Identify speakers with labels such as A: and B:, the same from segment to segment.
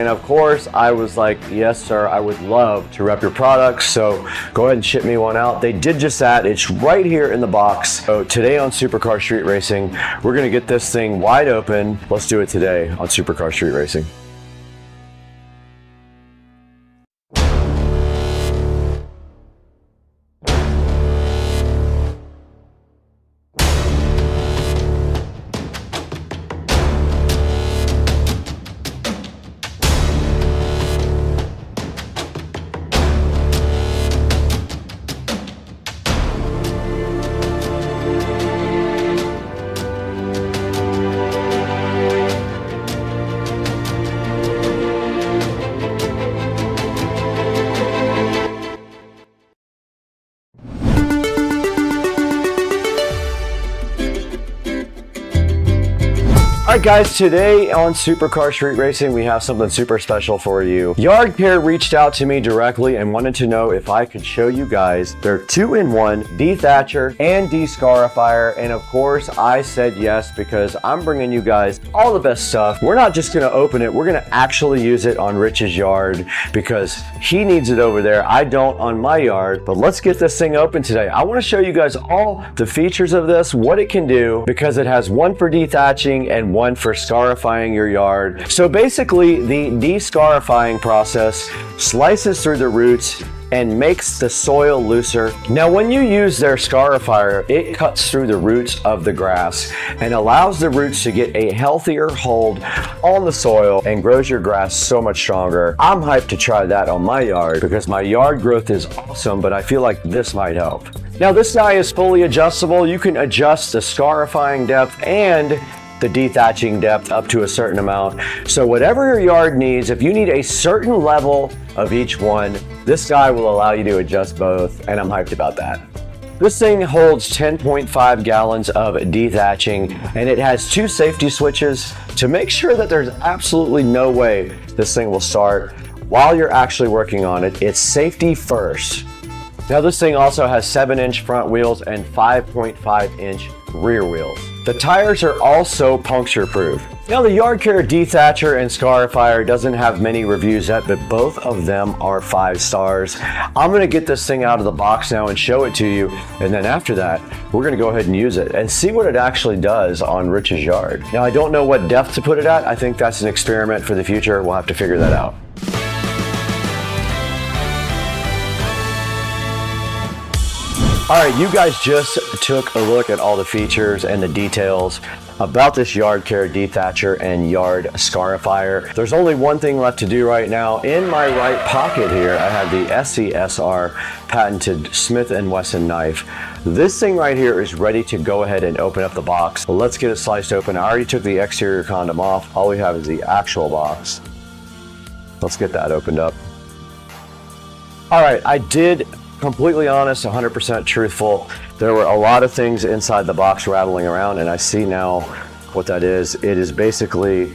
A: And of course, I was like, yes, sir, I would love to rep your products. So go ahead and ship me one out. They did just that. It's right here in the box. So today on Supercar Street Racing, we're gonna get this thing wide open. Let's do it today on Supercar Street Racing. Alright guys, today on Supercar Street Racing, we have something super special for you. Yard Care reached out to me directly and wanted to know if I could show you guys their 2-in-1 dethatcher and descarifier, and of course I said yes because I'm bringing you guys all the best stuff. We're not just going to open it, we're going to actually use it on Rich's yard because he needs it over there. I don't on my yard, but let's get this thing open today. I want to show you guys all the features of this, what it can do, because it has one for dethatching and one for scarifying your yard. So basically the descarifying process slices through the roots and makes the soil looser. Now when you use their scarifier, it cuts through the roots of the grass and allows the roots to get a healthier hold on the soil and grows your grass so much stronger. I'm hyped to try that on my yard because my yard growth is awesome, but I feel like this might help. Now this guy is fully adjustable. You can adjust the scarifying depth and the dethatching depth up to a certain amount. So whatever your yard needs, if you need a certain level of each one, this guy will allow you to adjust both, and I'm hyped about that. This thing holds 10.5 gallons of dethatching, and it has 2 safety switches to make sure that there's absolutely no way this thing will start while you're actually working on it. It's safety first. Now this thing also has 7-inch front wheels and 5.5-inch rear wheels. The tires are also puncture proof. Now the Yard Care dethatcher and scarifier doesn't have many reviews yet, but both of them are 5 stars. I'm gonna get this thing out of the box now and show it to you, and then after that, we're gonna go ahead and use it and see what it actually does on Rich's yard. Now I don't know what depth to put it at. I think that's an experiment for the future. We'll have to figure that out. All right, you guys just took a look at all the features and the details about this Yard Care dethatcher and yard scarifier. There's only one thing left to do right now. In my right pocket here, I have the SCSR patented Smith & Wesson knife. This thing right here is ready to go ahead and open up the box. Well, let's get it sliced open. I already took the exterior condom off. All we have is the actual box. Let's get that opened up. All right, I did completely honest, 100% truthful. There were a lot of things inside the box rattling around, and I see now what that is. It is basically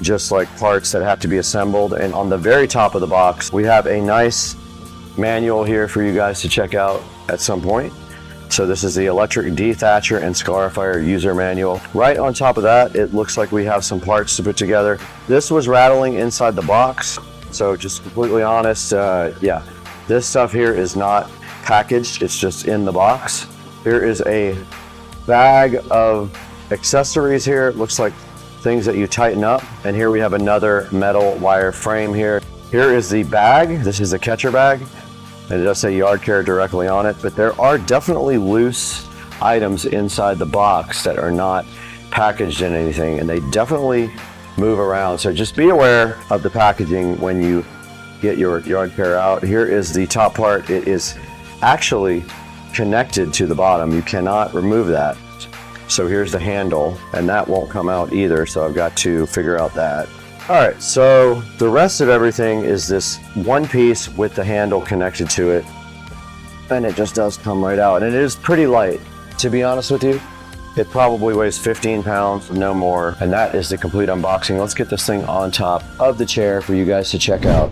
A: just like parts that have to be assembled. And on the very top of the box, we have a nice manual here for you guys to check out at some point. So this is the electric dethatcher and scarifier user manual. Right on top of that, it looks like we have some parts to put together. This was rattling inside the box. So just completely honest, yeah. This stuff here is not packaged, it's just in the box. Here is a bag of accessories here. It looks like things that you tighten up. And here we have another metal wire frame here. Here is the bag. This is a catcher bag. And it does say Yard Care directly on it, but there are definitely loose items inside the box that are not packaged in anything, and they definitely move around. So just be aware of the packaging when you get your Yard Care out. Here is the top part. It is actually connected to the bottom. You cannot remove that. So here's the handle, and that won't come out either, so I've got to figure out that. All right, so the rest of everything is this one piece with the handle connected to it, and it just does come right out, and it is pretty light. To be honest with you, it probably weighs 15 pounds, no more, and that is the complete unboxing. Let's get this thing on top of the chair for you guys to check out.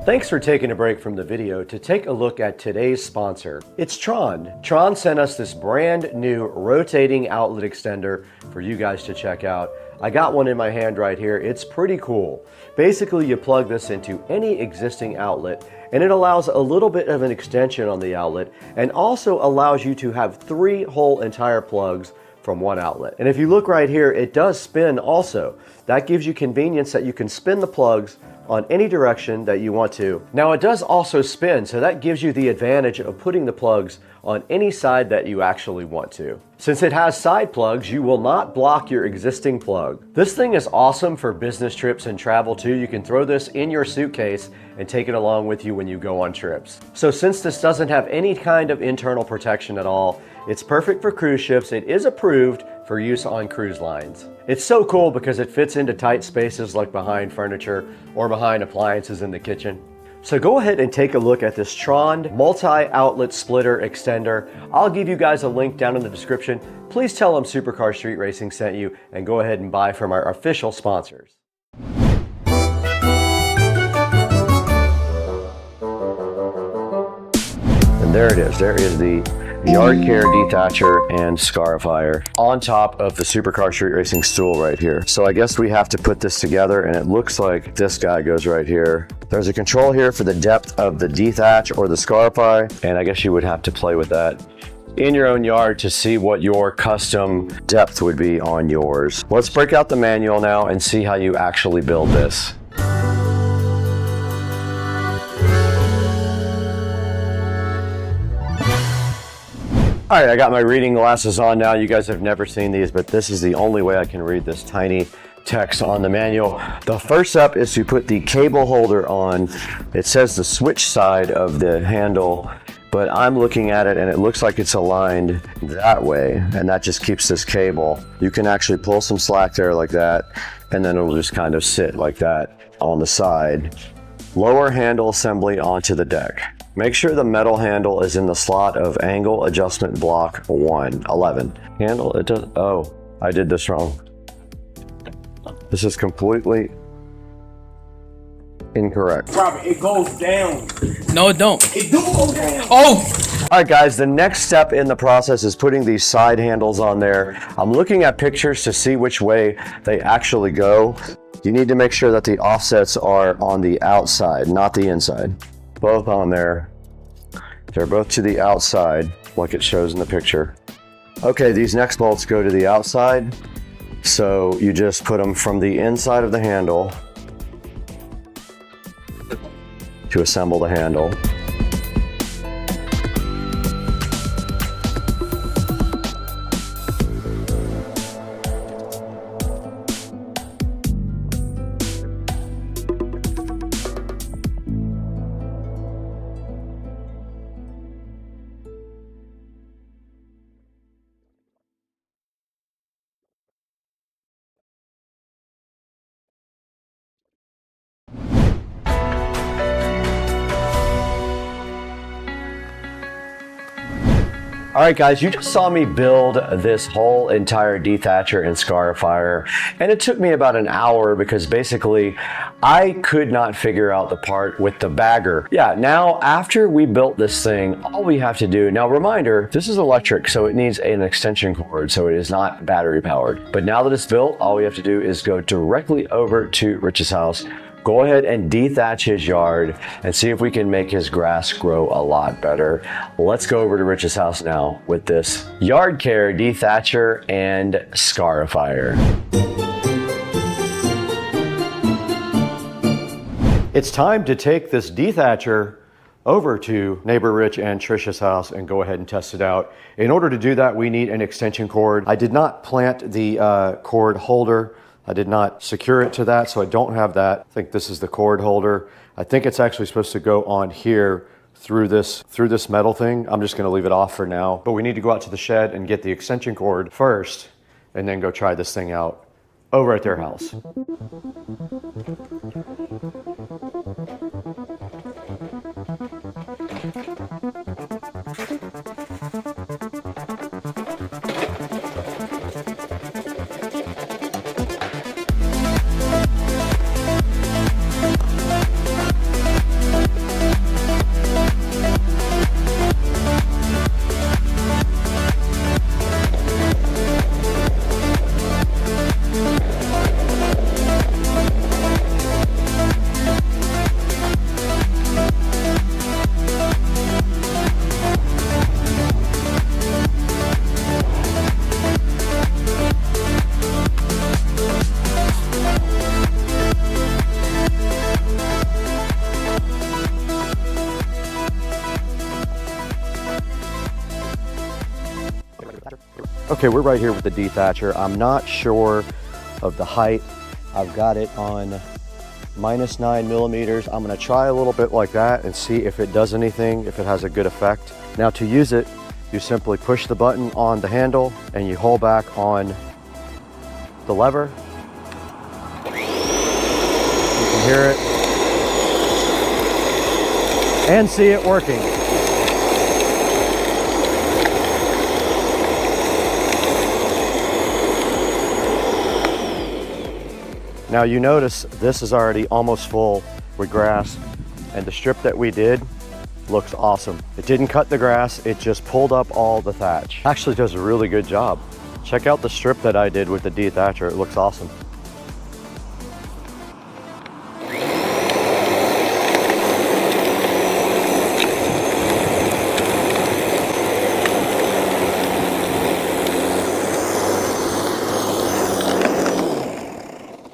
A: Thanks for taking a break from the video to take a look at today's sponsor. It's Tron. Tron sent us this brand new rotating outlet extender for you guys to check out. I got one in my hand right here. It's pretty cool. Basically, you plug this into any existing outlet and it allows a little bit of an extension on the outlet and also allows you to have 3 whole entire plugs from one outlet. And if you look right here, it does spin also. That gives you convenience that you can spin the plugs on any direction that you want to. Now it does also spin, so that gives you the advantage of putting the plugs on any side that you actually want to. Since it has side plugs, you will not block your existing plug. This thing is awesome for business trips and travel too. You can throw this in your suitcase and take it along with you when you go on trips. So since this doesn't have any kind of internal protection at all, it's perfect for cruise ships. It is approved for use on cruise lines. It's so cool because it fits into tight spaces like behind furniture or behind appliances in the kitchen. So go ahead and take a look at this Tron multi-outlet splitter extender. I'll give you guys a link down in the description. Please tell them Supercar Street Racing sent you and go ahead and buy from our official sponsors. And there it is. There is the yard care dethatcher and scarifier on top of the Supercar Street Racing stool right here. So I guess we have to put this together, and it looks like this guy goes right here. There's a control here for the depth of the dethatch or the scarify, and I guess you would have to play with that in your own yard to see what your custom depth would be on yours. Let's break out the manual now and see how you actually build this. All right, I got my reading glasses on now. You guys have never seen these, but this is the only way I can read this tiny text on the manual. The first step is to put the cable holder on. It says the switch side of the handle, but I'm looking at it and it looks like it's aligned that way, and that just keeps this cable. You can actually pull some slack there like that, and then it'll just kind of sit like that on the side. Lower handle assembly onto the deck. Make sure the metal handle is in the slot of angle adjustment block 11. Handle, it does, oh, I did this wrong. This is completely incorrect.
B: Robert, it goes down.
C: No, it don't.
B: It do go down.
C: Oh!
A: All right, guys, the next step in the process is putting these side handles on there. I'm looking at pictures to see which way they actually go. You need to make sure that the offsets are on the outside, not the inside. Both on there. They're both to the outside, like it shows in the picture. Okay, these next bolts go to the outside. So you just put them from the inside of the handle to assemble the handle. All right, guys, you just saw me build this whole entire dethatcher and scarifier, and it took me about an hour because basically I could not figure out the part with the bagger. Yeah, now after we built this thing, all we have to do, now reminder, this is electric, so it needs an extension cord, so it is not battery powered. But now that it's built, all we have to do is go directly over to Rich's house, go ahead and dethatch his yard and see if we can make his grass grow a lot better. Let's go over to Rich's house now with this yard care dethatcher and scarifier. It's time to take this dethatcher over to neighbor Rich and Trisha's house and go ahead and test it out. In order to do that, we need an extension cord. I did not plant the cord holder. I did not secure it to that, so I don't have that. I think this is the cord holder. I think it's actually supposed to go on here through this metal thing. I'm just gonna leave it off for now. But we need to go out to the shed and get the extension cord first and then go try this thing out over at their house. Okay, we're right here with the dethatcher. I'm not sure of the height. I've got it on -9 millimeters. I'm gonna try a little bit like that and see if it does anything, if it has a good effect. Now to use it, you simply push the button on the handle and you hold back on the lever. You can hear it and see it working. Now you notice this is already almost full with grass, and the strip that we did looks awesome. It didn't cut the grass, it just pulled up all the thatch. Actually does a really good job. Check out the strip that I did with the dethatcher, it looks awesome.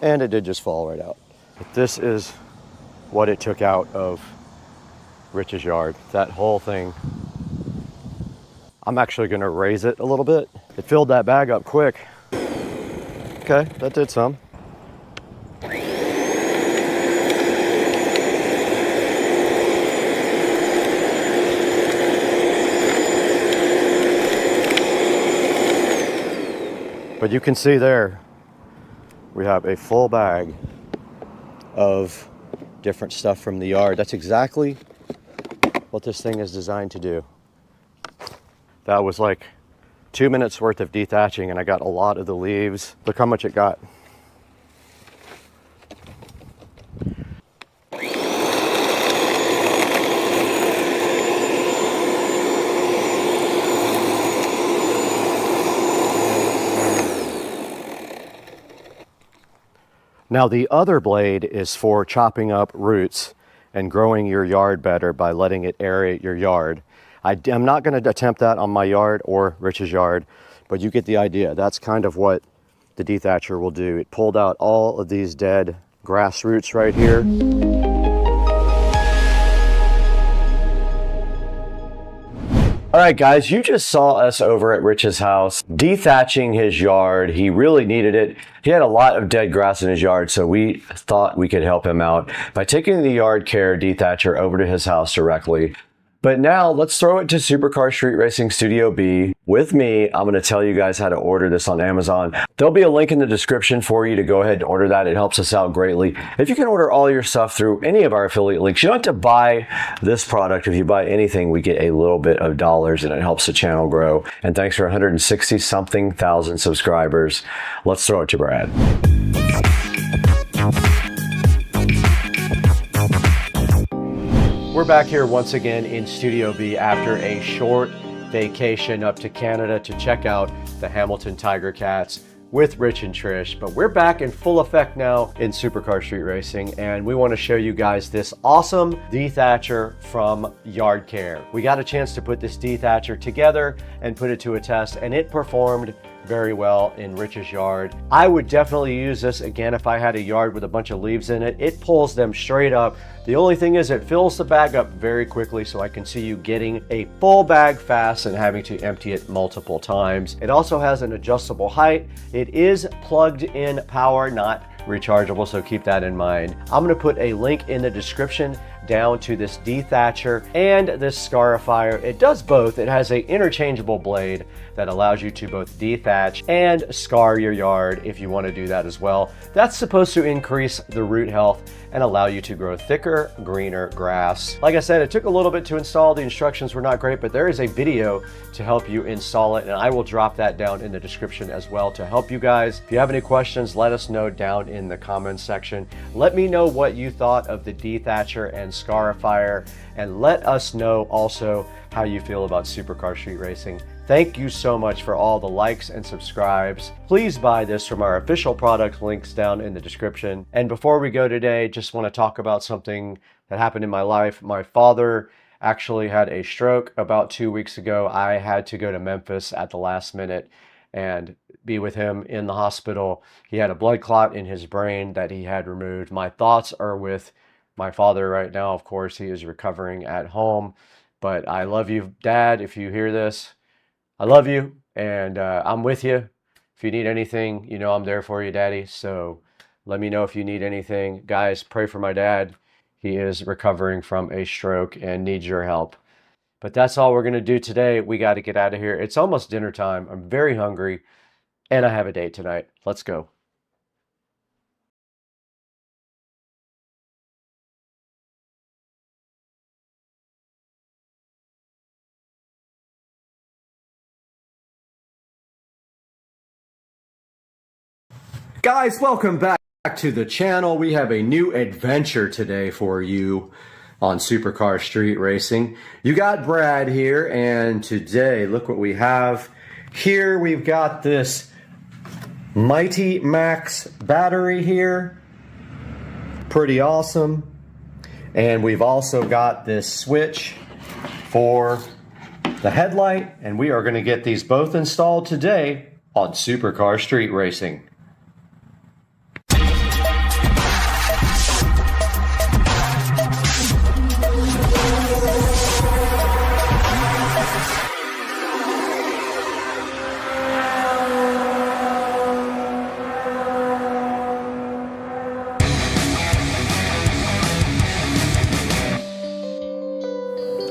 A: And it did just fall right out. But this is what it took out of Rich's yard, that whole thing. I'm actually gonna raise it a little bit. It filled that bag up quick. Okay, that did some. But you can see there, we have a full bag of different stuff from the yard. That's exactly what this thing is designed to do. That was like 2 minutes worth of dethatching and I got a lot of the leaves. Look how much it got. Now the other blade is for chopping up roots and growing your yard better by letting it aerate your yard. I'm not going to attempt that on my yard or Rich's yard, but you get the idea. That's kind of what the dethatcher will do. It pulled out all of these dead grass roots right here. All right, guys, you just saw us over at Rich's house dethatching his yard. He really needed it. He had a lot of dead grass in his yard, so we thought we could help him out by taking the yard care dethatcher over to his house directly. But now let's throw it to Supercar Street Racing Studio B. With me, I'm going to tell you guys how to order this on Amazon. There'll be a link in the description for you to go ahead and order that. It helps us out greatly. If you can order all your stuff through any of our affiliate links, you don't have to buy this product. If you buy anything, we get a little bit of dollars and it helps the channel grow. And thanks for 160-something thousand subscribers. Let's throw it to Brad. We're back here once again in Studio B after a short vacation up to Canada to check out the Hamilton Tiger Cats with Rich and Trish. But we're back in full effect now in Supercar Street Racing, and we want to show you guys this awesome dethatcher from Yard Care. We got a chance to put this dethatcher together and put it to a test, and it performed very well in Rich's yard. I would definitely use this again if I had a yard with a bunch of leaves in it. It pulls them straight up. The only thing is it fills the bag up very quickly, so I can see you getting a full bag fast and having to empty it multiple times. It also has an adjustable height. It is plugged in power, not rechargeable, so keep that in mind. I'm going to put a link in the description down to this dethatcher and this scarifier. It does both. It has an interchangeable blade that allows you to both dethatch and scar your yard if you want to do that as well. That's supposed to increase the root health and allow you to grow thicker, greener grass. Like I said, it took a little bit to install. The instructions were not great, but there is a video to help you install it, and I will drop that down in the description as well to help you guys. If you have any questions, let us know down in the comments section. Let me know what you thought of the dethatcher and scarifier, and let us know also how you feel about Supercar Street Racing. Thank you so much for all the likes and subscribes. Please buy this from our official product links down in the description. And before we go today, just want to talk about something that happened in my life. My father actually had a stroke about 2 weeks ago. I had to go to Memphis at the last minute and be with him in the hospital. He had a blood clot in his brain that he had removed. My thoughts are with my father right now. Of course, he is recovering at home, but I love you, Dad, if you hear this. I love you, and I'm with you. If you need anything, you know I'm there for you, Daddy. So let me know if you need anything. Guys, pray for my dad. He is recovering from a stroke and needs your help. But that's all we're going to do today. We got to get out of here. It's almost dinner time. I'm very hungry, and I have a date tonight. Let's go. Guys, welcome back to the channel. We have a new adventure today for you on Supercar Street Racing. You got Brad here, and today, look what we have. Here we've got this Mighty Max battery here. Pretty awesome. And we've also got this switch for the headlight, and we are going to get these both installed today on Supercar Street Racing.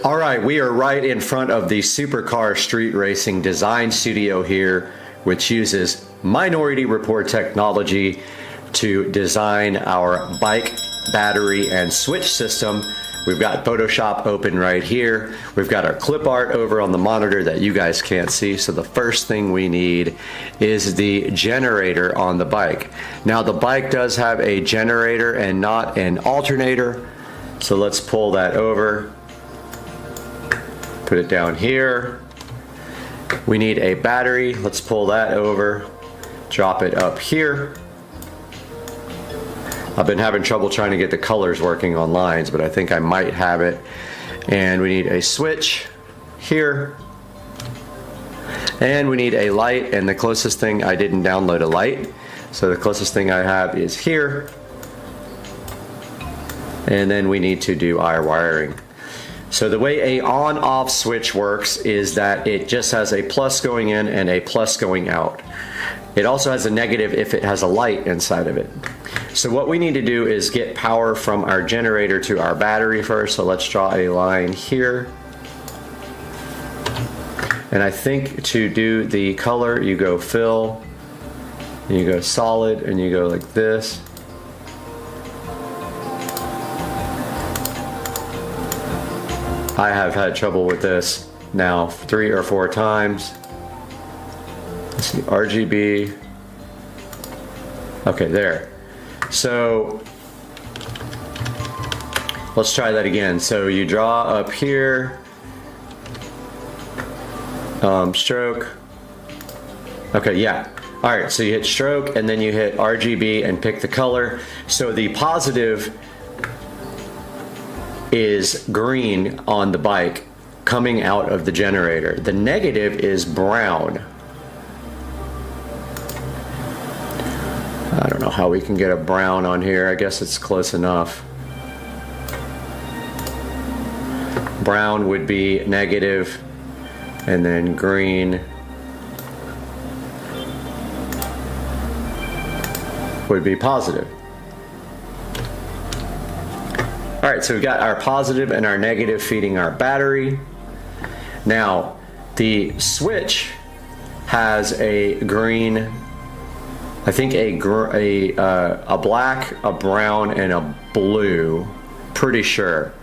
A: All right, we are right in front of the Supercar Street Racing Design Studio here, which uses Minority Report technology to design our bike battery and switch system. We've got Photoshop open right here. We've got our clip art over on the monitor that you guys can't see. So the first thing we need is the generator on the bike. Now the bike does have a generator and not an alternator. So let's pull that over. Put it down here. We need a battery. Let's pull that over. Drop it up here. I've been having trouble trying to get the colors working on lines, but I think I might have it. And we need a switch here. And we need a light, and the closest thing, I didn't download a light. So the closest thing I have is here. And then we need to do our wiring. So the way a on-off switch works is that it just has a plus going in and a plus going out. It also has a negative if it has a light inside of it. So what we need to do is get power from our generator to our battery first. So let's draw a line here. And I think to do the color, you go fill, and you go solid, and you go like this. I have had trouble with this now 3 or 4 times. Let's see, RGB. Okay, there. So let's try that again. So you draw up here, stroke. Okay, yeah. All right, so you hit stroke and then you hit RGB and pick the color. So the positive is green on the bike coming out of the generator. The negative is brown. I don't know how we can get a brown on here. I guess it's close enough. Brown would be negative, and then green would be positive. All right, so we've got our positive and our negative feeding our battery. Now, the switch has a green, I think a black, a brown, and a blue, pretty sure.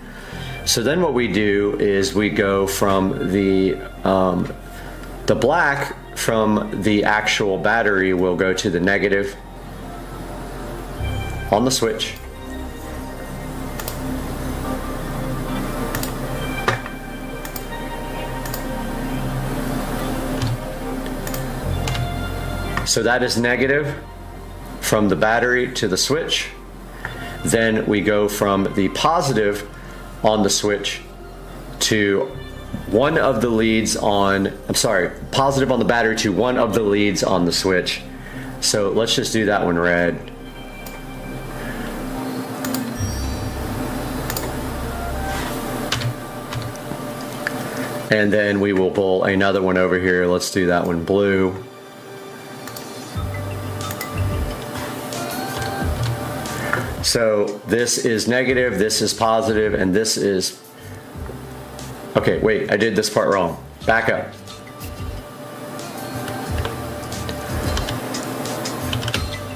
A: So then what we do is we go from the black from the actual battery will go to the negative on the switch. So that is negative from the battery to the switch. Then we go from the positive on the switch to one of the leads on, positive on the battery to one of the leads on the switch. So let's just do that one red. And then we will pull another one over here. Let's do that one blue. So this is negative, this is positive, and this is... Okay, wait, I did this part wrong. Back up.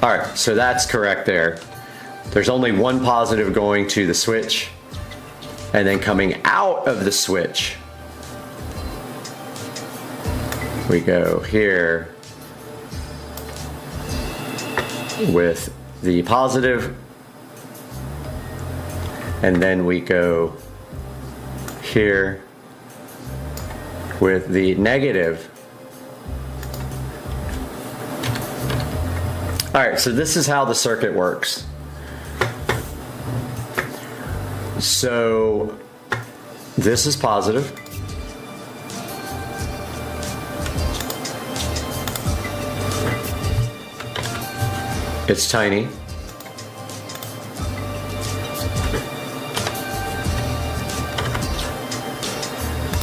A: All right, so that's correct there. There's only one positive going to the switch, and then coming out of the switch, we go here with the positive, and then we go here with the negative. All right, so this is how the circuit works. So this is positive. It's tiny.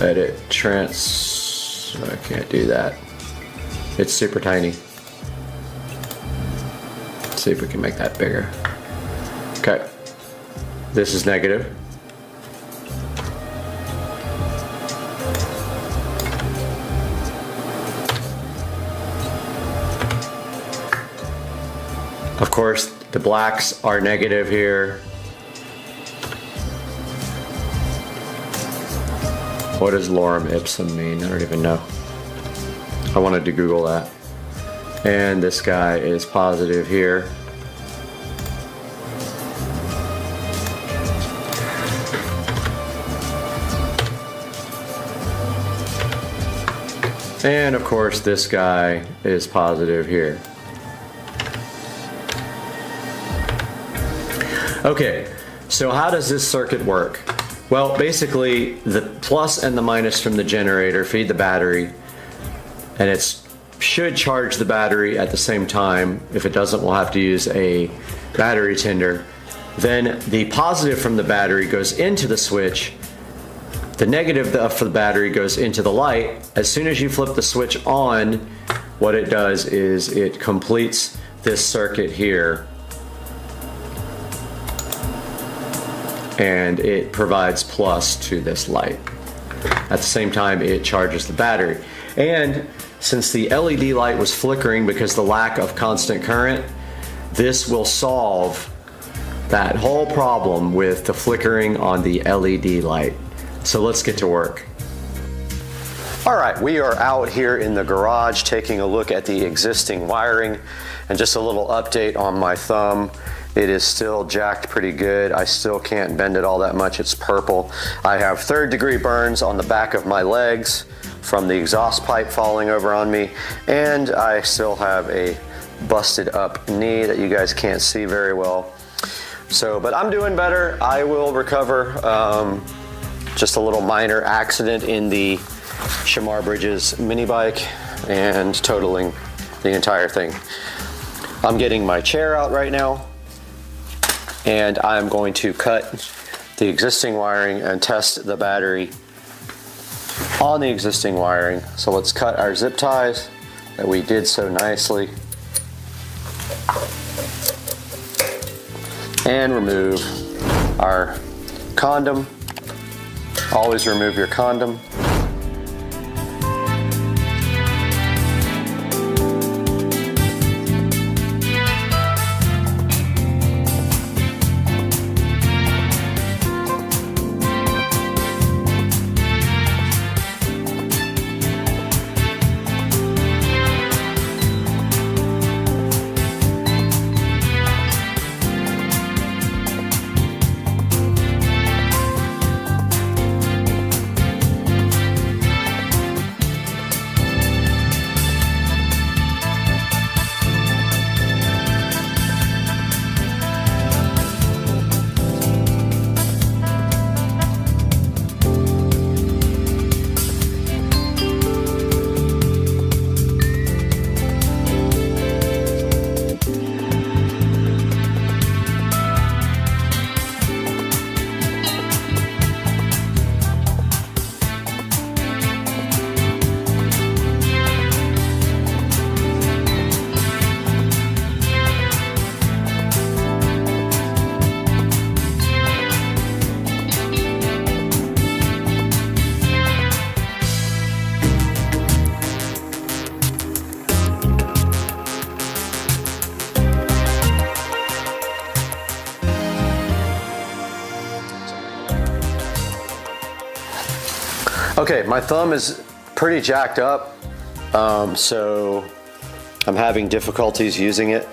A: Edit trans. I can't do that. It's super tiny. Let's see if we can make that bigger. Okay. This is negative. Of course, the blacks are negative here. What does lorem ipsum mean? I don't even know. I wanted to Google that. And this guy is positive here. And of course, this guy is positive here. Okay, so how does this circuit work? Well, basically, the plus and the minus from the generator feed the battery, and it should charge the battery at the same time. If it doesn't, we'll have to use a battery tender. Then the positive from the battery goes into the switch. The negative for the battery goes into the light. As soon as you flip the switch on, what it does is it completes this circuit here, and it provides plus to this light. At the same time, it charges the battery. And since the LED light was flickering because of the lack of constant current, this will solve that whole problem with the flickering on the LED light. So let's get to work. All right, we are out here in the garage taking a look at the existing wiring, and just a little update on my thumb. It is still jacked pretty good. I still can't bend it all that much. It's purple. I have 3rd-degree burns on the back of my legs from the exhaust pipe falling over on me, and I still have a busted up knee that you guys can't see very well. So, but I'm doing better. I will recover. Just a little minor accident in the Shamar Bridges mini bike and totaling the entire thing. I'm getting my chair out right now, and I'm going to cut the existing wiring and test the battery on the existing wiring. So let's cut our zip ties that we did so nicely and remove our condom. Always remove your condom. Okay, my thumb is pretty jacked up, so I'm having difficulties using it,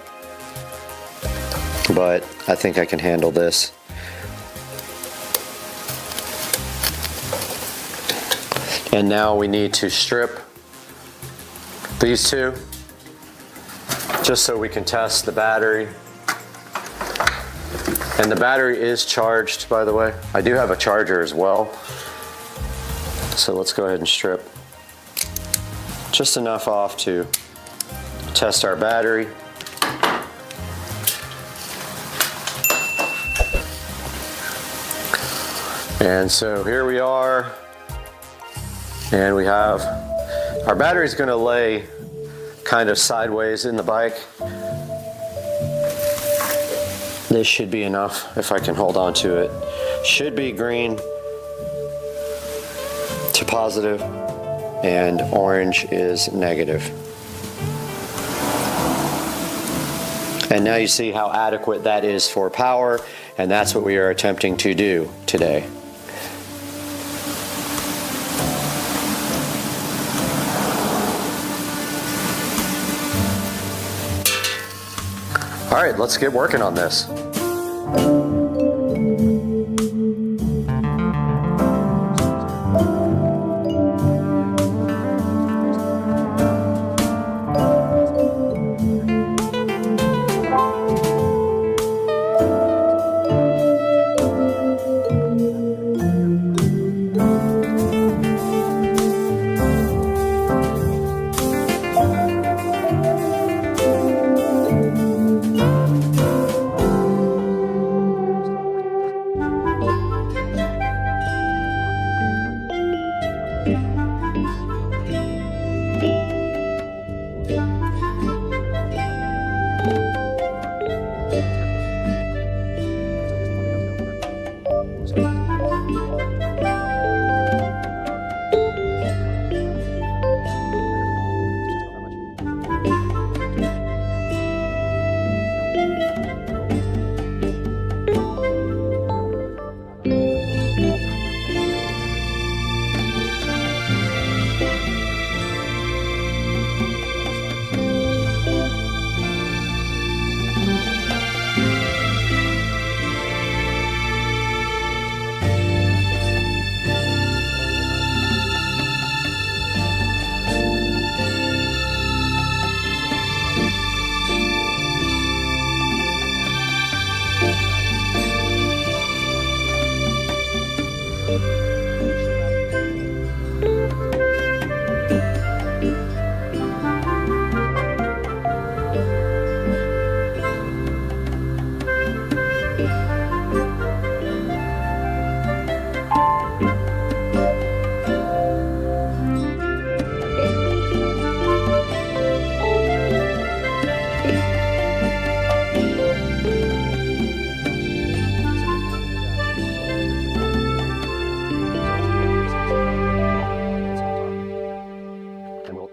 A: but I think I can handle this. And now we need to strip these two, just so we can test the battery. And the battery is charged, by the way. I do have a charger as well. So let's go ahead and strip just enough off to test our battery. And so here we are, and we have our battery's going to lay kind of sideways in the bike. This should be enough if I can hold on to it. Should be green to positive and orange is negative. And now you see how adequate that is for power, and that's what we are attempting to do today. All right, let's get working on this.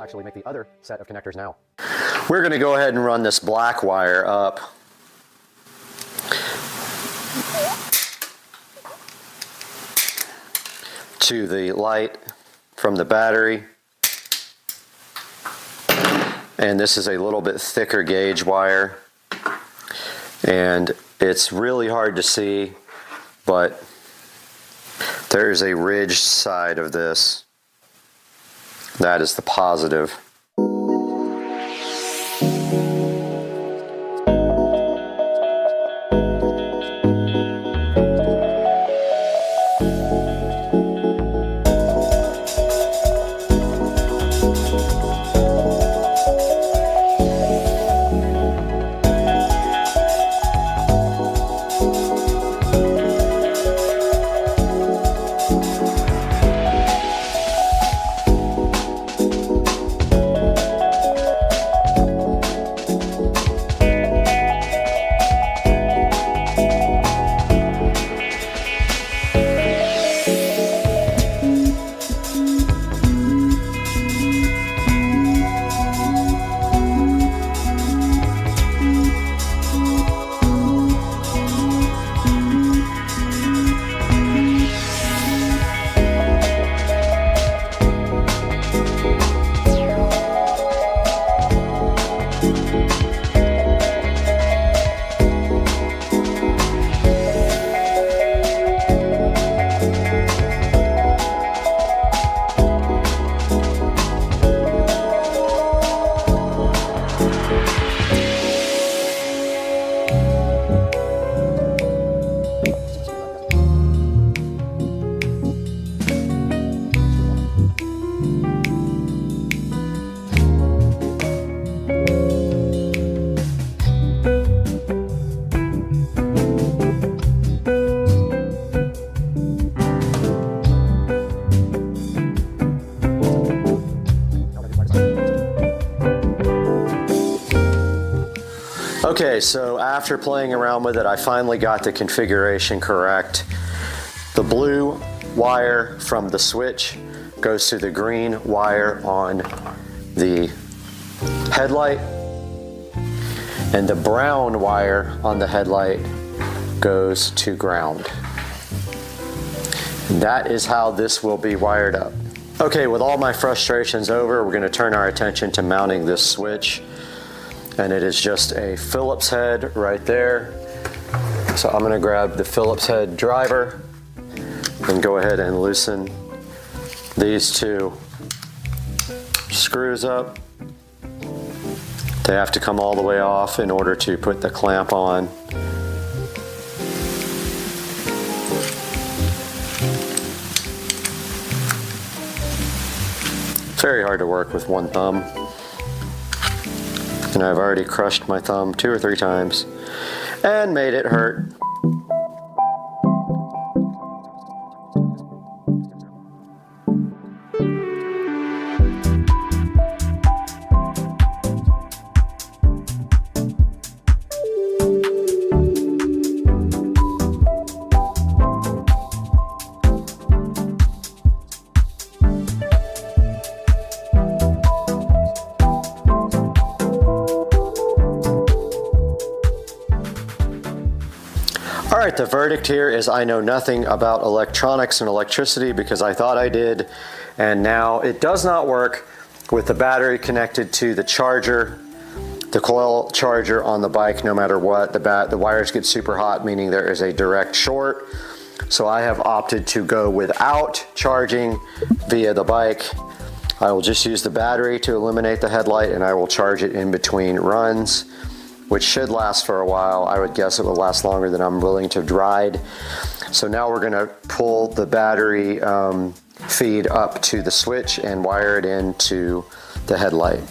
A: Actually make the other set of connectors now. We're going to go ahead and run this black wire up to the light from the battery, and this is a little bit thicker gauge wire, and it's really hard to see, but there's a ridged side of this. That is the positive. Okay, so after playing around with it, I finally got the configuration correct. The blue wire from the switch goes to the green wire on the headlight, and the brown wire on the headlight goes to ground. And that is how this will be wired up. Okay, with all my frustrations over, we're going to turn our attention to mounting this switch. And it is just a Phillips head right there. So I'm going to grab the Phillips head driver and go ahead and loosen these two screws up. They have to come all the way off in order to put the clamp on. It's very hard to work with one thumb. And I've already crushed my thumb 2 or 3 times and made it hurt. Alright, the verdict here is I know nothing about electronics and electricity because I thought I did, and now it does not work with the battery connected to the charger, the coil charger on the bike. No matter what, the wires get super hot, meaning there is a direct short. So I have opted to go without charging via the bike. I will just use the battery to illuminate the headlight, and I will charge it in between runs, which should last for a while. I would guess it will last longer than I'm willing to ride. So now we're gonna pull the battery feed up to the switch and wire it into the headlight.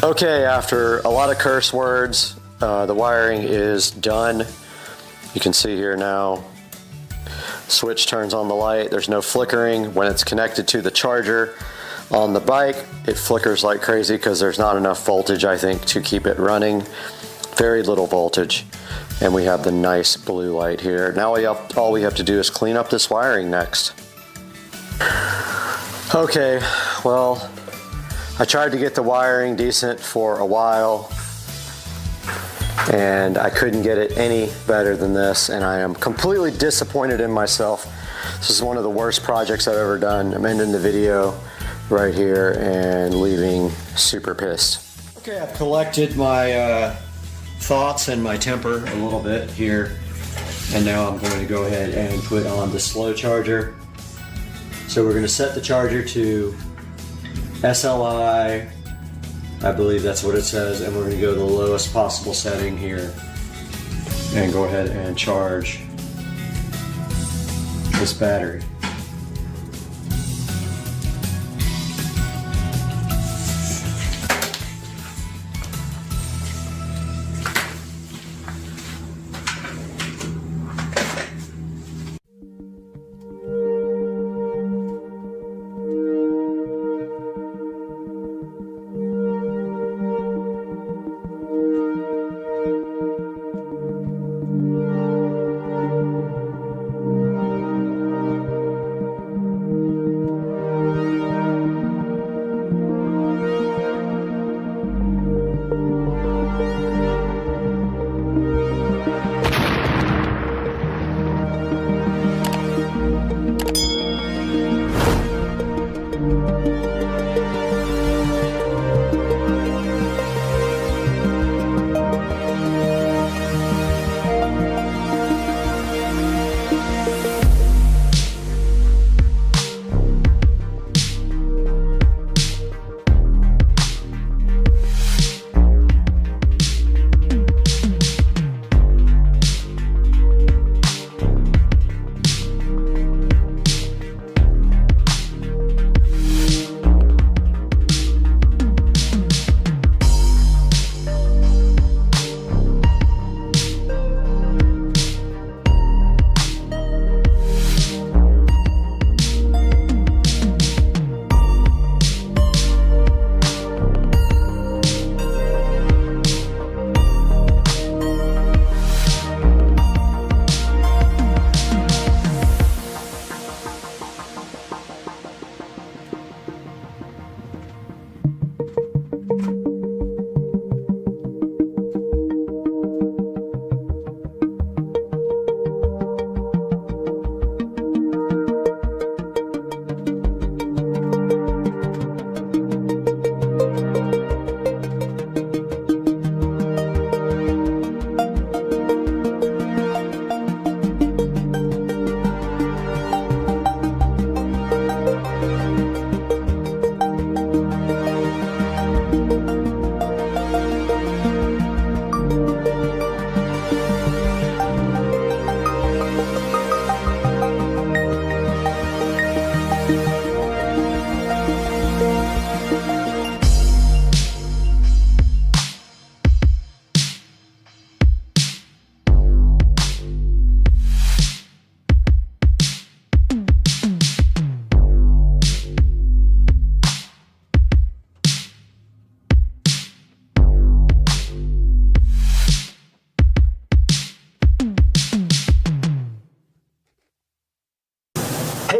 A: Okay, after a lot of curse words, the wiring is done. You can see here now, switch turns on the light. There's no flickering. When it's connected to the charger on the bike, it flickers like crazy because there's not enough voltage, I think, to keep it running. Very little voltage. And we have the nice blue light here. Now all we have to do is clean up this wiring next. Okay, well, I tried to get the wiring decent for a while, and I couldn't get it any better than this, and I am completely disappointed in myself. This is one of the worst projects I've ever done. I'm ending the video right here and leaving super pissed. Okay, I've collected my thoughts and my temper a little bit here, and now I'm going to go ahead and put on the slow charger. So we're going to set the charger to SLI, I believe that's what it says, and we're going to go to the lowest possible setting here and go ahead and charge this battery.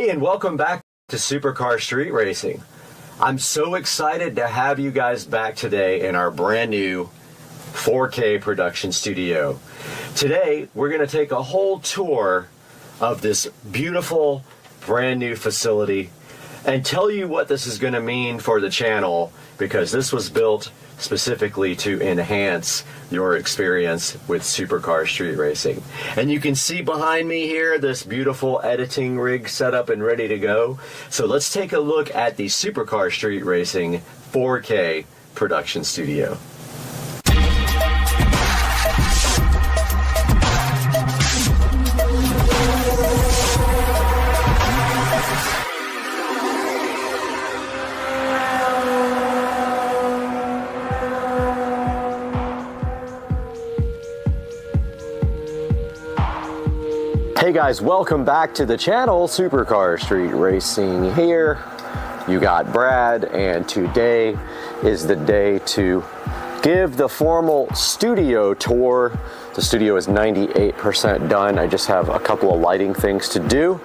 A: Hey, and welcome back to Supercar Street Racing. I'm so excited to have you guys back today in our brand new 4K production studio. Today, we're going to take a whole tour of this beautiful brand new facility and tell you what this is going to mean for the channel, because this was built specifically to enhance your experience with Supercar Street Racing. And you can see behind me here this beautiful editing rig set up and ready to go. So let's take a look at the Supercar Street Racing 4K production studio. Hey guys, welcome back to the channel. Supercar Street Racing here. You got Brad, and today is the day to give the formal studio tour. The studio is 98% done. I just have a couple of lighting things to do.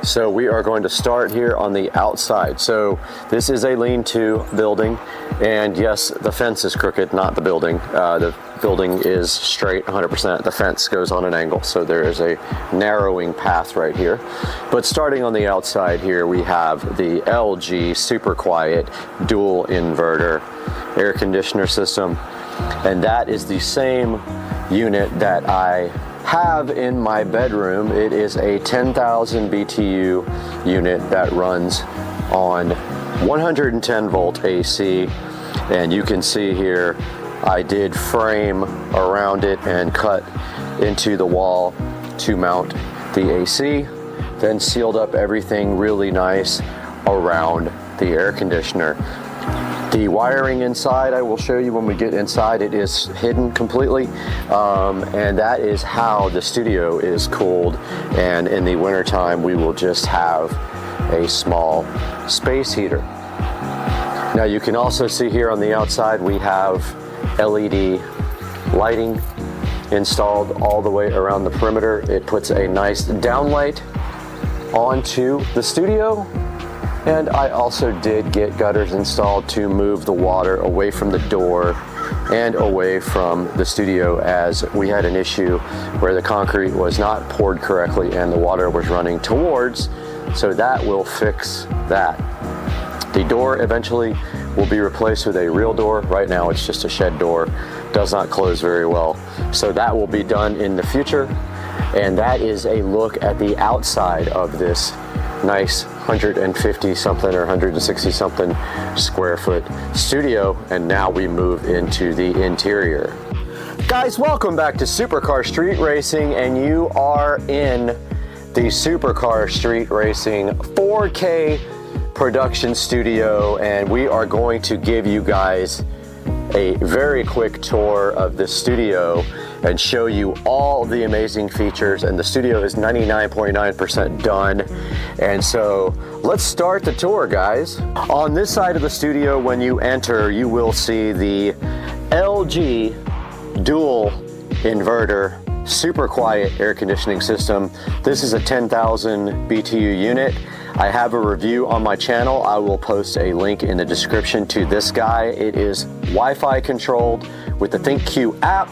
A: So we are going to start here on the outside. So this is a lean-to building, and yes, the fence is crooked, not the building. The building is straight 100%. The fence goes on an angle, so there is a narrowing path right here. But starting on the outside here, we have the LG super quiet dual inverter air conditioner system, and that is the same unit that I have in my bedroom. It is a 10,000 BTU unit that runs on 110 volt AC, and you can see here I did frame around it and cut into the wall to mount the AC, then sealed up everything really nice around the air conditioner. The wiring inside, I will show you when we get inside. It is hidden completely, and that is how the studio is cooled. And in the wintertime, we will just have a small space heater. Now you can also see here on the outside, we have LED lighting installed all the way around the perimeter. It puts a nice downlight onto the studio. And I also did get gutters installed to move the water away from the door and away from the studio, as we had an issue where the concrete was not poured correctly and the water was running towards, so that will fix that. The door eventually will be replaced with a real door. Right now it's just a shed door, does not close very well, so that will be done in the future. And that is a look at the outside of this nice 150 something or 160 something square foot studio. And now we move into the interior. Guys, welcome back to Supercar Street Racing, and you are in the Supercar Street Racing 4K production studio, and we are going to give you guys a very quick tour of this studio and show you all the amazing features. And the studio is 99.9% done. And so let's start the tour, guys. On this side of the studio, when you enter, you will see the LG dual inverter super quiet air conditioning system. This is a 10,000 BTU unit. I have a review on my channel. I will post a link in the description to this guy. It is Wi-Fi controlled with the ThinkQ app.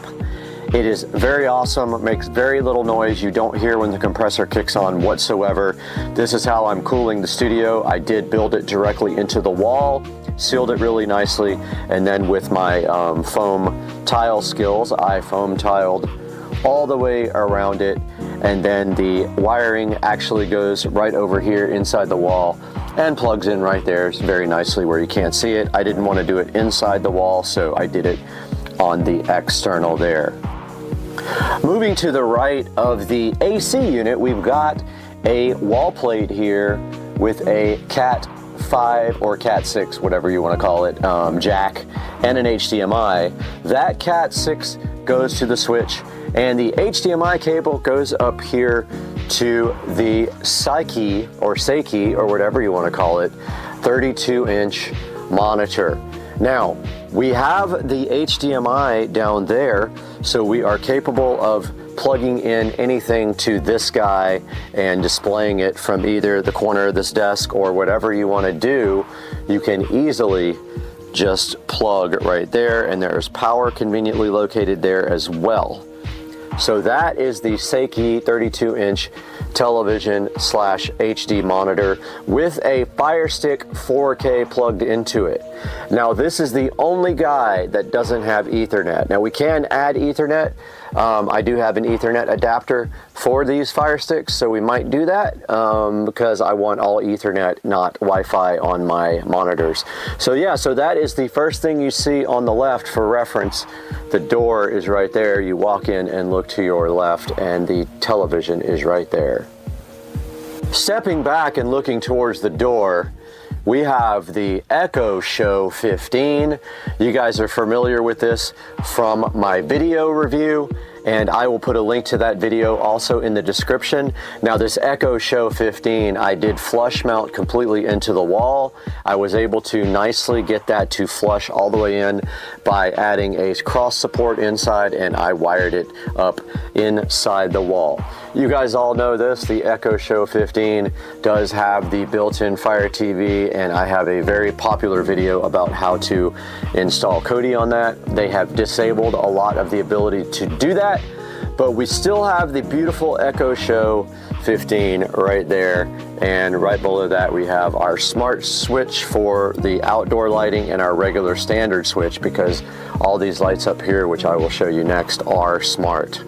A: It is very awesome. It makes very little noise. You don't hear when the compressor kicks on whatsoever. This is how I'm cooling the studio. I did build it directly into the wall, sealed it really nicely, and then with my foam tile skills, I foam tiled all the way around it. And then the wiring actually goes right over here inside the wall and plugs in right there very nicely where you can't see it. I didn't want to do it inside the wall, so I did it on the external there. Moving to the right of the AC unit, we've got a wall plate here with a Cat 5 or Cat 6, whatever you want to call it, jack, and an HDMI. That Cat 6 goes to the switch, and the HDMI cable goes up here to the Psyche or whatever you want to call it, 32-inch monitor. Now, we have the HDMI down there, so we are capable of plugging in anything to this guy and displaying it from either the corner of this desk or whatever you want to do, you can easily just plug right there, and there's power conveniently located there as well. So that is the Seiki 32-inch television / HD monitor with a Fire Stick 4K plugged into it. Now this is the only guy that doesn't have Ethernet. Now we can add Ethernet. I do have an Ethernet adapter for these Fire Sticks, so we might do that because I want all Ethernet, not Wi-Fi on my monitors. So yeah, so that is the first thing you see on the left. For reference, the door is right there. You walk in and look to your left, and the television is right there. Stepping back and looking towards the door, we have the Echo Show 15. You guys are familiar with this from my video review, and I will put a link to that video also in the description. Now this Echo Show 15, I did flush mount completely into the wall. I was able to nicely get that to flush all the way in by adding a cross support inside, and I wired it up inside the wall. You guys all know this, the Echo Show 15 does have the built-in Fire TV, and I have a very popular video about how to install Kodi on that. They have disabled a lot of the ability to do that, but we still have the beautiful Echo Show 15 right there, and right below that we have our smart switch for the outdoor lighting and our regular standard switch, because all these lights up here, which I will show you next, are smart.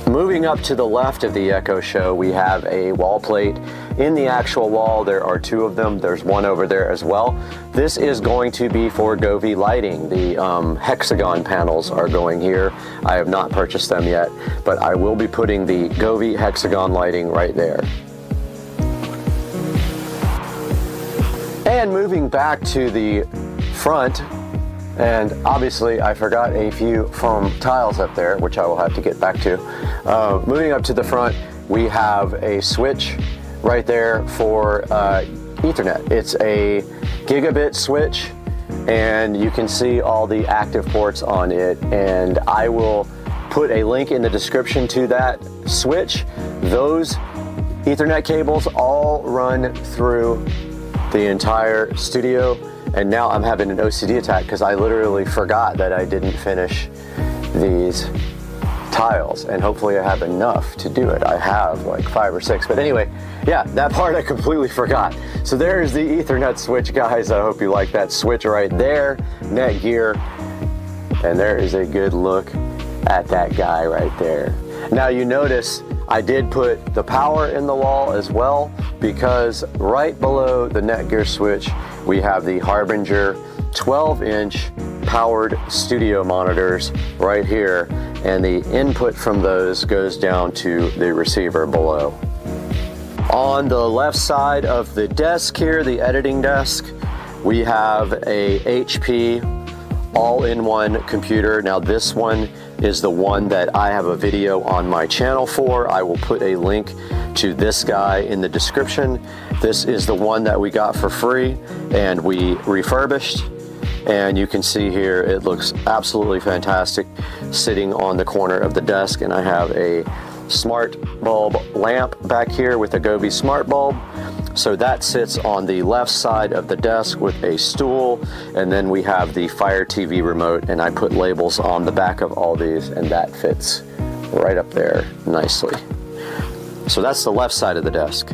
A: Moving up to the left of the Echo Show, we have a wall plate in the actual wall. There are two of them. There's one over there as well. This is going to be for Govee lighting. The hexagon panels are going here. I have not purchased them yet, but I will be putting the Govee hexagon lighting right there. And moving back to the front, and obviously I forgot a few foam tiles up there, which I will have to get back to. Moving up to the front, we have a switch right there for Ethernet. It's a gigabit switch, and you can see all the active ports on it, and I will put a link in the description to that switch. Those Ethernet cables all run through the entire studio. And now I'm having an OCD attack because I literally forgot that I didn't finish these tiles, and hopefully I have enough to do it. I have like 5 or 6, but anyway, yeah, that part I completely forgot. So there's the Ethernet switch, guys. I hope you like that switch right there, Netgear, and there is a good look at that guy right there. Now you notice I did put the power in the wall as well, because right below the Netgear switch we have the Harbinger 12-inch powered studio monitors right here, and the input from those goes down to the receiver below. On the left side of the desk here, the editing desk, we have a HP all-in-one computer. Now this one is the one that I have a video on my channel for. I will put a link to this guy in the description. This is the one that we got for free and we refurbished, and you can see here it looks absolutely fantastic sitting on the corner of the desk. And I have a smart bulb lamp back here with a Govee smart bulb. So that sits on the left side of the desk with a stool, and then we have the Fire TV remote, and I put labels on the back of all these, and that fits right up there nicely. So that's the left side of the desk.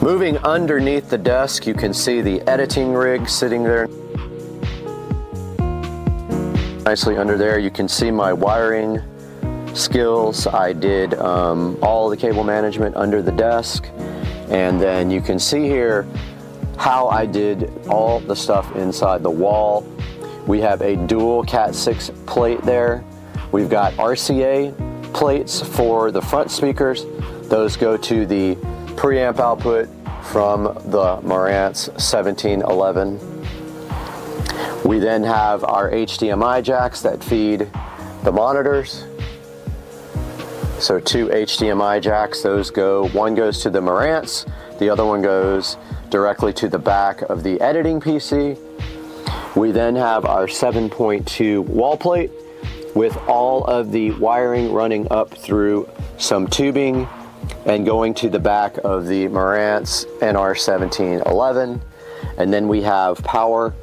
A: Moving underneath the desk, you can see the editing rig sitting there nicely under there. You can see my wiring skills. I did all the cable management under the desk. And then you can see here how I did all the stuff inside the wall. We have a dual Cat 6 plate there. We've got RCA plates for the front speakers. Those go to the preamp output from the Marantz 1711. We then have our HDMI jacks that feed the monitors. So 2 HDMI jacks, those go, one goes to the Marantz, the other one goes directly to the back of the editing PC. We then have our 7.2 wall plate with all of the wiring running up through some tubing and going to the back of the Marantz NR1711. And then we have power.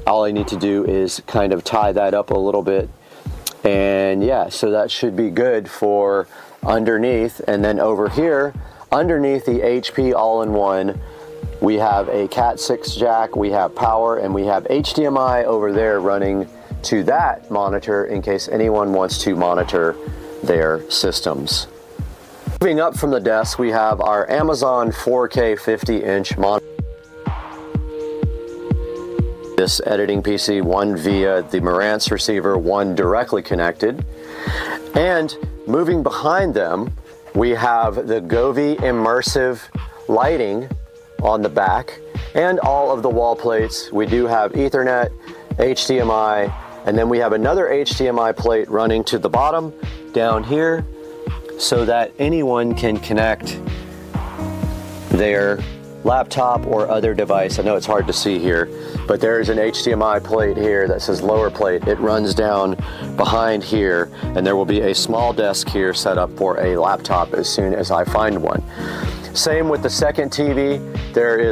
A: All I need to do is kind of tie that up a little bit. And yeah, so that should be good for underneath. And then over here, underneath the HP all-in-one, we have a Cat 6 jack, we have power, and we have HDMI over there running to that monitor in case anyone wants to monitor their systems. Moving up from the desk, we have our Amazon 4K 50-inch monitor. This editing PC, one via the Marantz receiver, one directly connected. And moving behind them, we have the Govee immersive lighting on the back and all of the wall plates. We do have Ethernet, HDMI, and then we have another HDMI plate running to the bottom down here so that anyone can connect their laptop or other device. I know it's hard to see here, but there is an HDMI plate here that says lower plate. It runs down behind here, and there will be a small desk here set up for a laptop as soon as I find one. Same with the second TV,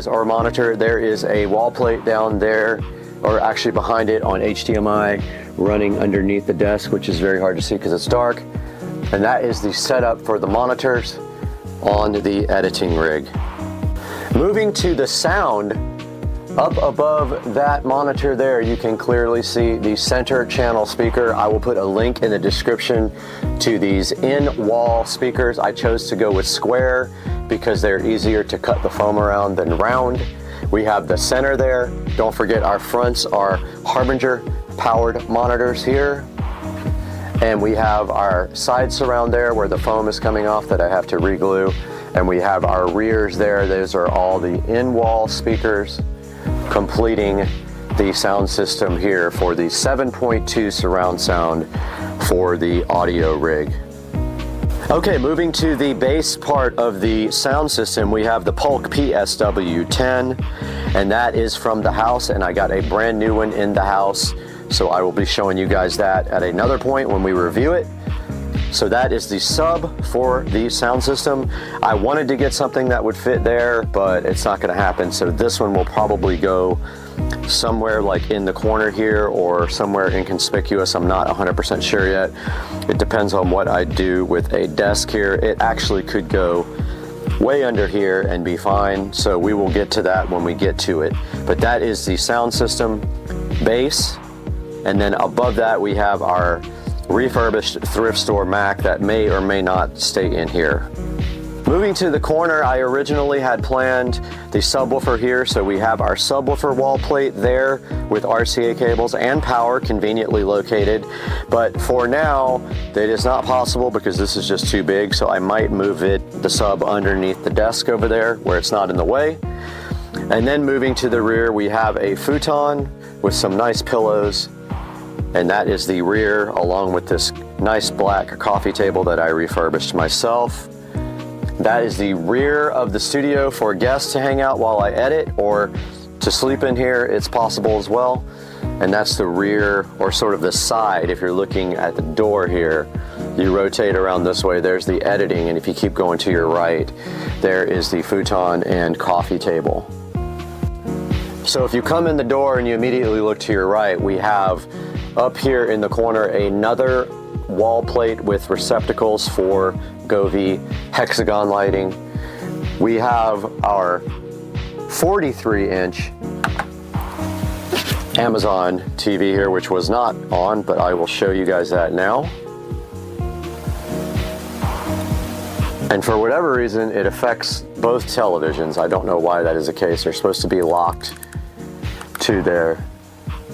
A: or monitor, there is a wall plate down there, or actually behind it on HDMI running underneath the desk, which is very hard to see because it's dark. And that is the setup for the monitors on the editing rig. Moving to the sound, up above that monitor there, you can clearly see the center channel speaker. I will put a link in the description to these in-wall speakers. I chose to go with square because they're easier to cut the foam around than round. We have the center there. Don't forget our fronts are Harbinger powered monitors here. And we have our side surround there where the foam is coming off that I have to re-glue. And we have our rears there. Those are all the in-wall speakers, completing the sound system here for the 7.2 surround sound for the audio rig. Okay, moving to the bass part of the sound system, we have the Polk PSW10, and that is from the house, and I got a brand new one in the house, so I will be showing you guys that at another point when we review it. So that is the sub for the sound system. I wanted to get something that would fit there, but it's not gonna happen, so this one will probably go somewhere like in the corner here or somewhere inconspicuous. I'm not 100% sure yet. It depends on what I do with a desk here. It actually could go way under here and be fine, so we will get to that when we get to it. But that is the sound system base, and then above that we have our refurbished thrift store Mac that may or may not stay in here. Moving to the corner, I originally had planned the subwoofer here, so we have our subwoofer wall plate there with RCA cables and power conveniently located. But for now, that is not possible because this is just too big, so I might move the sub underneath the desk over there where it's not in the way. And then moving to the rear, we have a futon with some nice pillows, and that is the rear along with this nice black coffee table that I refurbished myself. That is the rear of the studio for guests to hang out while I edit, or to sleep in here, it's possible as well. And that's the rear, or sort of the side. If you're looking at the door here, you rotate around this way, there's the editing, and if you keep going to your right, there is the futon and coffee table. So if you come in the door and you immediately look to your right, we have up here in the corner another wall plate with receptacles for Govee hexagon lighting. We have our 43-inch Amazon TV here, which was not on, but I will show you guys that now. And for whatever reason, it affects both televisions. I don't know why that is the case. They're supposed to be locked to their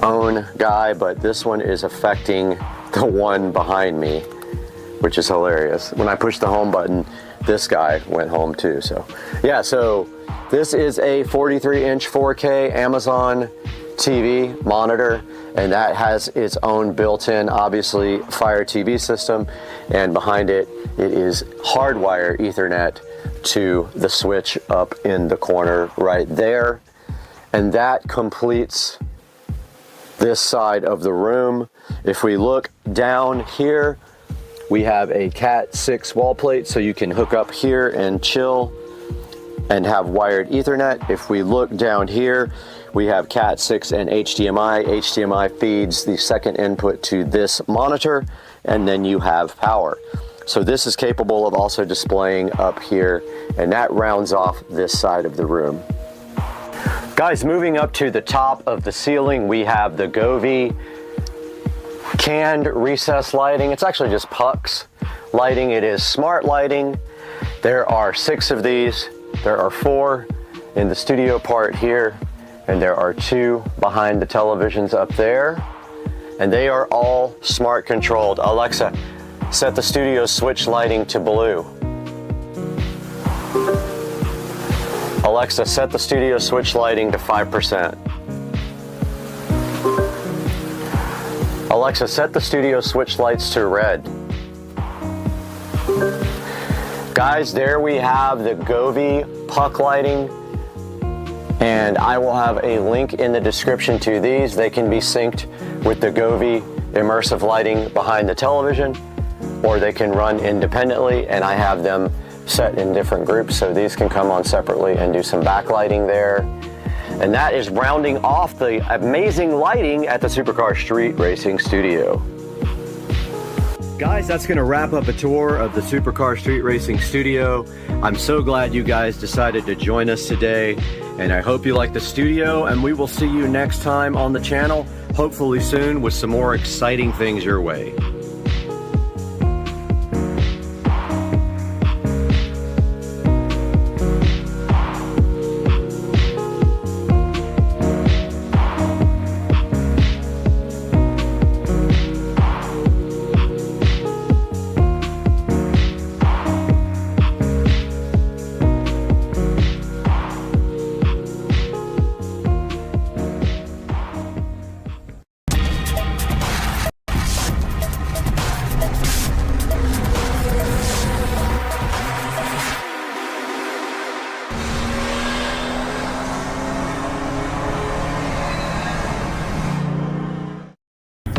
A: own guy, but this one is affecting the one behind me, which is hilarious. When I pushed the home button, this guy went home too. So yeah, so this is a 43-inch 4K Amazon TV monitor, and that has its own built-in, obviously, Fire TV system, and behind it, it is hardwire Ethernet to the switch up in the corner right there. And that completes this side of the room. If we look down here, we have a Cat 6 wall plate, so you can hook up here and chill and have wired Ethernet. If we look down here, we have Cat 6 and HDMI. HDMI feeds the second input to this monitor, and then you have power. So this is capable of also displaying up here, and that rounds off this side of the room. Guys, moving up to the top of the ceiling, we have the Govee canned recess lighting. It's actually just pucks lighting. It is smart lighting. There are 6 of these. There are 4 in the studio part here, and there are 2 behind the televisions up there. And they are all smart controlled. Alexa, set the studio switch lighting to blue. Alexa, set the studio switch lighting to 5%. Alexa, set the studio switch lights to red. Guys, there we have the Govee puck lighting, and I will have a link in the description to these. They can be synced with the Govee immersive lighting behind the television, or they can run independently, and I have them set in different groups, so these can come on separately and do some backlighting there. And that is rounding off the amazing lighting at the Supercar Street Racing Studio. Guys, that's going to wrap up a tour of the Supercar Street Racing Studio. I'm so glad you guys decided to join us today, and I hope you like the studio, and we will see you next time on the channel, hopefully soon, with some more exciting things your way.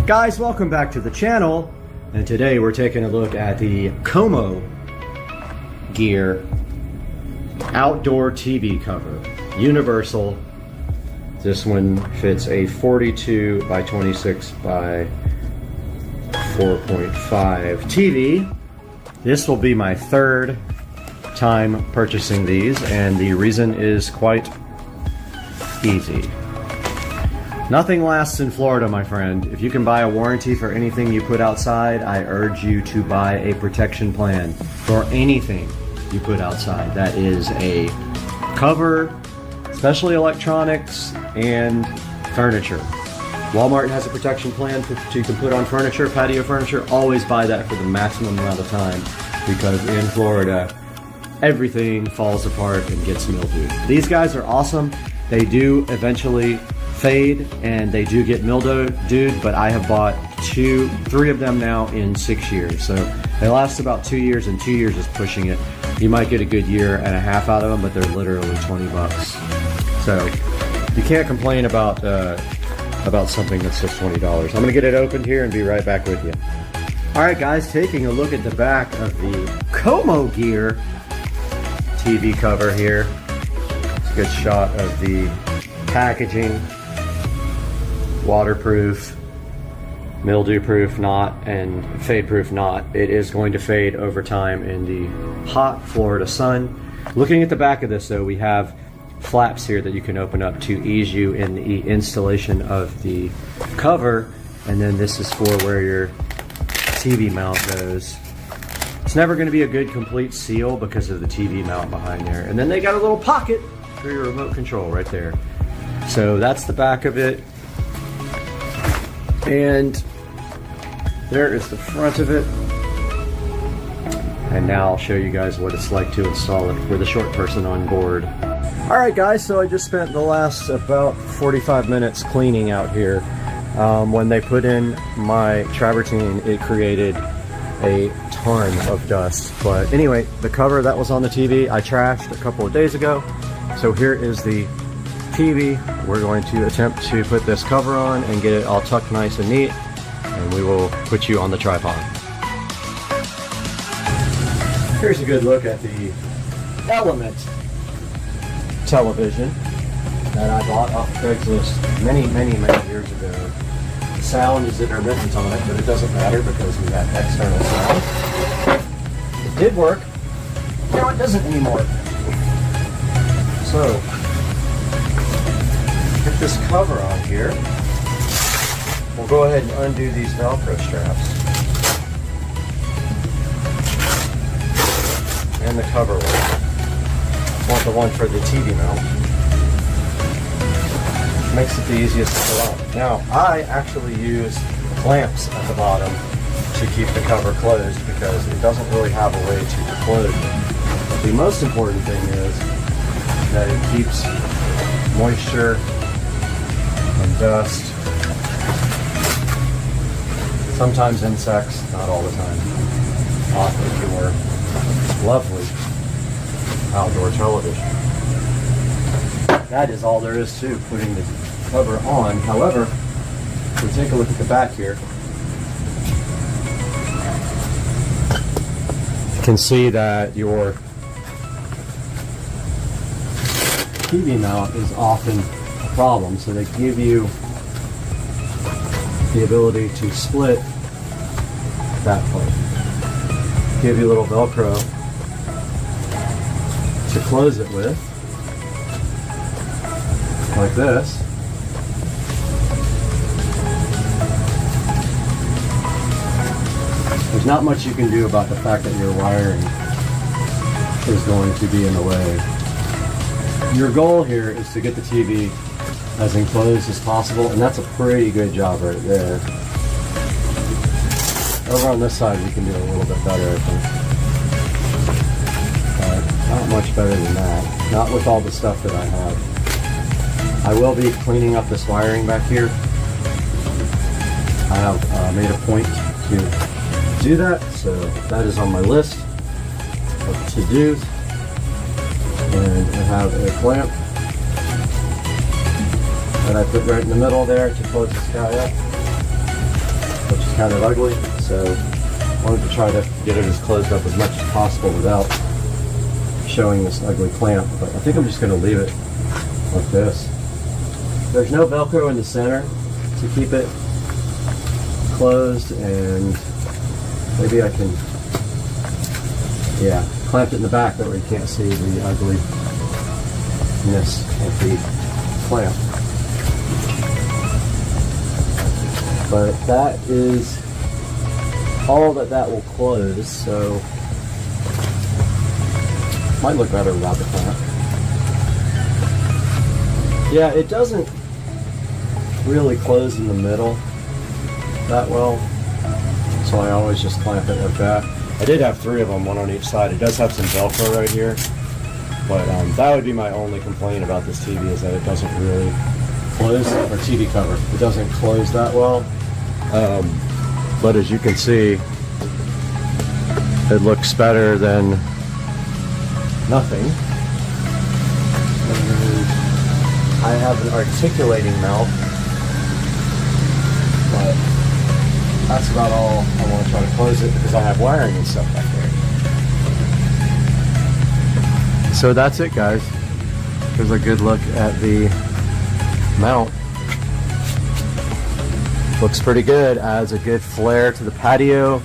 A: Guys, welcome back to the channel, and today we're taking a look at the Como Gear outdoor TV cover, universal. This one fits a 42 by 26 by 4.5 TV. This will be my 3rd time purchasing these, and the reason is quite easy. Nothing lasts in Florida, my friend. If you can buy a warranty for anything you put outside, I urge you to buy a protection plan for anything you put outside. That is a cover, especially electronics and furniture. Walmart has a protection plan you can put on furniture, patio furniture. Always buy that for the maximum amount of time, because in Florida, everything falls apart and gets mildewed. These guys are awesome. They do eventually fade and they do get mildewed, but I have bought 3 of them now in 6 years. So they last about 2 years, and 2 years is pushing it. You might get a good year and a half out of them, but they're literally 20 bucks. So you can't complain about something that's just $20. I'm gonna get it opened here and be right back with you. All right, guys, taking a look at the back of the Como Gear TV cover here. It's a good shot of the packaging. Waterproof, mildew proof not, and fade proof not. It is going to fade over time in the hot Florida sun. Looking at the back of this though, we have flaps here that you can open up to ease you in the installation of the cover, and then this is for where your TV mount goes. It's never going to be a good complete seal because of the TV mount behind there. And then they got a little pocket for your remote control right there. So that's the back of it. And there is the front of it. And now I'll show you guys what it's like to install it for the short person on board. All right, guys, so I just spent the last about 45 minutes cleaning out here. When they put in my travertine, it created a ton of dust. But anyway, the cover that was on the TV, I trashed a couple of days ago. So here is the TV, we're going to attempt to put this cover on and get it all tucked nice and neat, and we will put you on the tripod. Here's a good look at the Element television that I bought off Craigslist many years ago. The sound is intermittent on it, but it doesn't matter because we have external sound. It did work. Now it doesn't anymore. So, get this cover on here. We'll go ahead and undo these Velcro straps. And the cover one. I want the one for the TV mount. Makes it the easiest to pull out. Now, I actually use clamps at the bottom to keep the cover closed because it doesn't really have a way to close it. The most important thing is that it keeps moisture and dust, sometimes insects, not all the time, off of your lovely outdoor television. That is all there is to putting the cover on. However, if we take a look at the back here, you can see that your TV mount is often a problem, so they give you the ability to split that part. Give you a little Velcro to close it with, like this. There's not much you can do about the fact that your wiring is going to be in the way. Your goal here is to get the TV as enclosed as possible, and that's a pretty good job right there. Over on this side we can do a little bit better, I think. But not much better than that. Not with all the stuff that I have. I will be cleaning up this wiring back here. I have made a point to do that, so that is on my list of to-dos. And I have a clamp that I put right in the middle there to close this guy up, which is kind of ugly, so I wanted to try to get it as closed up as much as possible without showing this ugly clamp, but I think I'm just going to leave it like this. There's no Velcro in the center to keep it closed, and maybe I can, clamp it in the back, that way you can't see the ugliness of the clamp. But that is all that will close, so might look better without the clamp. Yeah, it doesn't really close in the middle that well, so I always just clamp it like that. I did have 3 of them, one on each side. It does have some Velcro right here, but that would be my only complaint about this TV, is that it doesn't really close, or TV cover. It doesn't close that well, but as you can see, it looks better than nothing. And I have an articulating mount, but that's about all I want to try to close it, because I have wiring and stuff back there. So that's it, guys. Here's a good look at the mount. Looks pretty good, adds a good flair to the patio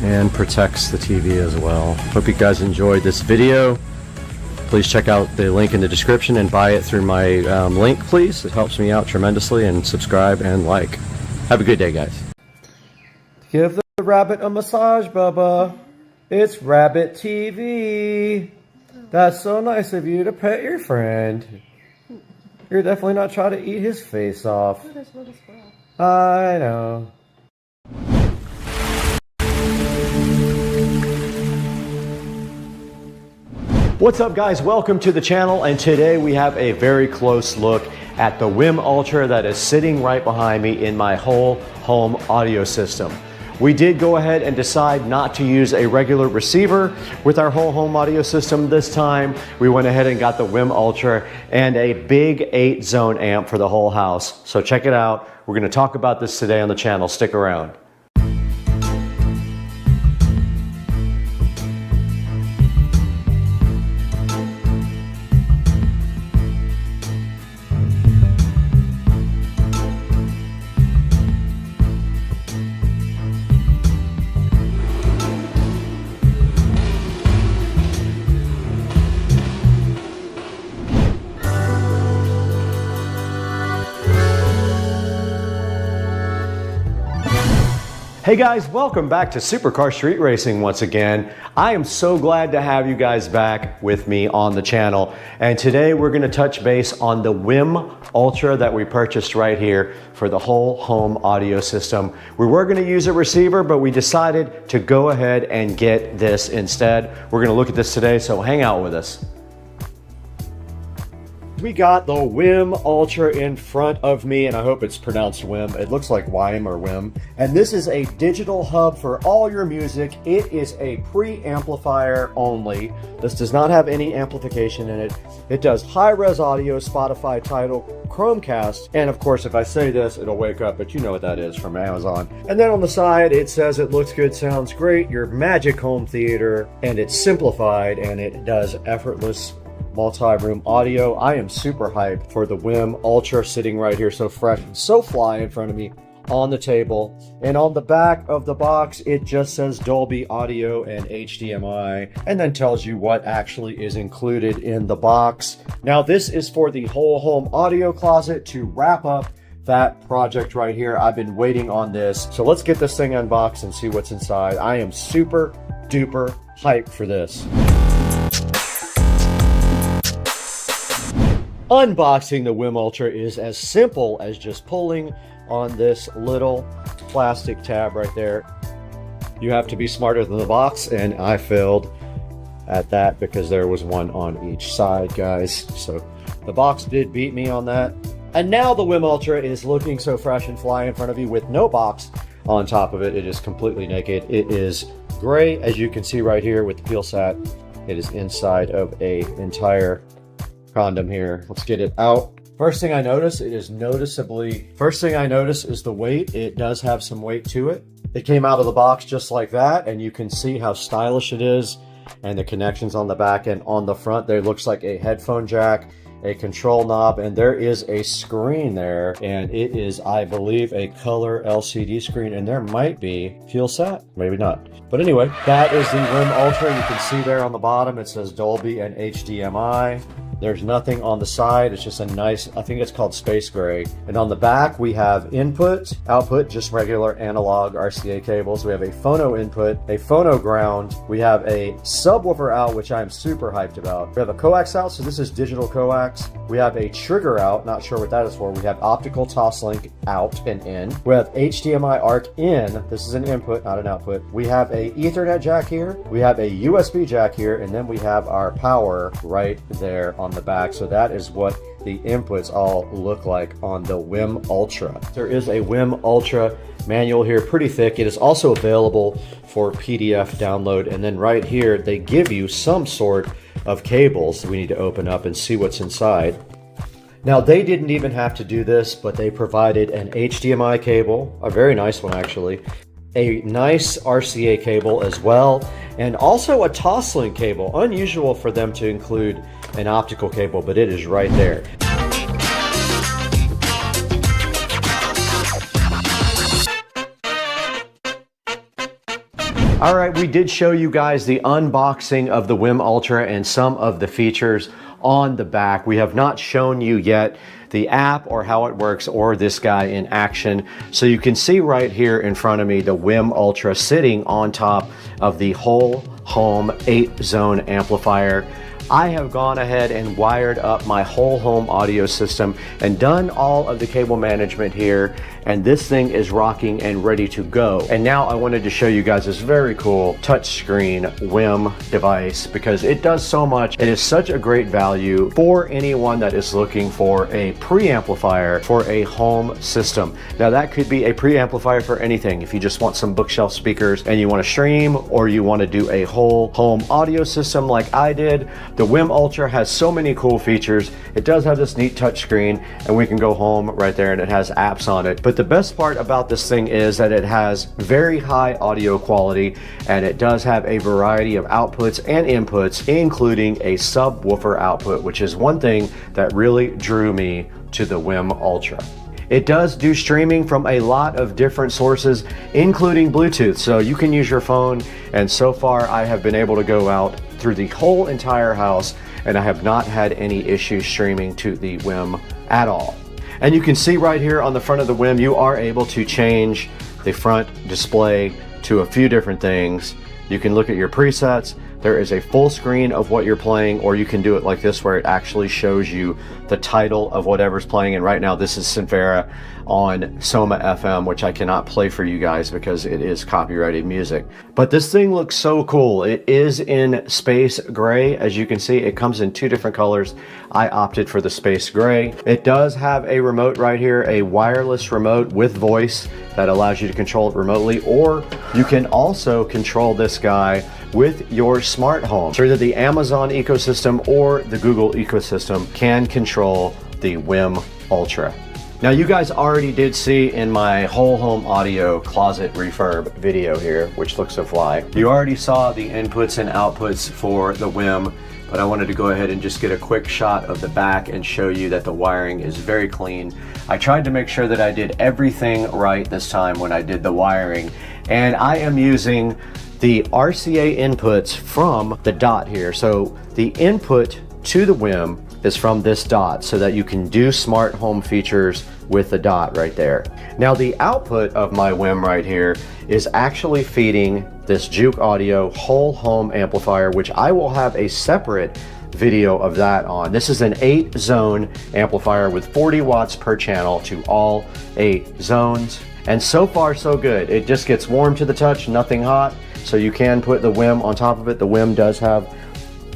A: and protects the TV as well. Hope you guys enjoyed this video. Please check out the link in the description and buy it through my link, please. It helps me out tremendously, and subscribe and like. Have a good day, guys. Give the rabbit a massage, Bubba. It's Rabbit TV. That's so nice of you to pet your friend. You're definitely not trying to eat his face off. I know. What's up, guys? Welcome to the channel, and today we have a very close look at the WIM Ultra that is sitting right behind me in my whole home audio system. We did go ahead and decide not to use a regular receiver with our whole home audio system this time. We went ahead and got the WIM Ultra and a big 8-zone amp for the whole house. So check it out. We're going to talk about this today on the channel. Stick around. Hey guys, welcome back to Supercar Street Racing once again. I am so glad to have you guys back with me on the channel. And today we're gonna touch base on the WIM Ultra that we purchased right here for the whole home audio system. We were gonna use a receiver, but we decided to go ahead and get this instead. We're gonna look at this today, so hang out with us. We got the WIM Ultra in front of me, and I hope it's pronounced WIM. It looks like WIM or WIM. And this is a digital hub for all your music. It is a preamplifier only. This does not have any amplification in it. It does high-res audio, Spotify, Tidal, Chromecast, and of course, if I say this, it'll wake up, but you know what that is from Amazon. And then on the side, it says it looks good, sounds great, your magic home theater, and it's simplified, and it does effortless multi-room audio. I am super hyped for the WIM Ultra sitting right here, so fresh and so fly in front of me on the table. And on the back of the box, it just says Dolby Audio and HDMI, and then tells you what actually is included in the box. Now, this is for the whole home audio closet to wrap up that project right here. I've been waiting on this. So let's get this thing unboxed and see what's inside. I am super duper hyped for this. Unboxing the WIM Ultra is as simple as just pulling on this little plastic tab right there. You have to be smarter than the box, and I failed at that because there was one on each side, guys. So the box did beat me on that. And now the WIM Ultra is looking so fresh and fly in front of you with no box on top of it. It is completely naked. It is gray, as you can see right here with the peel sat. It is inside of a entire condom here. Let's get it out. First thing I notice is the weight. It does have some weight to it. It came out of the box just like that, and you can see how stylish it is, and the connections on the back and on the front. There looks like a headphone jack, a control knob, and there is a screen there, and it is, I believe, a color LCD screen, and there might be fuel sat, maybe not. But anyway, that is the WIM Ultra. You can see there on the bottom, it says Dolby and HDMI. There's nothing on the side. It's just a nice, I think it's called space gray. And on the back, we have input, output, just regular analog RCA cables. We have a phono input, a phono ground. We have a subwoofer out, which I'm super hyped about. We have a coax out, so this is digital coax. We have a trigger out, not sure what that is for. We have optical toslink out and in. We have HDMI ARC in. This is an input, not an output. We have a Ethernet jack here. We have a USB jack here, and then we have our power right there on the back. So that is what the inputs all look like on the WIM Ultra. There is a WIM Ultra manual here, pretty thick. It is also available for PDF download, and then right here they give you some sort of cables we need to open up and see what's inside. Now, they didn't even have to do this, but they provided an HDMI cable, a very nice one actually, a nice RCA cable as well, and also a Toslink cable. Unusual for them to include an optical cable, but it is right there. All right, we did show you guys the unboxing of the WIM Ultra and some of the features on the back. We have not shown you yet the app or how it works or this guy in action. So you can see right here in front of me the WIM Ultra sitting on top of the whole home 8-zone amplifier. I have gone ahead and wired up my whole home audio system and done all of the cable management here, and this thing is rocking and ready to go. And now I wanted to show you guys this very cool touchscreen WIM device because it does so much. It is such a great value for anyone that is looking for a preamplifier for a home system. Now that could be a preamplifier for anything. If you just want some bookshelf speakers and you want to stream, or you want to do a whole home audio system like I did, the WIM Ultra has so many cool features. It does have this neat touchscreen, and we can go home right there, and it has apps on it. But the best part about this thing is that it has very high audio quality, and it does have a variety of outputs and inputs, including a subwoofer output, which is one thing that really drew me to the WIM Ultra. It does do streaming from a lot of different sources, including Bluetooth, so you can use your phone, and so far I have been able to go out through the whole entire house, and I have not had any issues streaming to the WIM at all. And you can see right here on the front of the WIM, you are able to change the front display to a few different things. You can look at your presets. There is a full screen of what you're playing, or you can do it like this where it actually shows you the title of whatever's playing. And right now this is Sinfera on Soma FM, which I cannot play for you guys because it is copyrighted music. But this thing looks so cool. It is in space gray. As you can see, it comes in two different colors. I opted for the space gray. It does have a remote right here, a wireless remote with voice that allows you to control it remotely, or you can also control this guy with your smart home. So either the Amazon ecosystem or the Google ecosystem can control the WIM Ultra. Now you guys already did see in my whole home audio closet refurb video here, which looks so fly. You already saw the inputs and outputs for the WIM, but I wanted to go ahead and just get a quick shot of the back and show you that the wiring is very clean. I tried to make sure that I did everything right this time when I did the wiring, and I am using the RCA inputs from the dot here. So the input to the WIM is from this dot so that you can do smart home features with the dot right there. Now the output of my WIM right here is actually feeding this Juke Audio whole home amplifier, which I will have a separate video of that on. This is an 8-zone amplifier with 40 watts per channel to all 8 zones. And so far so good. It just gets warm to the touch, nothing hot. So you can put the WIM on top of it. The WIM does have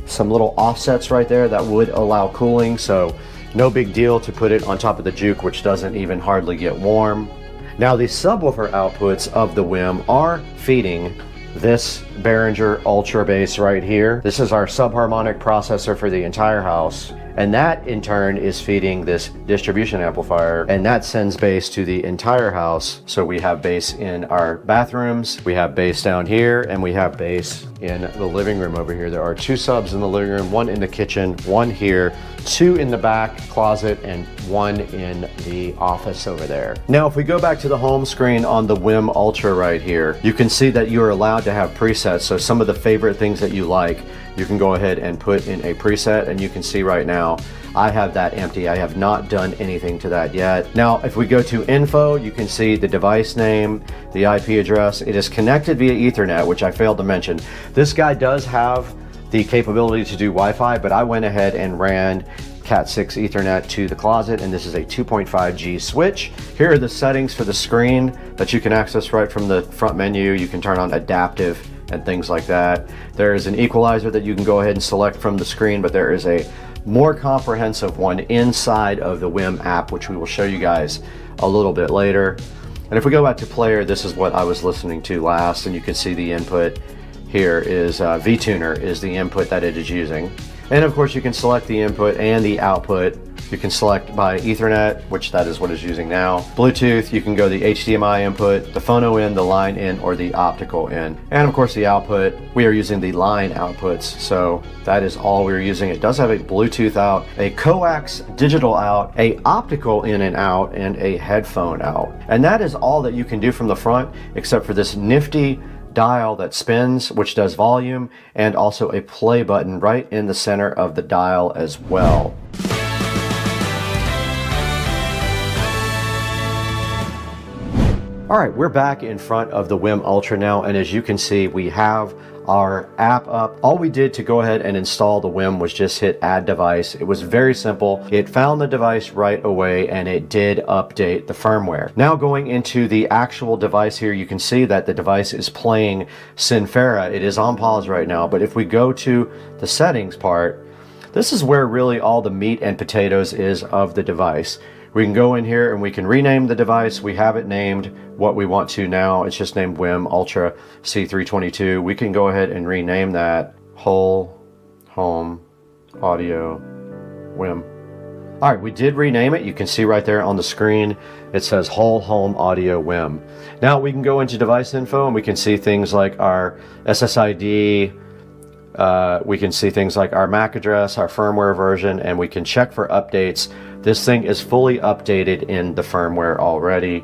A: some little offsets right there that would allow cooling, so no big deal to put it on top of the Juke, which doesn't even hardly get warm. Now the subwoofer outputs of the WIM are feeding this Behringer Ultra bass right here. This is our subharmonic processor for the entire house, and that in turn is feeding this distribution amplifier, and that sends bass to the entire house. So we have bass in our bathrooms, we have bass down here, and we have bass in the living room over here. There are 2 subs in the living room, 1 in the kitchen, 1 here, 2 in the back closet, and 1 in the office over there. Now if we go back to the home screen on the WIM Ultra right here, you can see that you're allowed to have presets. So some of the favorite things that you like, you can go ahead and put in a preset, and you can see right now I have that empty. I have not done anything to that yet. Now if we go to info, you can see the device name, the IP address. It is connected via Ethernet, which I failed to mention. This guy does have the capability to do Wi-Fi, but I went ahead and ran Cat 6 Ethernet to the closet, and this is a 2.5G switch. Here are the settings for the screen that you can access right from the front menu. You can turn on adaptive and things like that. There is an equalizer that you can go ahead and select from the screen, but there is a more comprehensive one inside of the WIM app, which we will show you guys a little bit later. And if we go back to player, this is what I was listening to last, and you can see the input here is VTuner is the input that it is using. And of course you can select the input and the output. You can select by Ethernet, which that is what it's using now. Bluetooth, you can go the HDMI input, the phono in, the line in, or the optical in. And of course the output, we are using the line outputs. So that is all we're using. It does have a Bluetooth out, a coax digital out, a optical in and out, and a headphone out. And that is all that you can do from the front, except for this nifty dial that spins, which does volume, and also a play button right in the center of the dial as well. All right, we're back in front of the WIM Ultra now, and as you can see, we have our app up. All we did to go ahead and install the WIM was just hit add device. It was very simple. It found the device right away and it did update the firmware. Now going into the actual device here, you can see that the device is playing Sinfera. It is on pause right now, but if we go to the settings part, this is where really all the meat and potatoes is of the device. We can go in here and we can rename the device. We have it named what we want to now. It's just named WIM Ultra C322. We can go ahead and rename that Whole Home Audio WIM. All right, we did rename it. You can see right there on the screen, it says Whole Home Audio WIM. Now we can go into device info and we can see things like our SSID, we can see things like our MAC address, our firmware version, and we can check for updates. This thing is fully updated in the firmware already.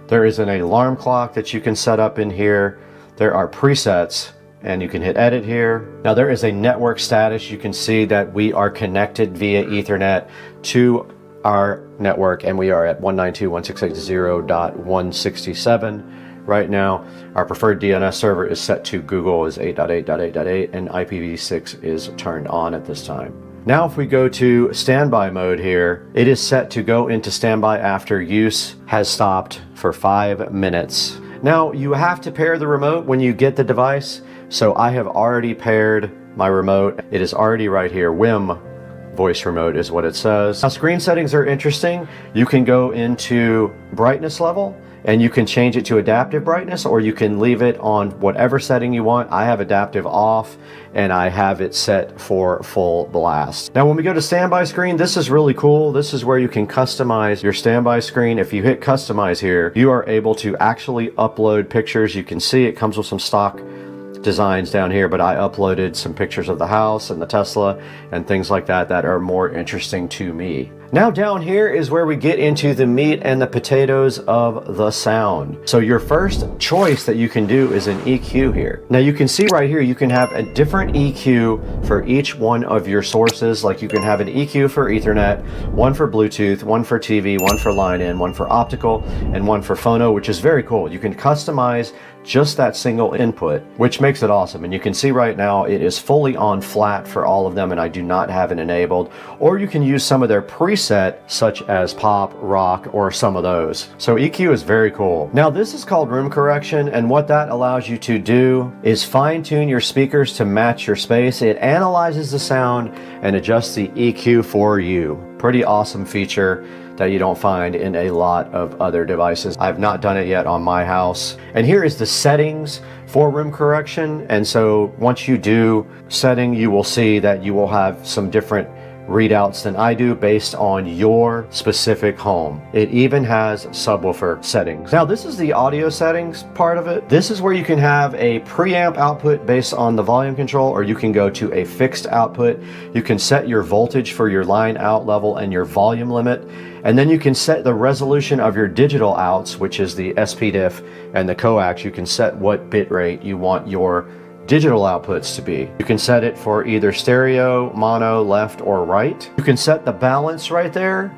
A: There is an alarm clock that you can set up in here. There are presets and you can hit edit here. Now there is a network status. You can see that we are connected via Ethernet to our network and we are at 192.168.0.167 right now. Our preferred DNS server is set to Google is 8.8.8.8 and IPv6 is turned on at this time. Now if we go to standby mode here, it is set to go into standby after use has stopped for 5 minutes. Now you have to pair the remote when you get the device. So I have already paired my remote. It is already right here. WIM voice remote is what it says. Now screen settings are interesting. You can go into brightness level and you can change it to adaptive brightness or you can leave it on whatever setting you want. I have adaptive off and I have it set for full blast. Now when we go to standby screen, this is really cool. This is where you can customize your standby screen. If you hit customize here, you are able to actually upload pictures. You can see it comes with some stock designs down here, but I uploaded some pictures of the house and the Tesla and things like that that are more interesting to me. Now down here is where we get into the meat and the potatoes of the sound. So your first choice that you can do is an EQ here. Now you can see right here, you can have a different EQ for each one of your sources. Like you can have an EQ for Ethernet, one for Bluetooth, one for TV, one for line in, one for optical, and one for phono, which is very cool. You can customize just that single input, which makes it awesome. And you can see right now it is fully on flat for all of them and I do not have it enabled. Or you can use some of their preset such as pop, rock, or some of those. So EQ is very cool. Now this is called room correction, and what that allows you to do is fine tune your speakers to match your space. It analyzes the sound and adjusts the EQ for you. Pretty awesome feature that you don't find in a lot of other devices. I've not done it yet on my house. And here is the settings for room correction. And so once you do setting, you will see that you will have some different readouts than I do based on your specific home. It even has subwoofer settings. Now this is the audio settings part of it. This is where you can have a preamp output based on the volume control, or you can go to a fixed output. You can set your voltage for your line out level and your volume limit. And then you can set the resolution of your digital outs, which is the SPDIF and the coax. You can set what bit rate you want your digital outputs to be. You can set it for either stereo, mono, left, or right. You can set the balance right there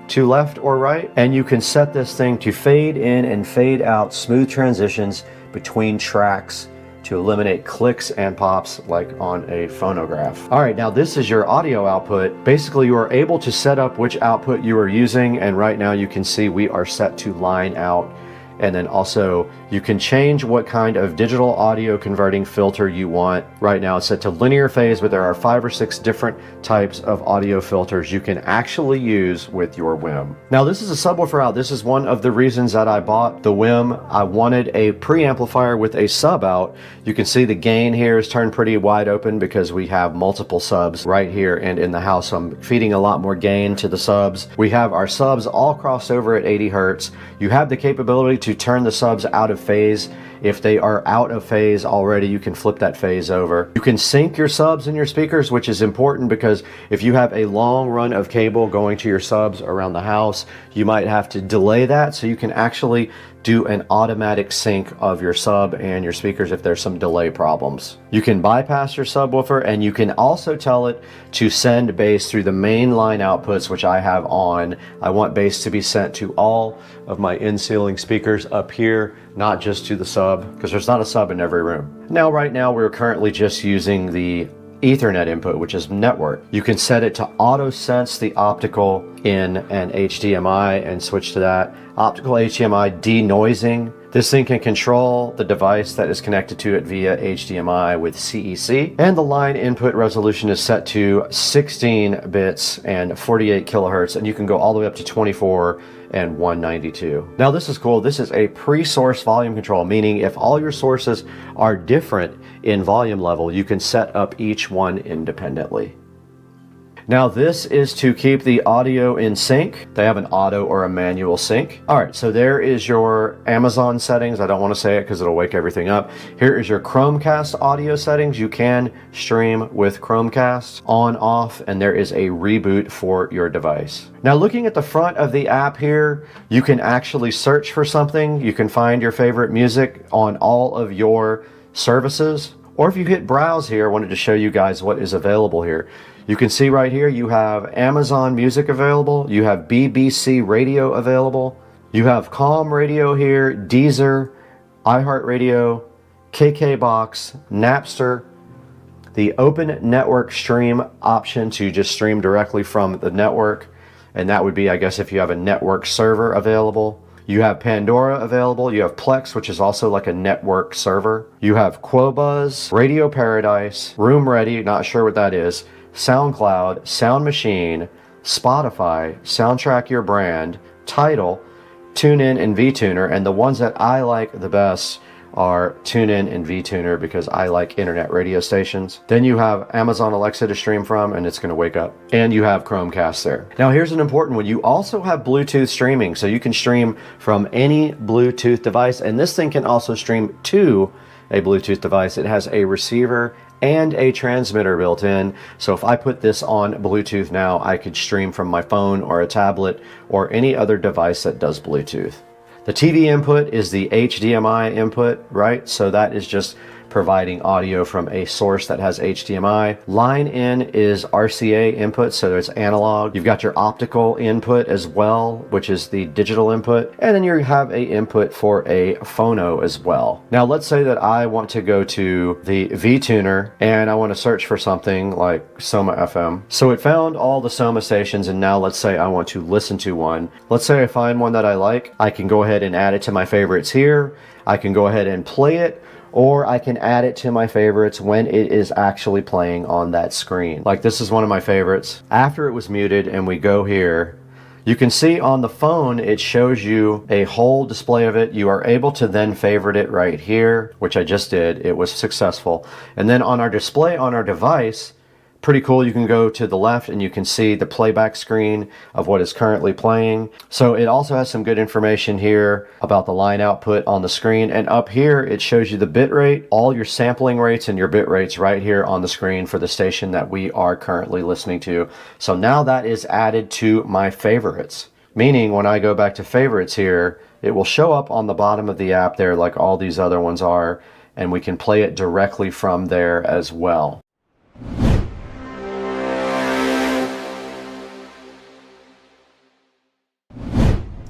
A: to left or right, and you can set this thing to fade in and fade out smooth transitions between tracks to eliminate clicks and pops like on a phonograph. All right, now this is your audio output. Basically, you are able to set up which output you are using, and right now you can see we are set to line out. And then also you can change what kind of digital audio converting filter you want. Right now it's set to linear phase, but there are 5 or 6 different types of audio filters you can actually use with your WIM. Now this is a subwoofer out. This is one of the reasons that I bought the WIM. I wanted a preamplifier with a sub out. You can see the gain here is turned pretty wide open because we have multiple subs right here and in the house. So I'm feeding a lot more gain to the subs. We have our subs all crossed over at 80 Hertz. You have the capability to turn the subs out of phase If they are out of phase already, you can flip that phase over. You can sync your subs and your speakers, which is important because if you have a long run of cable going to your subs around the house, you might have to delay that, so you can actually do an automatic sync of your sub and your speakers if there's some delay problems. You can bypass your subwoofer, and you can also tell it to send bass through the main line outputs, which I have on. I want bass to be sent to all of my in-ceiling speakers up here, not just to the sub, because there's not a sub in every room. Now, right now, we're currently just using the Ethernet input, which is network. You can set it to auto sense the optical in an HDMI and switch to that. Optical HDMI denoising. This thing can control the device that is connected to it via HDMI with CEC. And the line input resolution is set to 16 bits and 48 kilohertz, and you can go all the way up to 24 and 192. Now this is cool. This is a pre-source volume control, meaning if all your sources are different in volume level, you can set up each one independently. Now this is to keep the audio in sync. They have an auto or a manual sync. All right, so there is your Amazon settings. I don't want to say it because it'll wake everything up. Here is your Chromecast audio settings. You can stream with Chromecast on, off, and there is a reboot for your device. Now looking at the front of the app here, you can actually search for something. You can find your favorite music on all of your services. Or if you hit browse here, I wanted to show you guys what is available here. You can see right here, you have Amazon Music available, you have BBC Radio available, you have Calm Radio here, Deezer, iHeartRadio, KKBox, Napster, the Open Network Stream option to just stream directly from the network, and that would be, I guess, if you have a network server available. You have Pandora available, you have Plex, which is also like a network server. You have Qobuz, Radio Paradise, Room Ready, not sure what that is, SoundCloud, Sound Machine, Spotify, Soundtrack Your Brand, Tidal, TuneIn, and VTuner. And the ones that I like the best are TuneIn and VTuner because I like internet radio stations. Then you have Amazon Alexa to stream from, and it's going to wake up. And you have Chromecast there. Now here's an important one. You also have Bluetooth streaming, so you can stream from any Bluetooth device, and this thing can also stream to a Bluetooth device. It has a receiver and a transmitter built in. So if I put this on Bluetooth now, I could stream from my phone or a tablet or any other device that does Bluetooth. The TV input is the HDMI input, right? So that is just providing audio from a source that has HDMI. Line in is RCA input, so there's analog. You've got your optical input as well, which is the digital input. And then you have a input for a phono as well. Now let's say that I want to go to the VTuner and I want to search for something like Soma FM. So it found all the Soma stations, and now let's say I want to listen to one. Let's say I find one that I like. I can go ahead and add it to my favorites here. I can go ahead and play it, or I can add it to my favorites when it is actually playing on that screen. Like this is one of my favorites. After it was muted and we go here, you can see on the phone, it shows you a whole display of it. You are able to then favorite it right here, which I just did. It was successful. And then on our display on our device, pretty cool. You can go to the left and you can see the playback screen of what is currently playing. So it also has some good information here about the line output on the screen. And up here, it shows you the bit rate, all your sampling rates and your bit rates right here on the screen for the station that we are currently listening to. So now that is added to my favorites, meaning when I go back to favorites here, it will show up on the bottom of the app there like all these other ones are, and we can play it directly from there as well.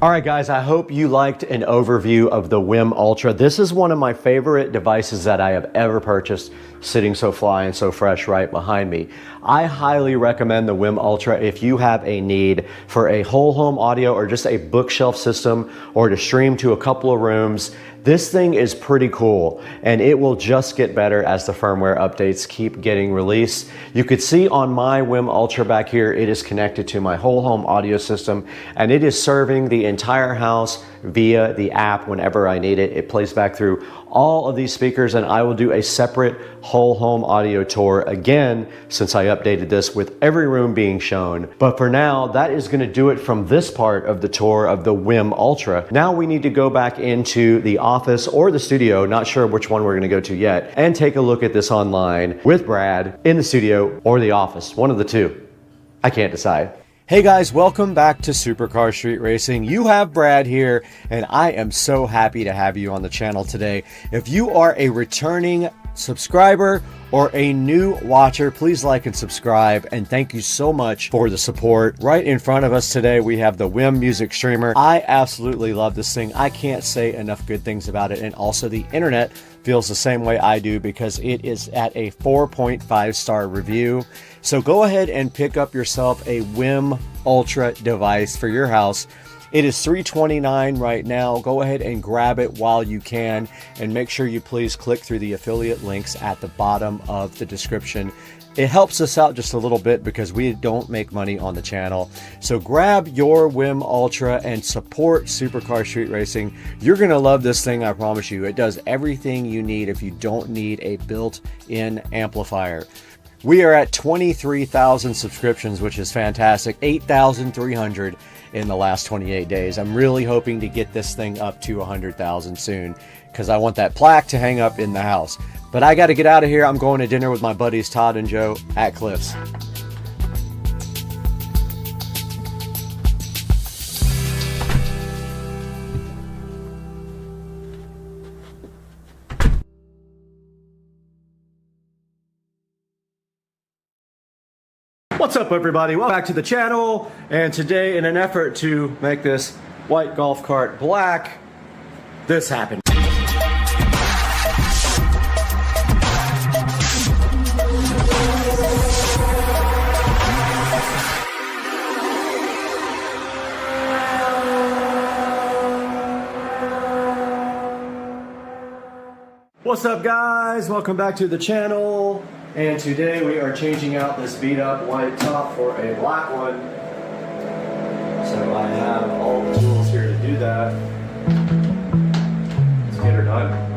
A: All right, guys, I hope you liked an overview of the WIM Ultra. This is one of my favorite devices that I have ever purchased, sitting so fly and so fresh right behind me. I highly recommend the WIM Ultra if you have a need for a whole home audio or just a bookshelf system or to stream to a couple of rooms. This thing is pretty cool, and it will just get better as the firmware updates keep getting released. You could see on my WIM Ultra back here, it is connected to my whole home audio system, and it is serving the entire house via the app whenever I need it. It plays back through all of these speakers, and I will do a separate whole home audio tour again since I updated this with every room being shown. But for now, that is going to do it from this part of the tour of the WIM Ultra. Now we need to go back into the office or the studio, not sure which one we're going to go to yet, and take a look at this online with Brad in the studio or the office, one of the two. I can't decide. Hey guys, welcome back to Supercar Street Racing. You have Brad here, and I am so happy to have you on the channel today. If you are a returning subscriber or a new watcher, please like and subscribe, and thank you so much for the support. Right in front of us today, we have the WIM music streamer. I absolutely love this thing. I can't say enough good things about it, and also the internet feels the same way I do because it is at a 4.5 star review. So go ahead and pick up yourself a WIM Ultra device for your house. It is $329 right now. Go ahead and grab it while you can, and make sure you please click through the affiliate links at the bottom of the description. It helps us out just a little bit because we don't make money on the channel. So grab your WIM Ultra and support Supercar Street Racing. You're gonna love this thing, I promise you. It does everything you need if you don't need a built-in amplifier. We are at 23,000 subscriptions, which is fantastic. 8,300 in the last 28 days. I'm really hoping to get this thing up to 100,000 soon because I want that plaque to hang up in the house. But I got to get out of here. I'm going to dinner with my buddies Todd and Joe at Cliff's. What's up everybody, welcome back to the channel, and today in an effort to make this white golf cart black, this happened. What's up guys, welcome back to the channel. And today we are changing out this beat up white top for a black one. So I have all the tools here to do that. Let's get her done.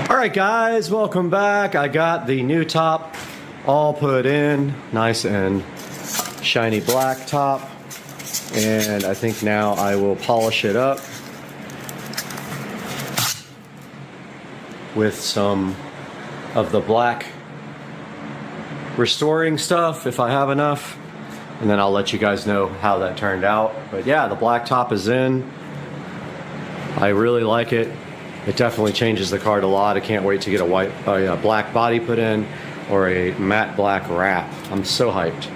A: All right, guys, welcome back. I got the new top all put in, nice and shiny black top, and I think now I will polish it up with some of the black restoring stuff if I have enough, and then I'll let you guys know how that turned out. But yeah, the black top is in. I really like it. It definitely changes the card a lot. I can't wait to get a black body put in or a matte black wrap. I'm so hyped.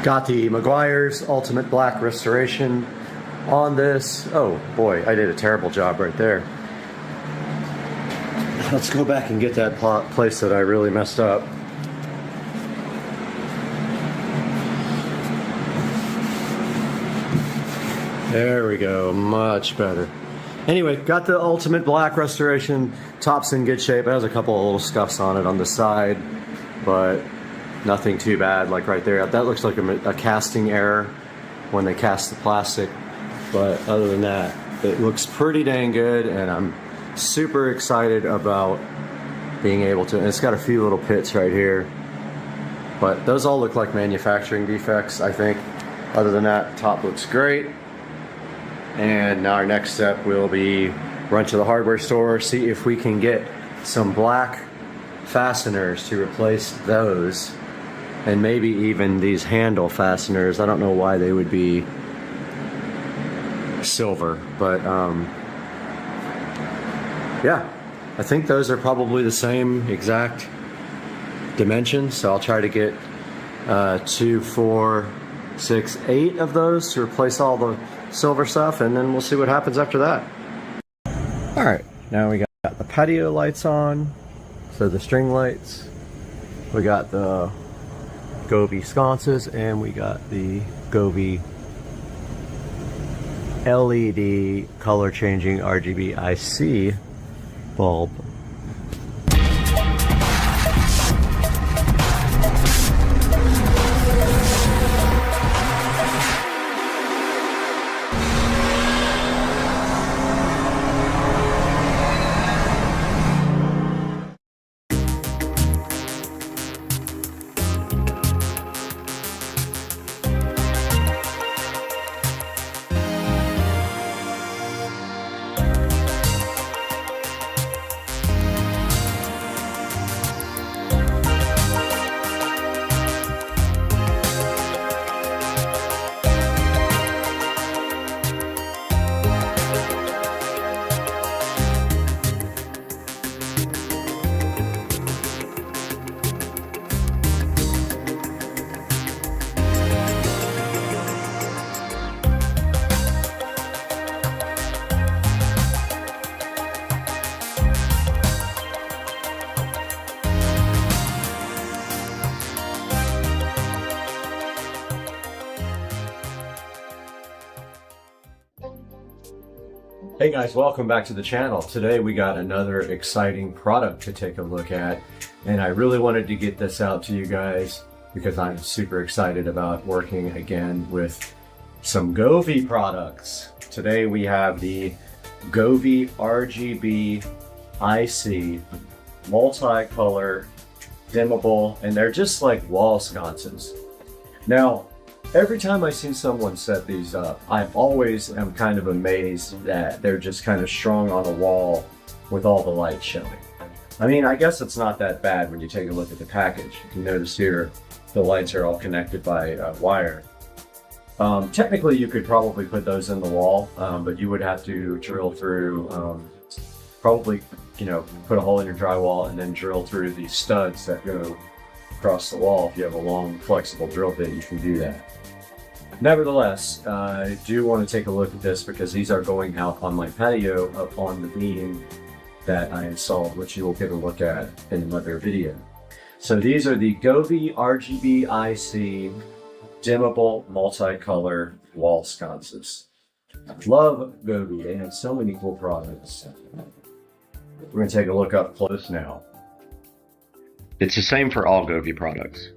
A: Got the Meguiar's Ultimate Black Restoration on this. Oh boy, I did a terrible job right there. Let's go back and get that place that I really messed up. There we go, much better. Anyway, got the Ultimate Black Restoration. Top's in good shape. It has a couple of little scuffs on it on the side, but nothing too bad, like right there. That looks like a casting error when they cast the plastic. But other than that, it looks pretty dang good, and I'm super excited about being able to, and it's got a few little pits right here. But those all look like manufacturing defects, I think. Other than that, top looks great. And now our next step will be run to the hardware store, see if we can get some black fasteners to replace those. And maybe even these handle fasteners. I don't know why they would be silver, but yeah, I think those are probably the same exact dimensions. So I'll try to get 2, 4, 6, 8 of those to replace all the silver stuff, and then we'll see what happens after that. All right, now we got the patio lights on, so the string lights. We got the Govee sconces, and we got the Govee LED color changing RGB IC bulb. Hey guys, welcome back to the channel. Today we got another exciting product to take a look at, and I really wanted to get this out to you guys because I'm super excited about working again with Some Govee products. Today we have the Govee RGB IC, multicolor, dimmable, and they're just like wall sconces. Now, every time I see someone set these up, I always am kind of amazed that they're just kind of strung on a wall with all the light showing. I mean, I guess it's not that bad when you take a look at the package. You can notice here, the lights are all connected by wire. Technically, you could probably put those in the wall, but you would have to drill through, probably, you know, put a hole in your drywall and then drill through these studs that go across the wall. If you have a long, flexible drill bit, you can do that. Nevertheless, I do want to take a look at this because these are going out on my patio up on the beam that I installed, which you will get a look at in another video. So these are the Govee RGB IC dimmable multicolor wall sconces. Love Govee, they have so many cool products. We're going to take a look up close now. It's the same for all Govee products.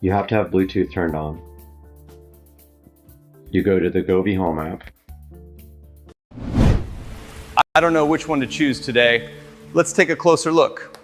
A: You have to have Bluetooth turned on. You go to the Govee Home app.
C: I don't know which one to choose today. Let's take a closer look.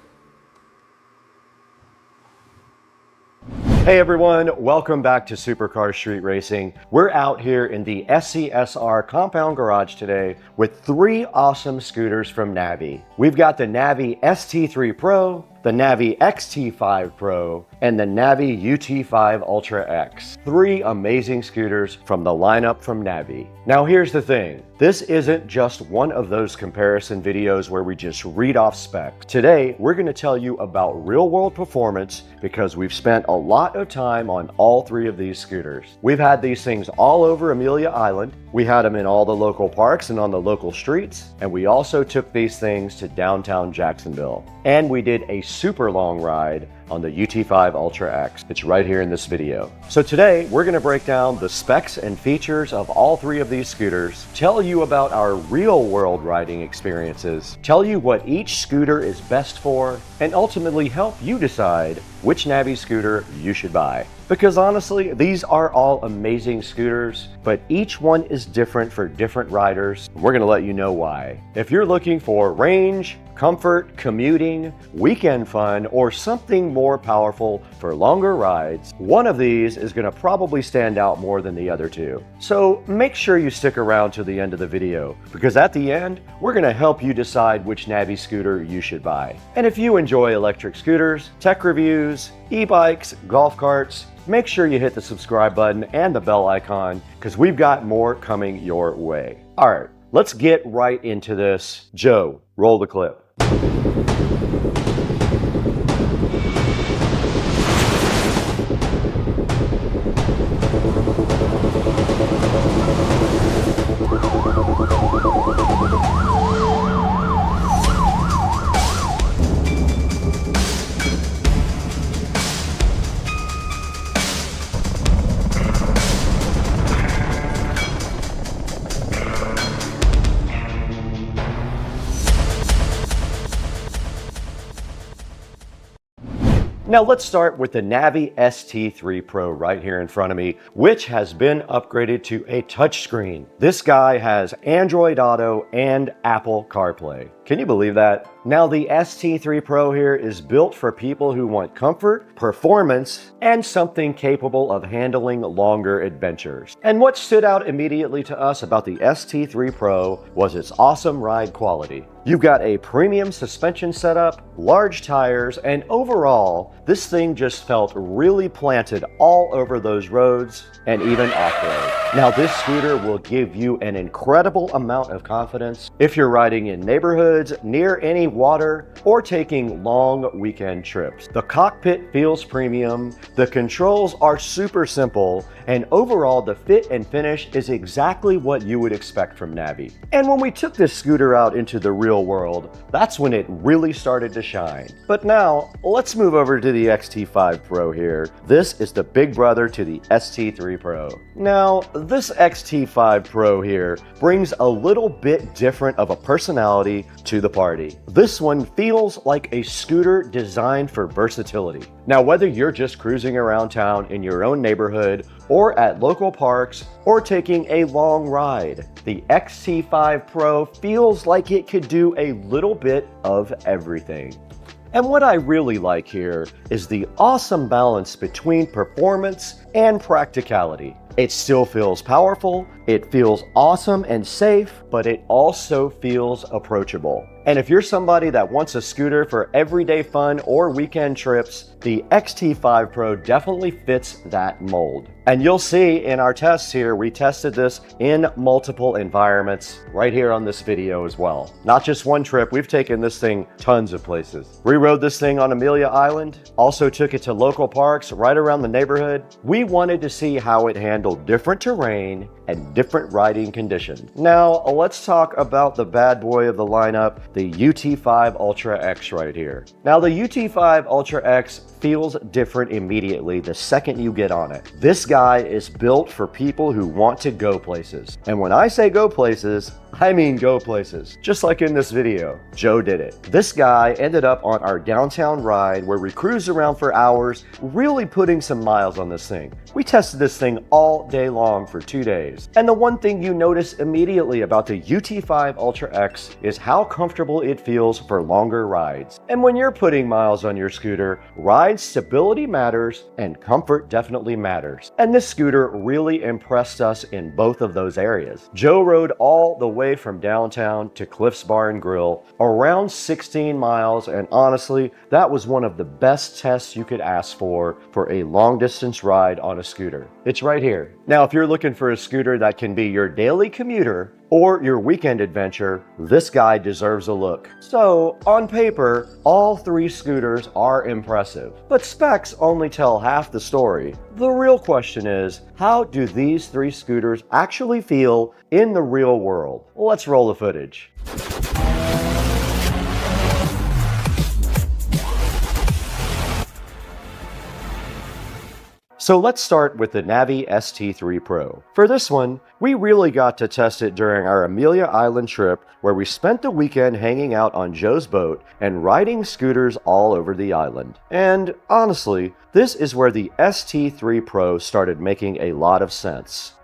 A: Hey everyone, welcome back to Supercar Street Racing. We're out here in the SCSR compound garage today with 3 awesome scooters from Navi. We've got the Navi ST3 Pro, the Navi XT5 Pro, and the Navi UT5 Ultra X. 3 amazing scooters from the lineup from Navi. Now here's the thing, this isn't just one of those comparison videos where we just read off specs. Today, we're going to tell you about real-world performance because we've spent a lot of time on all 3 of these scooters. We've had these things all over Amelia Island. We had them in all the local parks and on the local streets, and we also took these things to downtown Jacksonville. And we did a super long ride on the UT5 Ultra X. It's right here in this video. So today, we're gonna break down the specs and features of all 3 of these scooters, tell you about our real-world riding experiences, tell you what each scooter is best for, and ultimately help you decide which Navi scooter you should buy. Because honestly, these are all amazing scooters, but each one is different for different riders. We're gonna let you know why. If you're looking for range, comfort, commuting, weekend fun, or something more powerful for longer rides, one of these is gonna probably stand out more than the other 2. So make sure you stick around to the end of the video, because at the end, we're gonna help you decide which Navi scooter you should buy. And if you enjoy electric scooters, tech reviews, e-bikes, golf carts, make sure you hit the subscribe button and the bell icon, because we've got more coming your way. All right, let's get right into this. Joe, roll the clip. Now let's start with the Navi ST3 Pro right here in front of me, which has been upgraded to a touchscreen. This guy has Android Auto and Apple CarPlay. Can you believe that? Now the ST3 Pro here is built for people who want comfort, performance, and something capable of handling longer adventures. And what stood out immediately to us about the ST3 Pro was its awesome ride quality. You've got a premium suspension setup, large tires, and overall, this thing just felt really planted all over those roads and even off-road. Now this scooter will give you an incredible amount of confidence if you're riding in neighborhoods, near any water, or taking long weekend trips. The cockpit feels premium, the controls are super simple, and overall the fit and finish is exactly what you would expect from Navi. And when we took this scooter out into the real world, that's when it really started to shine. But now, let's move over to the XT5 Pro here. This is the big brother to the ST3 Pro. Now, this XT5 Pro here brings a little bit different of a personality to the party. This This one feels like a scooter designed for versatility. Now, whether you're just cruising around town in your own neighborhood, or at local parks, or taking a long ride, the XT5 Pro feels like it could do a little bit of everything. And what I really like here is the awesome balance between performance and practicality. It still feels powerful, it feels awesome and safe, but it also feels approachable. And if you're somebody that wants a scooter for everyday fun or weekend trips, the XT5 Pro definitely fits that mold. And you'll see in our tests here, we tested this in multiple environments right here on this video as well. Not just one trip, we've taken this thing tons of places. We rode this thing on Amelia Island, also took it to local parks right around the neighborhood. We wanted to see how it handled different terrain and different riding conditions. Now, let's talk about the bad boy of the lineup, the UT5 Ultra X right here. Now, the UT5 Ultra X feels different immediately the second you get on it. This guy is built for people who want to go places. And when I say go places, I mean go places. Just like in this video, Joe did it. This guy ended up on our downtown ride where we cruised around for hours, really putting some miles on this thing. We tested this thing all day long for 2 days. And the one thing you notice immediately about the UT5 Ultra X is how comfortable it feels for longer rides. And when you're putting miles on your scooter, ride stability matters and comfort definitely matters. And this scooter really impressed us in both of those areas. Joe rode all the way from downtown to Cliff's Bar and Grill, around 16 miles, and honestly, that was one of the best tests you could ask for a long distance ride on a scooter. It's right here. Now, if you're looking for a scooter that can be your daily commuter or your weekend adventure, this guy deserves a look. So, on paper, all three scooters are impressive, but specs only tell half the story. The real question is, how do these three scooters actually feel in the real world? Let's roll the footage. So let's start with the Navi ST3 Pro. For this one, we really got to test it during our Amelia Island trip where we spent the weekend hanging out on Joe's boat and riding scooters all over the island. And honestly, this is where the ST3 Pro started making a lot of sense.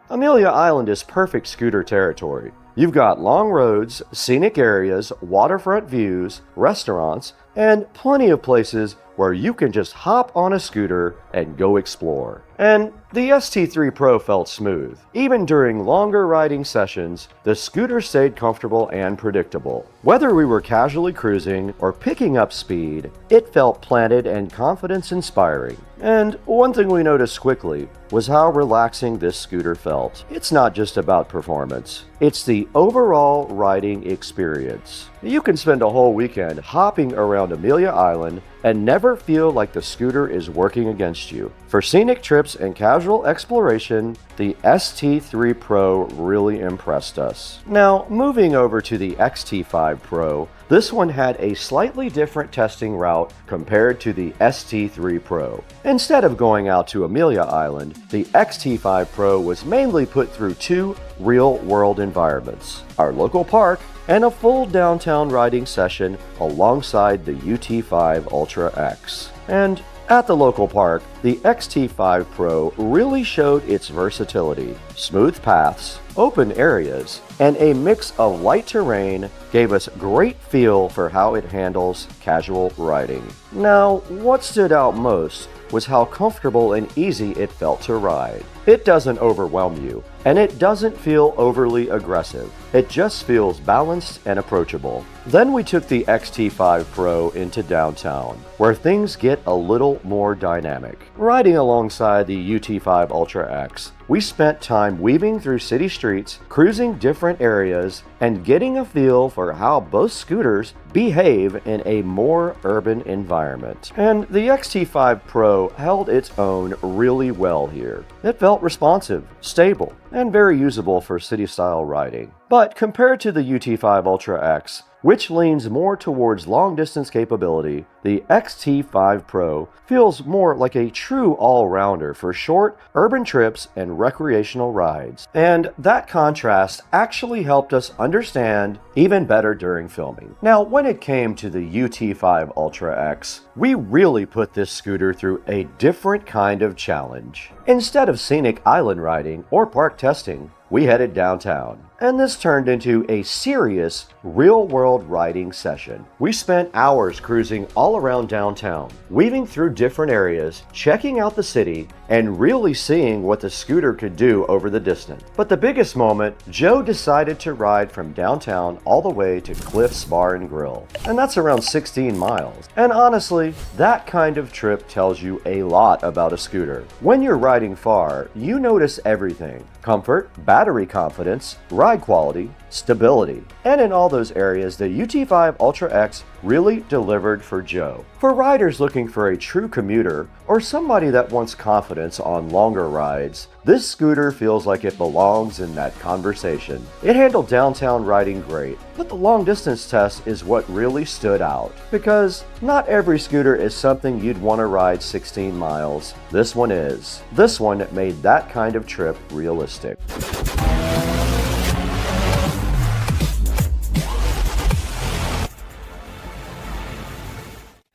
A: Amelia Island is perfect scooter territory. You've got long roads, scenic areas, waterfront views, restaurants, and plenty of places where you can just hop on a scooter and go explore. And the ST3 Pro felt smooth. Even during longer riding sessions, the scooter stayed comfortable and predictable. Whether we were casually cruising or picking up speed, it felt planted and confidence-inspiring. And one thing we noticed quickly was how relaxing this scooter felt. It's not just about performance, it's the overall riding experience. You can spend a whole weekend hopping around Amelia Island and never feel like the scooter is working against you. For scenic trips and casual exploration, the ST3 Pro really impressed us. Now, moving over to the XT5 Pro, this one had a slightly different testing route compared to the ST3 Pro. Instead of going out to Amelia Island, the XT5 Pro was mainly put through two real-world environments, our local park and a full downtown riding session alongside the UT5 Ultra X. And at the local park, the XT5 Pro really showed its versatility. Smooth paths, open areas, and a mix of light terrain gave us great feel for how it handles casual riding. Now, what stood out most was how comfortable and easy it felt to ride. It doesn't overwhelm you, and it doesn't feel overly aggressive. It just feels balanced and approachable. Then we took the XT5 Pro into downtown, where things get a little more dynamic. Riding alongside the UT5 Ultra X, we spent time weaving through city streets, cruising different areas, and getting a feel for how both scooters behave in a more urban environment. And the XT5 Pro held its own really well here. It felt responsive, stable, and very usable for city-style riding. But compared to the UT5 Ultra X, which leans more towards long-distance capability, the XT5 Pro feels more like a true all-rounder for short, urban trips and recreational rides. And that contrast actually helped us understand even better during filming. Now, when it came to the UT5 Ultra X, we really put this scooter through a different kind of challenge. Instead of scenic island riding or park testing, we headed downtown, and this turned into a serious, real-world riding session. We spent hours cruising all around downtown, weaving through different areas, checking out the city, and really seeing what the scooter could do over the distance. But the biggest moment, Joe decided to ride from downtown all the way to Cliff's Bar and Grill, and that's around 16 miles. And honestly, that kind of trip tells you a lot about a scooter. When you're riding far, you notice everything: comfort, battery confidence, ride quality, stability. And in all those areas, the UT5 Ultra X really delivered for Joe. For riders looking for a true commuter or somebody that wants confidence on longer rides, this scooter feels like it belongs in that conversation. It handled downtown riding great, but the long distance test is what really stood out, because not every scooter is something you'd want to ride 16 miles. This one is. This one made that kind of trip realistic.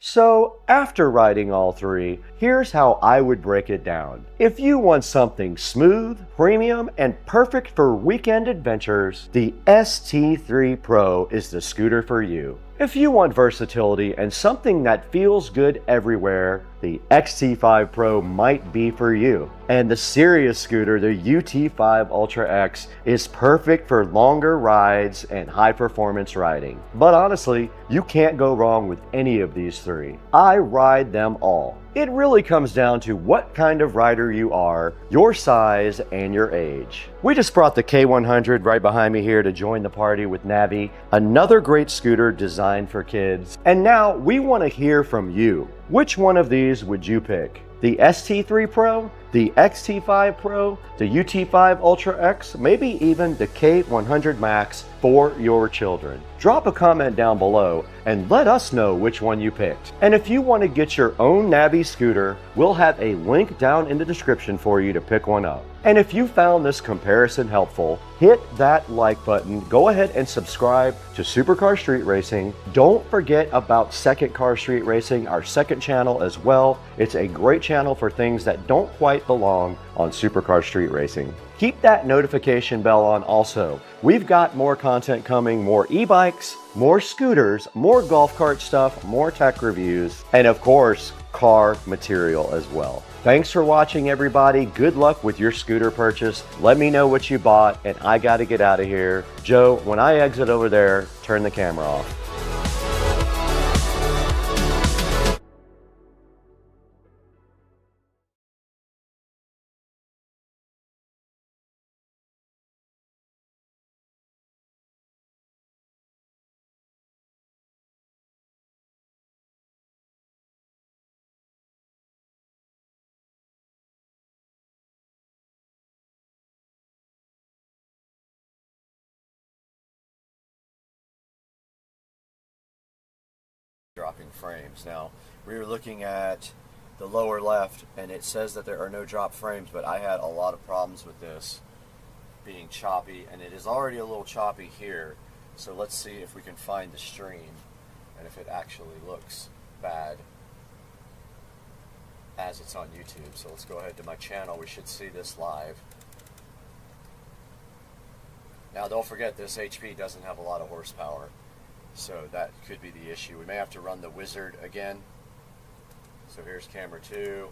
A: So, after riding all three, here's how I would break it down. If you want something smooth, premium, and perfect for weekend adventures, the ST3 Pro is the scooter for you. If you want versatility and something that feels good everywhere, the XT5 Pro might be for you. And the serious scooter, the UT5 Ultra X, is perfect for longer rides and high performance riding. But honestly, you can't go wrong with any of these three. I ride them all. It really comes down to what kind of rider you are, your size, and your age. We just brought the K100 right behind me here to join the party with Navi, another great scooter designed for kids. And now we want to hear from you. Which one of these would you pick? The ST3 Pro, the XT5 Pro, the UT5 Ultra X, maybe even the K100 Max for your children? Drop a comment down below and let us know which one you picked. And if you want to get your own Navi scooter, we'll have a link down in the description for you to pick one up. And if you found this comparison helpful, hit that like button, go ahead and subscribe to Supercar Street Racing. Don't forget about Second Car Street Racing, our second channel as well. It's a great channel for things that don't quite belong on Supercar Street Racing. Keep that notification bell on also. We've got more content coming, more e-bikes, more scooters, more golf cart stuff, more tech reviews, and of course, car material as well. Thanks for watching, everybody. Good luck with your scooter purchase. Let me know what you bought, and I gotta get out of here. Joe, when I exit over there, turn the camera off. Dropping frames. Now, we were looking at the lower left and it says that there are no drop frames, but I had a lot of problems with this being choppy, and it is already a little choppy here. So let's see if we can find the stream and if it actually looks bad as it's on YouTube. So let's go ahead to my channel. We should see this live. Now don't forget, this HP doesn't have a lot of horsepower, so that could be the issue. We may have to run the wizard again. So here's camera 2.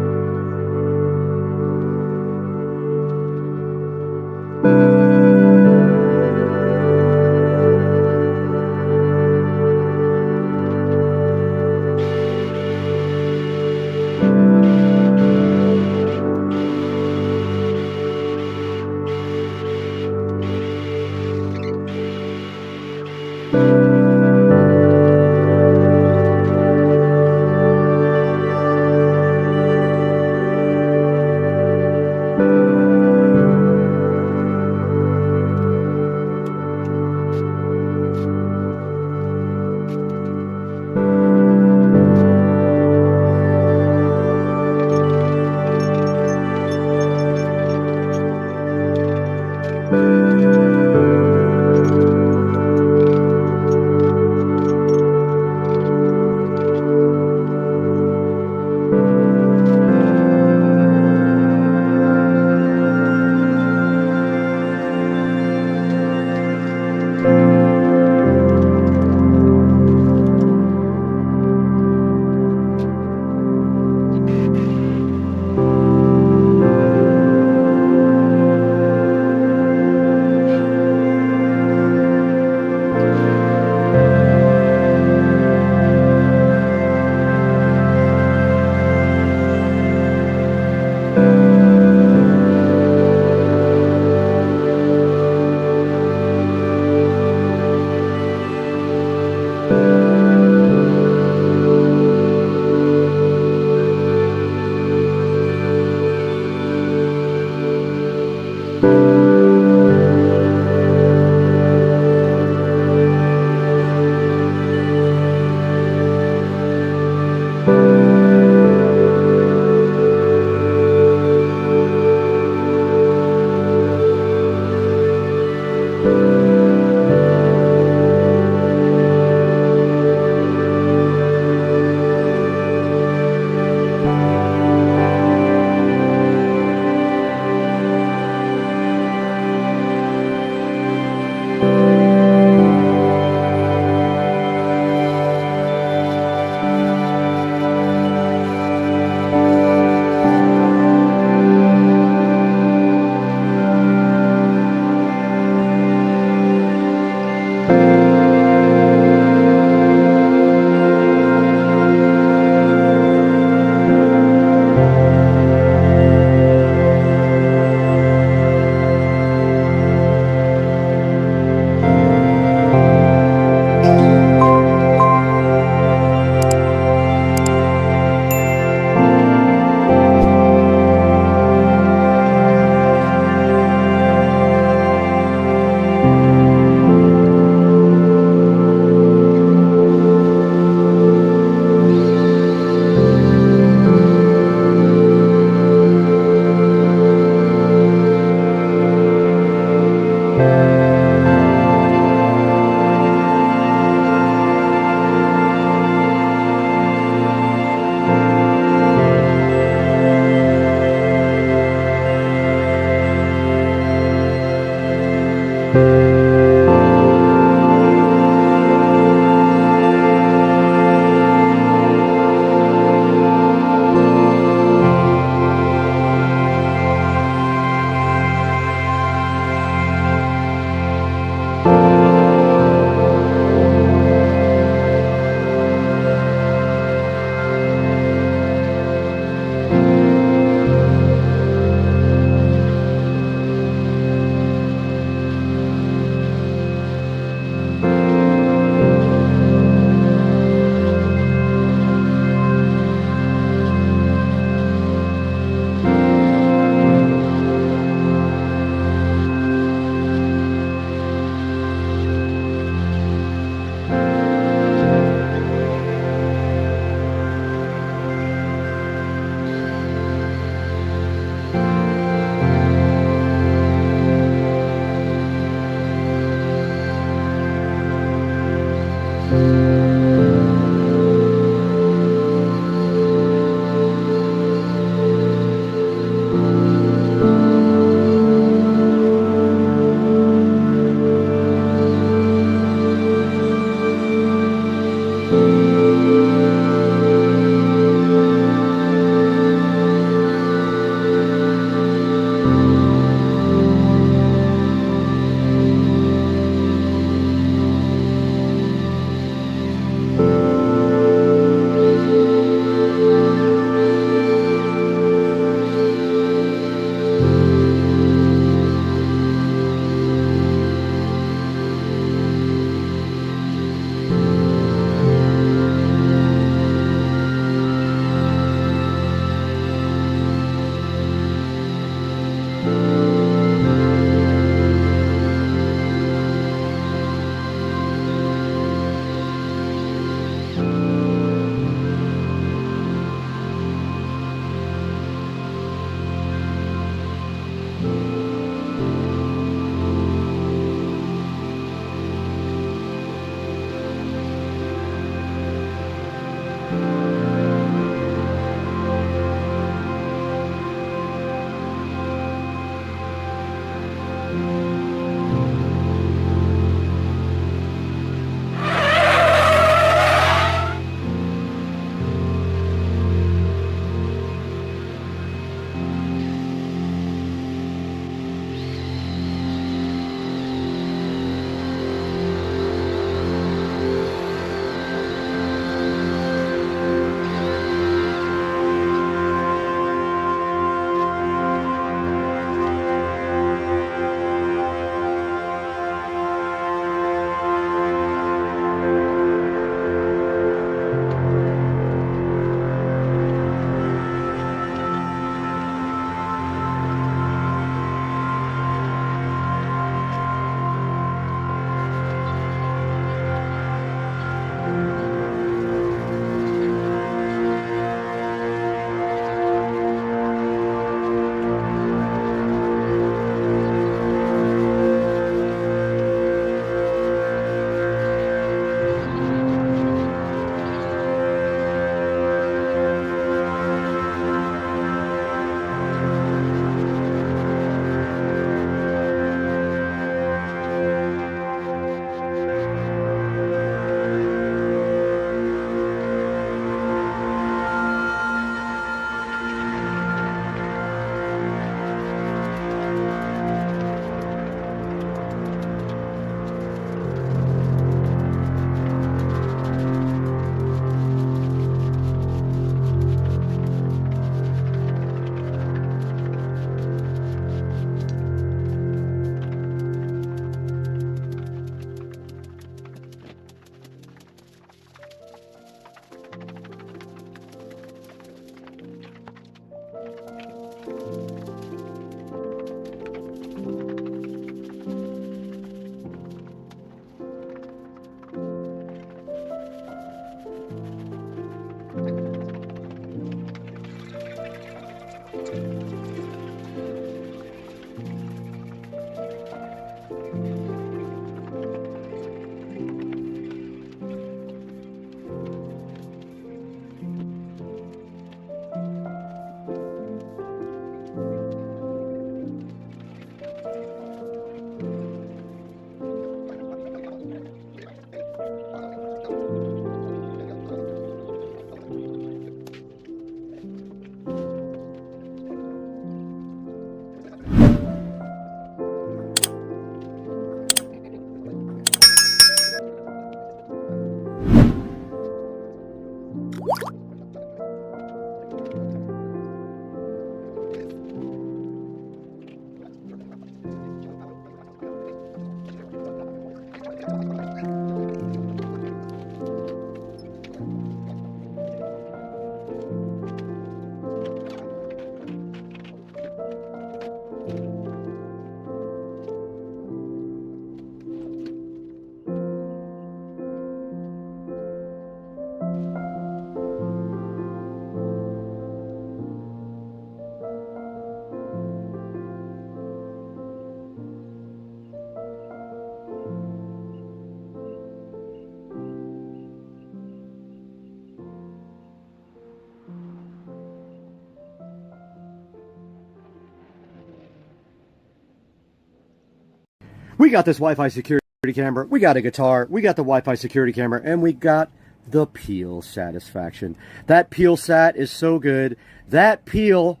D: We got this Wi-Fi security camera, we got a guitar, we got the Wi-Fi security camera, and we got the peel satisfaction. That peel sat is so good. That peel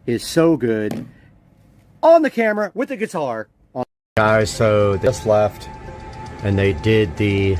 D: is so good on the camera with the guitar. Guys, so they just left and they did the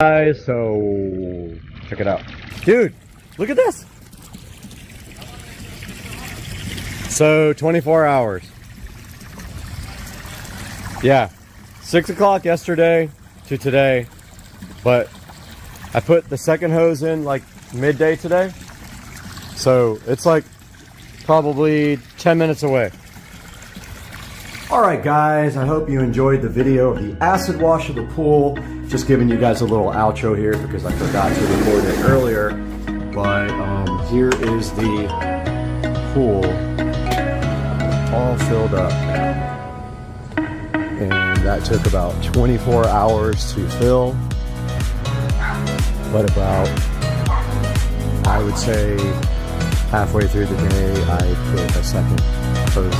D: Guys, so check it out. Dude, look at this. So 24 hours. Yeah, 6 o'clock yesterday to today, but I put the second hose in like midday today. So it's like probably 10 minutes away. All right, guys, I hope you enjoyed the video of the acid wash of the pool. Just giving you guys a little outro here because I forgot to record it earlier. But here is the pool all filled up. And that took about 24 hours to fill. But about, I would say, halfway through the day, I put a second hose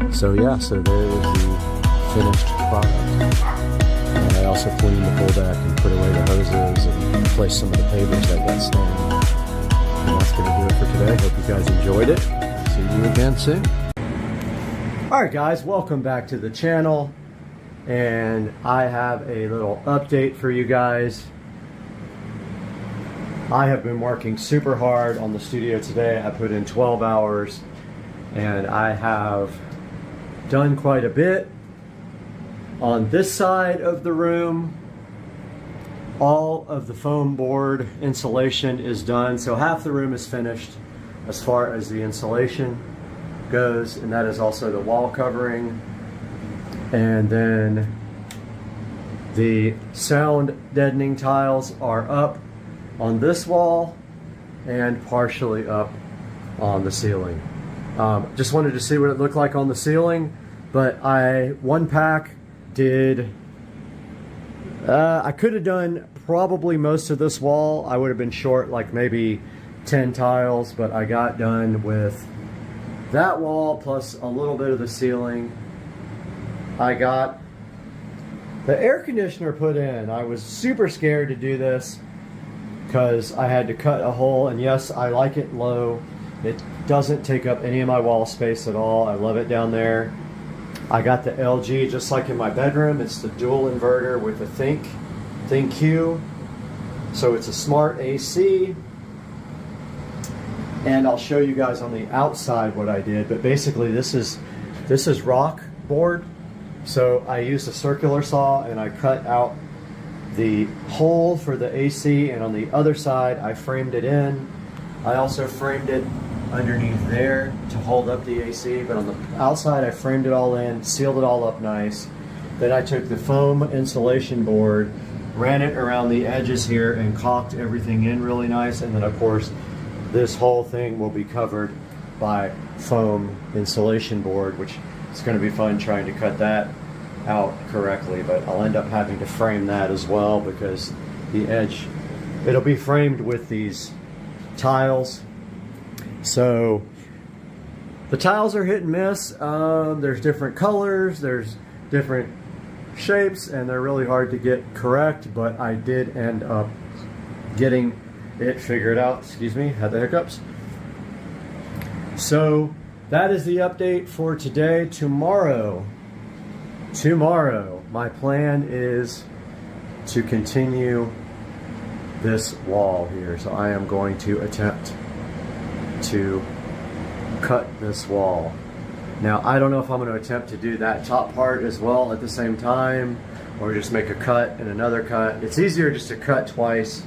D: in. So yeah, so there is the finished product. And I also cleaned the pool deck and put away the hoses and replaced some of the pavers that got stained. And that's going to do it for today. Hope you guys enjoyed it. See you again soon. Alright guys, welcome back to the channel. And I have a little update for you guys. I have been working super hard on the studio today. I put in 12 hours and I have done quite a bit. On this side of the room, all of the foam board insulation is done, so half the room is finished as far as the insulation goes, and that is also the wall covering. And then the sound deadening tiles are up on this wall and partially up on the ceiling. Just wanted to see what it looked like on the ceiling, but one pack did, I could have done probably most of this wall. I would have been short like maybe 10 tiles, but I got done with that wall plus a little bit of the ceiling. I got the air conditioner put in. I was super scared to do this because I had to cut a hole, and yes, I like it low. It doesn't take up any of my wall space at all. I love it down there. I got the LG just like in my bedroom. It's the dual inverter with the ThinQ. So it's a smart AC. And I'll show you guys on the outside what I did. But basically this is rock board. So I used a circular saw and I cut out the hole for the AC, and on the other side I framed it in. I also framed it underneath there to hold up the AC, but on the outside I framed it all in, sealed it all up nice. Then I took the foam insulation board, ran it around the edges here and caulked everything in really nice, and then of course this whole thing will be covered by foam insulation board, which is going to be fun trying to cut that out correctly, but I'll end up having to frame that as well because the edge, it'll be framed with these tiles. So the tiles are hit and miss. There's different colors, there's different shapes, and they're really hard to get correct, but I did end up getting it figured out. Excuse me, had the hiccups. So that is the update for today. Tomorrow, my plan is to continue this wall here. So I am going to attempt to cut this wall. Now I don't know if I'm going to attempt to do that top part as well at the same time, or just make a cut and another cut. It's easier just to cut twice,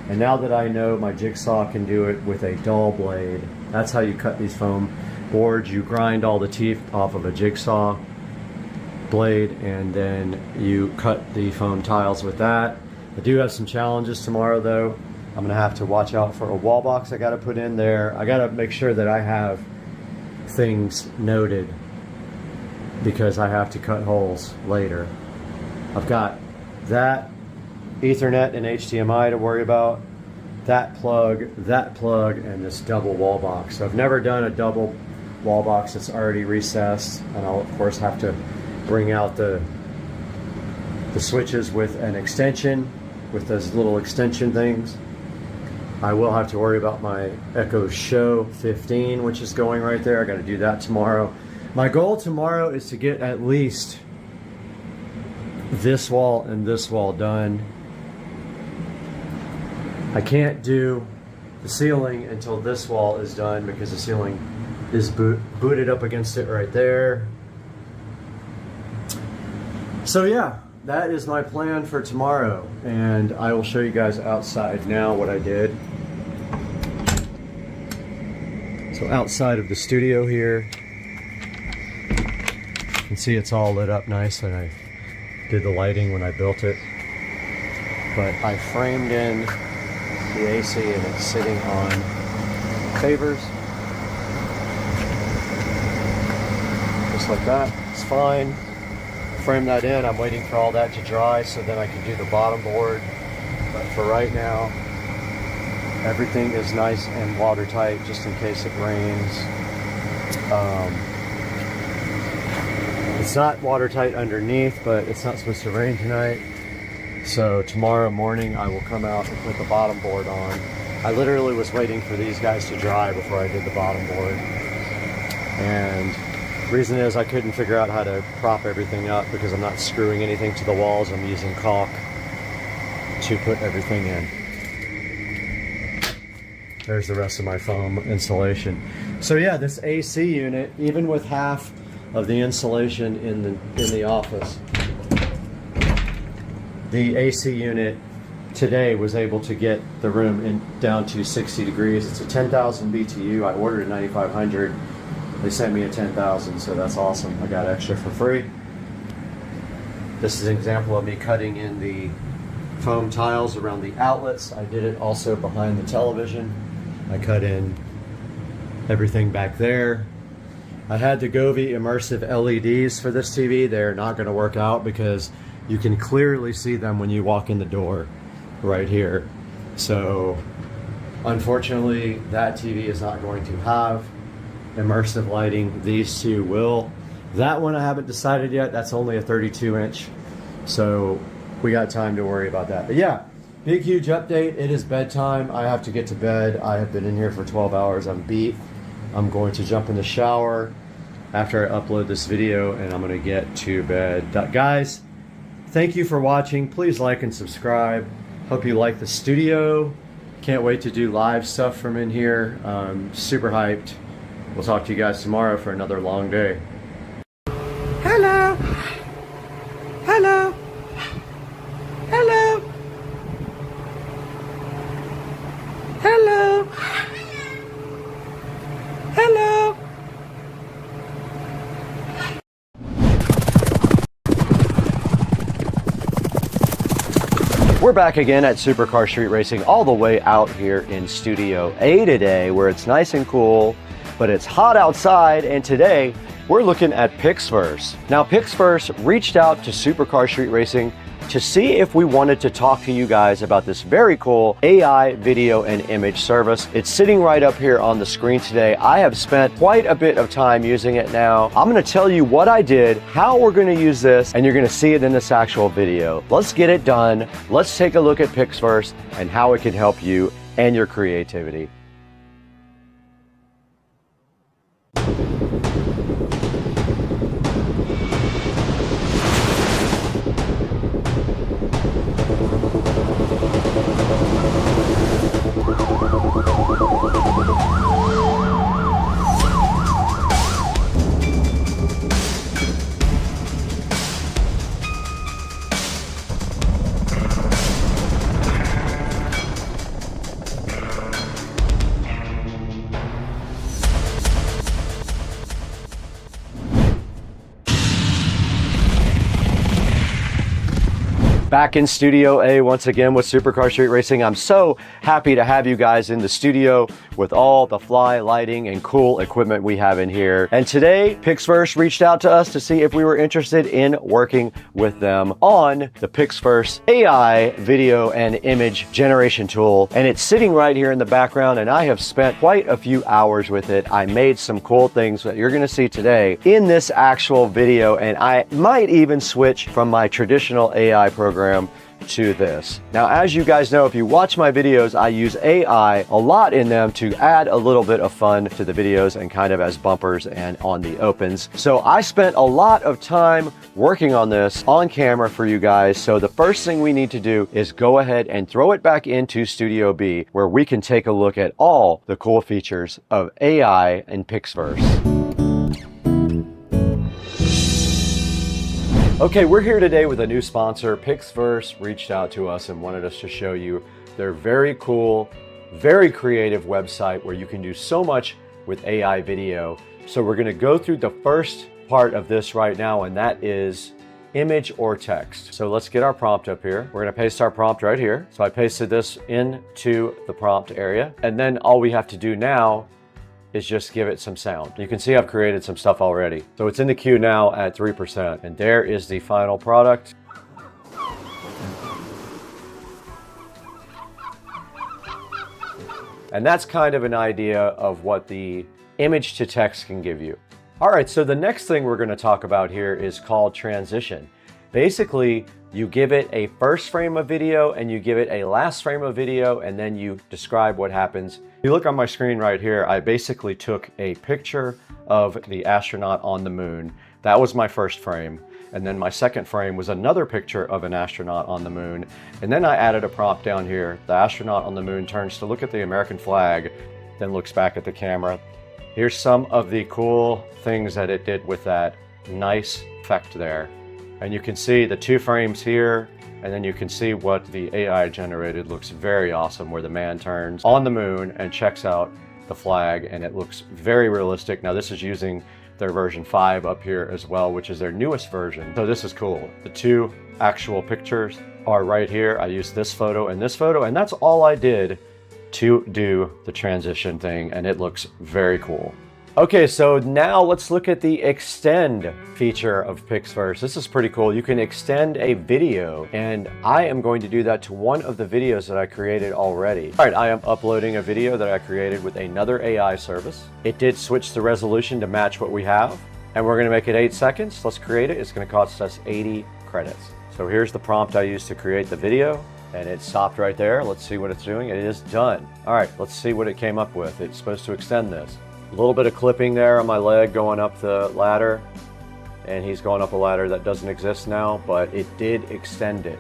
D: and now that I know my jigsaw can do it with a dull blade, that's how you cut these foam boards. You grind all the teeth off of a jigsaw blade and then you cut the foam tiles with that. I do have some challenges tomorrow though. I'm gonna have to watch out for a wall box I gotta put in there. I gotta make sure that I have things noted because I have to cut holes later. I've got that Ethernet and HDMI to worry about, that plug, and this double wall box. So I've never done a double wall box that's already recessed, and I'll of course have to bring out the switches with an extension, with those little extension things. I will have to worry about my Echo Show 15, which is going right there. I got to do that tomorrow. My goal tomorrow is to get at least this wall and this wall done. I can't do the ceiling until this wall is done because the ceiling is booted up against it right there. So yeah, that is my plan for tomorrow, and I will show you guys outside now what I did. So outside of the studio here, you can see it's all lit up nice, and I did the lighting when I built it. But I framed in the AC and it's sitting on favors. Just like that, it's fine. Frame that in, I'm waiting for all that to dry so then I can do the bottom board. But for right now, everything is nice and watertight just in case it rains. It's not watertight underneath, but it's not supposed to rain tonight. So tomorrow morning I will come out and put the bottom board on. I literally was waiting for these guys to dry before I did the bottom board. And the reason is I couldn't figure out how to prop everything up because I'm not screwing anything to the walls. I'm using caulk to put everything in. There's the rest of my foam insulation. So yeah, this AC unit, even with half of the insulation in the office, the AC unit today was able to get the room down to 60 degrees. It's a 10,000 BTU. I ordered a 9,500. They sent me a 10,000, so that's awesome. I got extra for free. This is an example of me cutting in the foam tiles around the outlets. I did it also behind the television. I cut in everything back there. I had the Govee immersive LEDs for this TV. They're not going to work out because you can clearly see them when you walk in the door right here. So unfortunately, that TV is not going to have immersive lighting. These two will. That one I haven't decided yet. That's only a 32-inch. So we got time to worry about that. But yeah, big, huge update. It is bedtime. I have to get to bed. I have been in here for 12 hours. I'm beat. I'm going to jump in the shower after I upload this video and I'm going to get to bed. Guys, thank you for watching. Please like and subscribe. Hope you like the studio. Can't wait to do live stuff from in here. Super hyped. We'll talk to you guys tomorrow for another long day. Hello. Hello. Hello. Hello. Hello. We're back again at Supercar Street Racing, all the way out here in Studio A today, where it's nice and cool, but it's hot outside, and today we're looking at Pixverse. Now, Pixverse reached out to Supercar Street Racing to see if we wanted to talk to you guys about this very cool AI video and image service. It's sitting right up here on the screen today. I have spent quite a bit of time using it now. I'm gonna tell you what I did, how we're gonna use this, and you're gonna see it in this actual video. Let's get it done. Let's take a look at Pixverse and how it can help you and your creativity. Back in Studio A once again with Supercar Street Racing. I'm so happy to have you guys in the studio with all the fly lighting and cool equipment we have in here. And today, Pixverse reached out to us to see if we were interested in working with them on the Pixverse AI video and image generation tool. And it's sitting right here in the background, and I have spent quite a few hours with it. I made some cool things that you're gonna see today in this actual video, and I might even switch from my traditional AI program
A: to this. Now, as you guys know, if you watch my videos, I use AI a lot in them to add a little bit of fun to the videos and kind of as bumpers and on the opens. So I spent a lot of time working on this on camera for you guys. So the first thing we need to do is go ahead and throw it back into Studio B, where we can take a look at all the cool features of AI in Pixverse. Okay, we're here today with a new sponsor. Pixverse reached out to us and wanted us to show you their very cool, very creative website where you can do so much with AI video. So we're gonna go through the first part of this right now, and that is image or text. So let's get our prompt up here. We're gonna paste our prompt right here. So I pasted this into the prompt area, and then all we have to do now is just give it some sound. You can see I've created some stuff already. So it's in the queue now at 3%, and there is the final product. And that's kind of an idea of what the image to text can give you. All right, so the next thing we're going to talk about here is called transition. Basically, you give it a first frame of video and you give it a last frame of video, and then you describe what happens. If you look on my screen right here, I basically took a picture of the astronaut on the moon. That was my first frame. And then my second frame was another picture of an astronaut on the moon. And then I added a prompt down here. The astronaut on the moon turns to look at the American flag, then looks back at the camera. Here's some of the cool things that it did with that nice effect there. And you can see the 2 frames here, and then you can see what the AI generated looks very awesome, where the man turns on the moon and checks out the flag, and it looks very realistic. Now this is using their version 5 up here as well, which is their newest version. So this is cool. The 2 actual pictures are right here. I used this photo, and that's all I did to do the transition thing, and it looks very cool. Okay, so now let's look at the extend feature of Pixverse. This is pretty cool. You can extend a video, and I am going to do that to one of the videos that I created already. All right, I am uploading a video that I created with another AI service. It did switch the resolution to match what we have, and we're gonna make it 8 seconds. Let's create it. It's gonna cost us 80 credits. So here's the prompt I used to create the video, and it stopped right there. Let's see what it's doing. It is done. All right, let's see what it came up with. It's supposed to extend this. A little bit of clipping there on my leg going up the ladder, and he's going up a ladder that doesn't exist now, but it did extend it.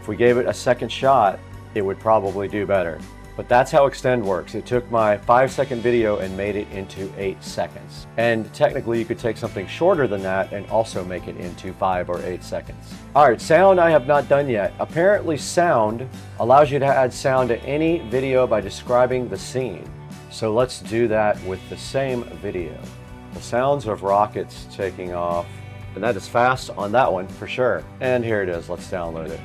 A: If we gave it a second shot, it would probably do better. But that's how extend works. It took my 5-second video and made it into 8 seconds. And technically you could take something shorter than that and also make it into 5 or 8 seconds. All right, sound I have not done yet. Apparently sound allows you to add sound to any video by describing the scene. So let's do that with the same video. The sounds of rockets taking off, and that is fast on that one for sure. And here it is, let's download it.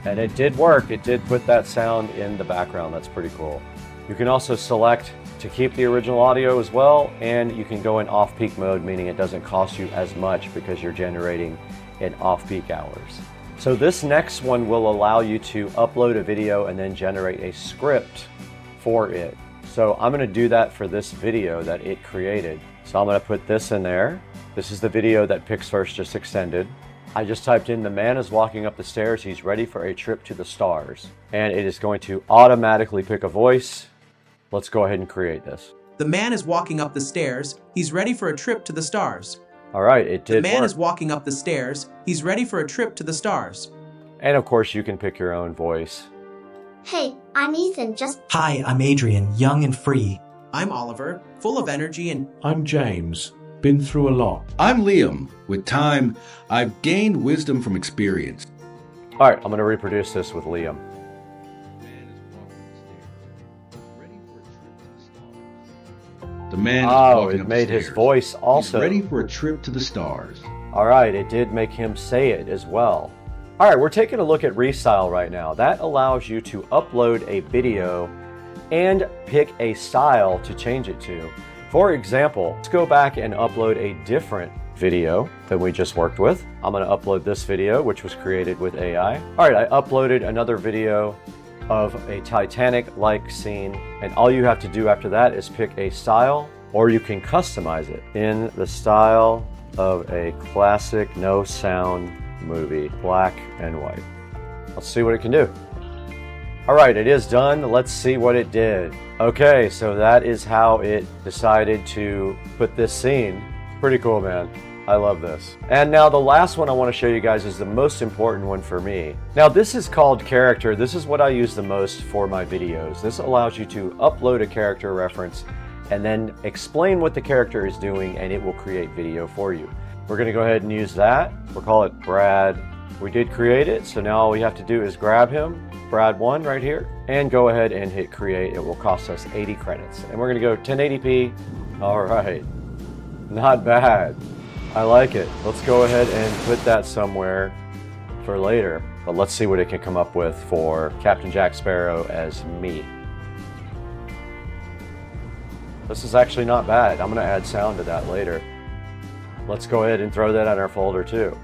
A: And it did work. It did put that sound in the background. That's pretty cool. You can also select to keep the original audio as well, and you can go in off-peak mode, meaning it doesn't cost you as much because you're generating in off-peak hours. So this next one will allow you to upload a video and then generate a script for it. So I'm gonna do that for this video that it created. So I'm gonna put this in there. This is the video that Pixverse just extended. I just typed in, the man is walking up the stairs, he's ready for a trip to the stars. And it is going to automatically pick a voice. Let's go ahead and create this.
E: The man is walking up the stairs, he's ready for a trip to the stars.
A: All right, it did
E: The man
A: work.
E: is walking up the stairs, he's ready for a trip to the stars.
A: And of course you can pick your own voice.
F: Hey, I'm Ethan, just
G: Hi, I'm Adrian, young and free.
E: I'm Oliver, full of energy and
H: I'm James, been through a lot.
I: I'm Liam. With time, I've gained wisdom from experience.
A: All right, I'm gonna reproduce this with Liam.
I: The man is
A: Oh,
I: walking
A: it
I: up
A: made
I: the
A: his
I: stairs.
A: voice also.
I: He's ready for a trip to the stars.
A: All right, it did make him say it as well. All right, we're taking a look at Restyle right now. That allows you to upload a video and pick a style to change it to. For example, let's go back and upload a different video that we just worked with. I'm gonna upload this video, which was created with AI. All right, I uploaded another video of a Titanic-like scene, and all you have to do after that is pick a style, or you can customize it. In the style of a classic no sound movie, black and white. Let's see what it can do. All right, it is done. Let's see what it did. Okay, so that is how it decided to put this scene. Pretty cool, man. I love this. And now the last one I want to show you guys is the most important one for me. Now this is called character. This is what I use the most for my videos. This allows you to upload a character reference and then explain what the character is doing, and it will create video for you. We're going to go ahead and use that. We'll call it Brad. We did create it, so now all we have to do is grab him, Brad1 right here, and go ahead and hit create. It will cost us 80 credits. And we're going to go 1080p. All right. Not bad. I like it. Let's go ahead and put that somewhere for later. But let's see what it can come up with for Captain Jack Sparrow as me. This is actually not bad. I'm going to add sound to that later. Let's go ahead and throw that in our folder too.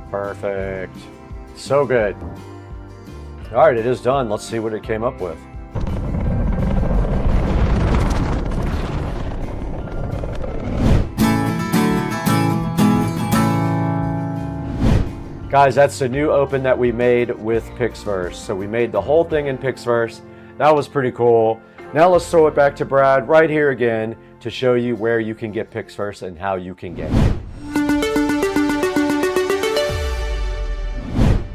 A: Perfect. So good. All right, it is done. Let's see what it came up with. Guys, that's the new open that we made with Pixverse. So we made the whole thing in Pixverse. That was pretty cool. Now let's throw it back to Brad right here again to show you where you can get Pixverse and how you can get it.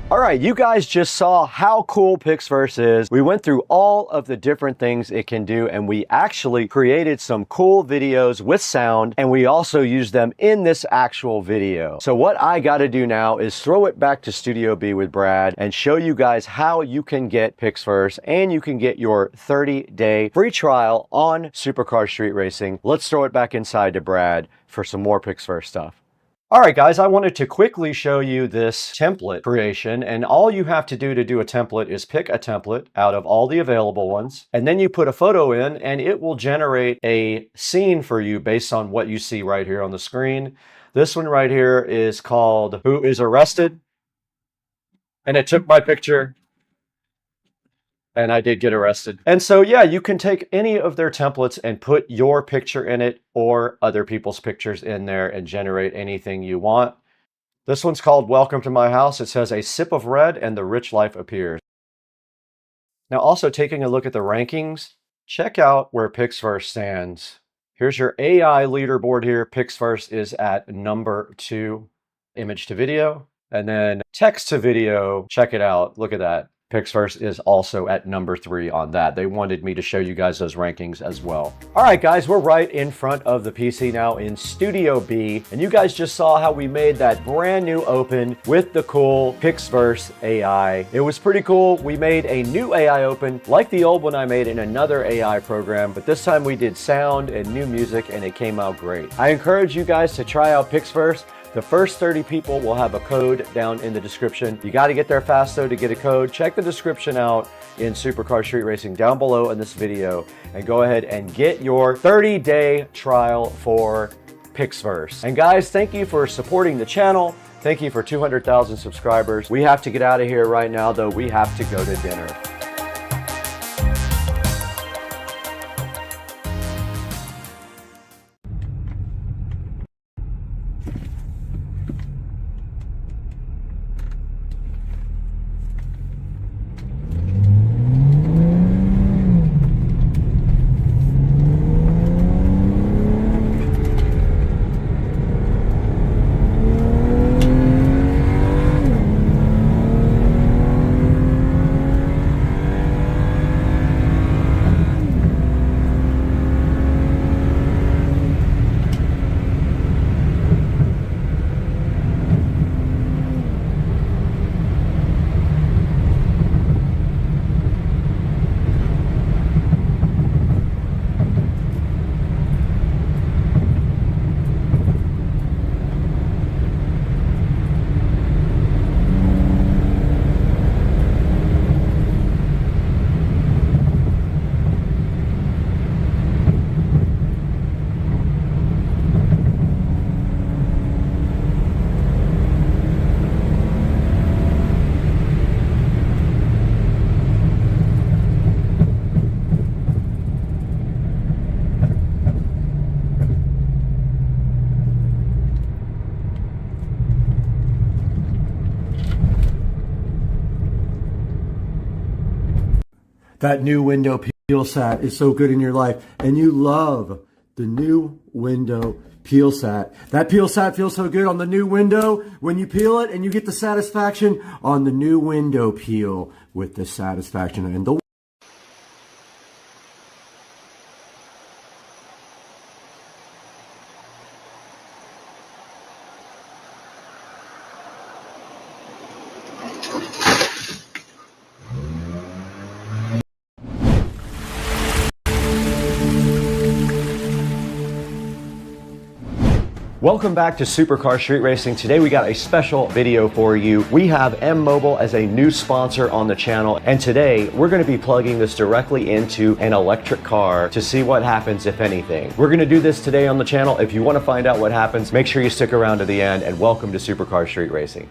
A: All right, you guys just saw how cool Pixverse is. We went through all of the different things it can do, and we actually created some cool videos with sound, and we also used them in this actual video. So what I gotta do now is throw it back to Studio B with Brad and show you guys how you can get Pixverse, and you can get your 30-day free trial on Supercar Street Racing. Let's throw it back inside to Brad for some more Pixverse stuff. All right, guys, I wanted to quickly show you this template creation, and all you have to do a template is pick a template out of all the available ones, and then you put a photo in, and it will generate a scene for you based on what you see right here on the screen. This one right here is called Who is Arrested? And it took my picture. And I did get arrested. And so, yeah, you can take any of their templates and put your picture in it or other people's pictures in there and generate anything you want. This one's called Welcome to My House. It says a sip of red and the rich life appears. Now, also taking a look at the rankings, check out where Pixverse stands. Here's your AI leaderboard here. Pixverse is at number 2, image to video, and then text to video. Check it out. Look at that. Pixverse is also at number 3 on that. They wanted me to show you guys those rankings as well. All right, guys, we're right in front of the PC now in Studio B, and you guys just saw how we made that brand new open with the cool Pixverse AI. It was pretty cool. We made a new AI open like the old one I made in another AI program, but this time we did sound and new music, and it came out great. I encourage you guys to try out Pixverse. The first 30 people will have a code down in the description. You got to get there fast though to get a code. Check the description out in Supercar Street Racing down below in this video and go ahead and get your 30-day trial for Pixverse. And guys, thank you for supporting the channel. Thank you for 200,000 subscribers. We have to get out of here right now though. We have to go to dinner.
D: That new window peel sat is so good in your life, and you love the new window peel sat. That peel sat feels so good on the new window when you peel it, and you get the satisfaction on the new window peel with the satisfaction. And the
A: Welcome back to Supercar Street Racing. Today we got a special video for you. We have M-Mobile as a new sponsor on the channel, and today we're going to be plugging this directly into an electric car to see what happens, if anything. We're going to do this today on the channel. If you want to find out what happens, make sure you stick around to the end, and welcome to Supercar Street Racing.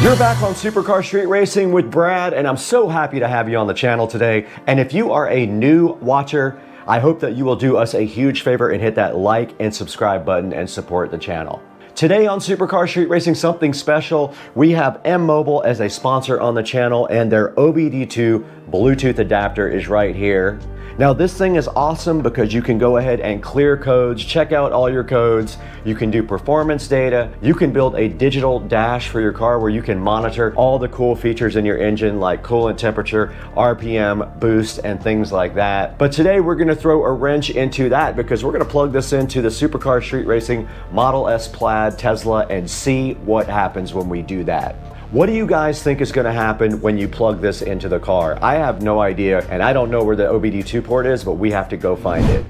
A: You're back on Supercar Street Racing with Brad, and I'm so happy to have you on the channel today. And if you are a new watcher, I hope that you will do us a huge favor and hit that like and subscribe button and support the channel. Today on Supercar Street Racing, something special. We have M-Mobile as a sponsor on the channel, and their OBD2 Bluetooth adapter is right here. Now this thing is awesome because you can go ahead and clear codes, check out all your codes, you can do performance data, you can build a digital dash for your car where you can monitor all the cool features in your engine like coolant temperature, RPM, boost, and things like that. But today we're going to throw a wrench into that because we're going to plug this into the Supercar Street Racing Model S Plaid Tesla and see what happens when we do that. What do you guys think is going to happen when you plug this into the car? I have no idea, and I don't know where the OBD2 port is, but we have to go find it.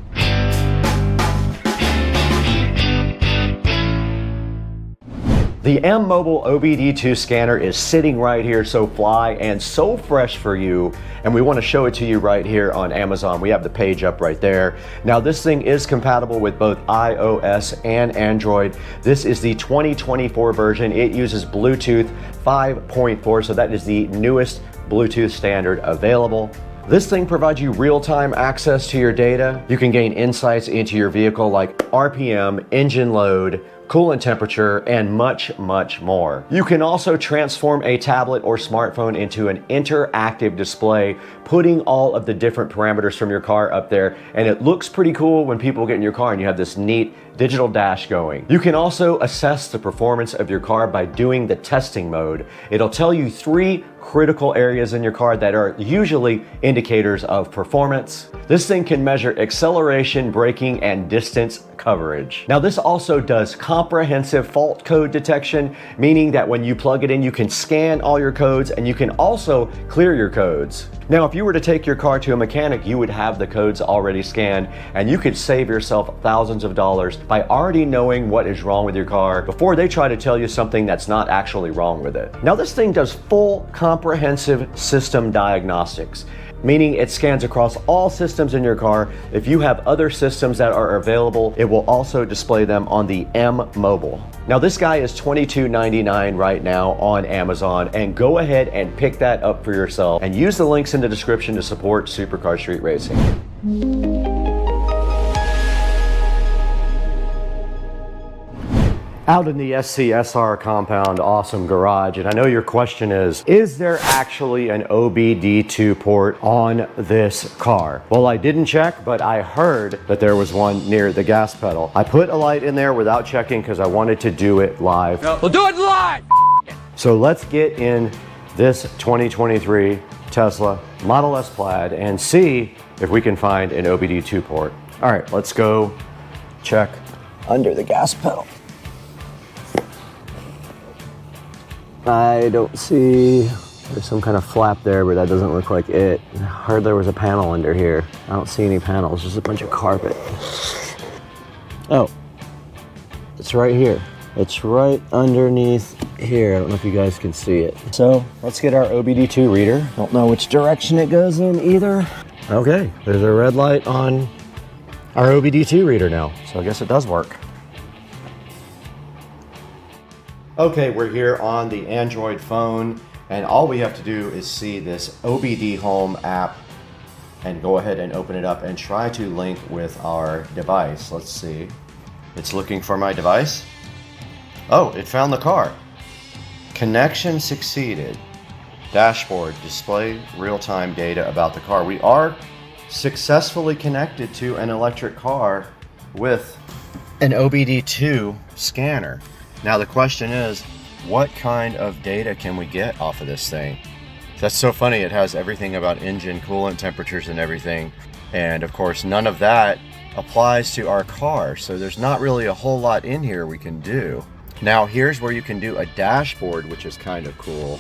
A: The M-Mobile OBD2 scanner is sitting right here, so fly and so fresh for you, and we want to show it to you right here on Amazon. We have the page up right there. Now this thing is compatible with both iOS and Android. This is the 2024 version. It uses Bluetooth 5.4, so that is the newest Bluetooth standard available. This thing provides you real-time access to your data. You can gain insights into your vehicle like RPM, engine load, coolant temperature, and much, much more. You can also transform a tablet or smartphone into an interactive display, putting all of the different parameters from your car up there, and it looks pretty cool when people get in your car and you have this neat digital dash going. You can also assess the performance of your car by doing the testing mode. It'll tell you 3 critical areas in your car that are usually indicators of performance. This thing can measure acceleration, braking, and distance coverage. Now this also does comprehensive fault code detection, meaning that when you plug it in, you can scan all your codes and you can also clear your codes. Now, if you were to take your car to a mechanic, you would have the codes already scanned, and you could save yourself thousands of dollars by already knowing what is wrong with your car before they try to tell you something that's not actually wrong with it. Now, this thing does full comprehensive system diagnostics, meaning it scans across all systems in your car. If you have other systems that are available, it will also display them on the M-Mobile. Now this guy is $22.99 right now on Amazon, and go ahead and pick that up for yourself and use the links in the description to support Supercar Street Racing. Out in the SCSR compound, awesome garage, and I know your question is there actually an OBD2 port on this car? Well, I didn't check, but I heard that there was one near the gas pedal. I put a light in there without checking because I wanted to do it live.
B: No, we'll do it live!
A: So let's get in this 2023 Tesla Model S Plaid and see if we can find an OBD2 port. All right, let's go check under the gas pedal. I don't see, there's some kind of flap there, but that doesn't look like it. I heard there was a panel under here. I don't see any panels, just a bunch of carpet. Oh, it's right here. It's right underneath here. I don't know if you guys can see it. So let's get our OBD2 reader. Don't know which direction it goes in either. Okay, there's a red light on our OBD2 reader now. So I guess it does work. Okay, we're here on the Android phone, and all we have to do is see this OBD Home app and go ahead and open it up and try to link with our device. Let's see. It's looking for my device. Oh, it found the car. Connection succeeded. Dashboard, display real-time data about the car. We are successfully connected to an electric car with an OBD2 scanner. Now the question is, what kind of data can we get off of this thing? That's so funny, it has everything about engine coolant temperatures and everything. And of course, none of that applies to our car. So there's not really a whole lot in here we can do. Now here's where you can do a dashboard, which is kind of cool.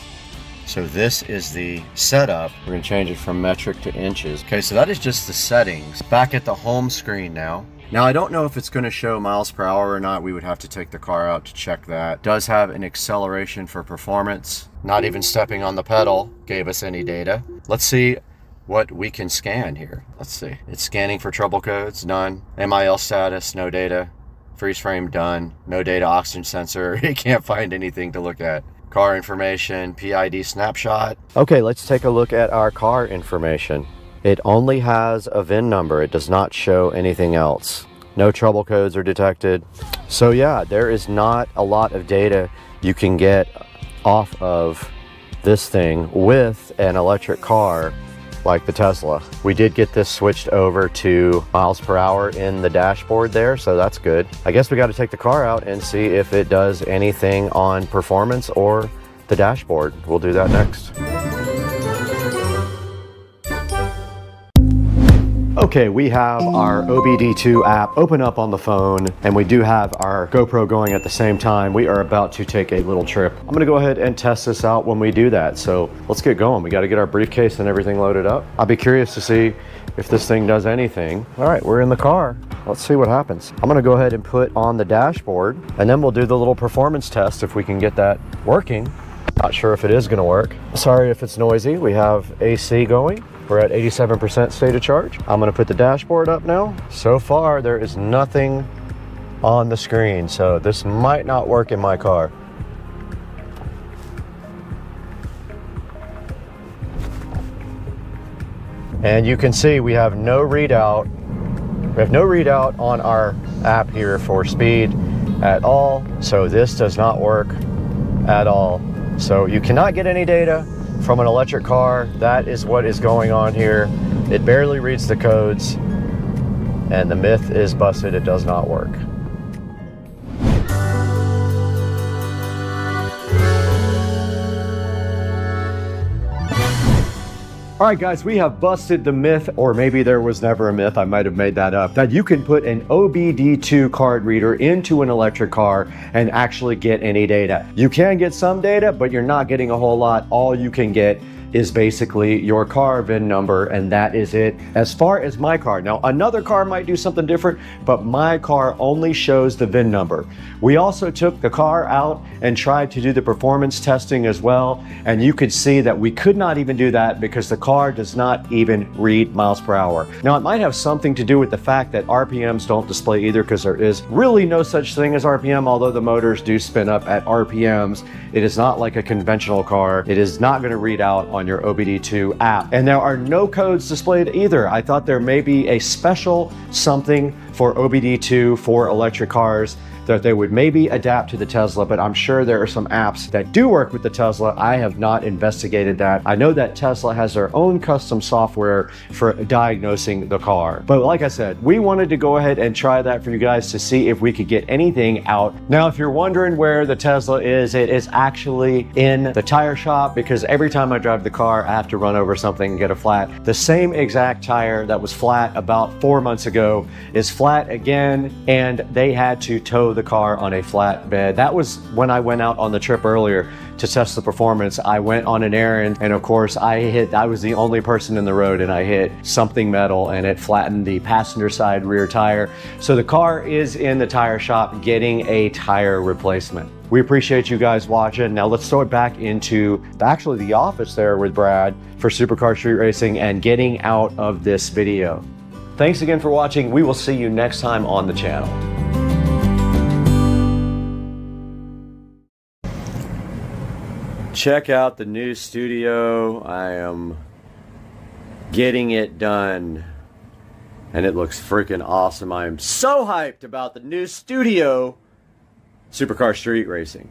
A: So this is the setup. We're gonna change it from metric to inches. Okay, so that is just the settings. Back at the home screen now. Now I don't know if it's gonna show miles per hour or not. We would have to take the car out to check that. It does have an acceleration for performance. Not even stepping on the pedal gave us any data. Let's see what we can scan here. Let's see. It's scanning for trouble codes, none. MIL status, no data. Freeze frame, done. No data, oxygen sensor. It can't find anything to look at. Car information, PID snapshot. Okay, let's take a look at our car information. It only has a VIN number. It does not show anything else. No trouble codes are detected. So yeah, there is not a lot of data you can get off of this thing with an electric car like the Tesla. We did get this switched over to miles per hour in the dashboard there, so that's good. I guess we got to take the car out and see if it does anything on performance or the dashboard. We'll do that next. Okay, we have our OBD2 app open up on the phone, and we do have our GoPro going at the same time. We are about to take a little trip. I'm gonna go ahead and test this out when we do that. So let's get going. We gotta get our briefcase and everything loaded up. I'll be curious to see if this thing does anything. All right, we're in the car. Let's see what happens. I'm gonna go ahead and put on the dashboard, and then we'll do the little performance test if we can get that working. Not sure if it is gonna work. Sorry if it's noisy. We have AC going. We're at 87% state of charge. I'm gonna put the dashboard up now. So far, there is nothing on the screen, so this might not work in my car. And you can see we have no readout. We have no readout on our app here for speed at all, so this does not work at all. So you cannot get any data from an electric car. That is what is going on here. It barely reads the codes, and the myth is busted. It does not work. All right, guys, we have busted the myth, or maybe there was never a myth, I might have made that up, that you can put an OBD2 card reader into an electric car and actually get any data. You can get some data, but you're not getting a whole lot. All you can get is basically your car VIN number, and that is it as far as my car. Now, another car might do something different, but my car only shows the VIN number. We also took the car out and tried to do the performance testing as well, and you could see that we could not even do that because the car does not even read miles per hour. Now, it might have something to do with the fact that RPMs don't display either, because there is really no such thing as RPM, although the motors do spin up at RPMs. It is not like a conventional car. It is not going to read out on your OBD2 app. And there are no codes displayed either. I thought there may be a special something for OBD2 for electric cars that they would maybe adapt to the Tesla, but I'm sure there are some apps that do work with the Tesla. I have not investigated that. I know that Tesla has their own custom software for diagnosing the car. But like I said, we wanted to go ahead and try that for you guys to see if we could get anything out. Now, if you're wondering where the Tesla is, it is actually in the tire shop, because every time I drive the car, I have to run over something and get a flat. The same exact tire that was flat about 4 months ago is flat again, and they had to tow the car on a flat bed. That was when I went out on the trip earlier to test the performance. I went on an errand, and of course I was the only person in the road, and I hit something metal and it flattened the passenger side rear tire. So the car is in the tire shop getting a tire replacement.
D: We appreciate you guys watching. Now let's throw it back into actually the office there with Brad for Supercar Street Racing and getting out of this video. Thanks again for watching. We will see you next time on the channel. Check out the new studio. I am getting it done and it looks freaking awesome. I am so hyped about the new studio, Supercar Street Racing.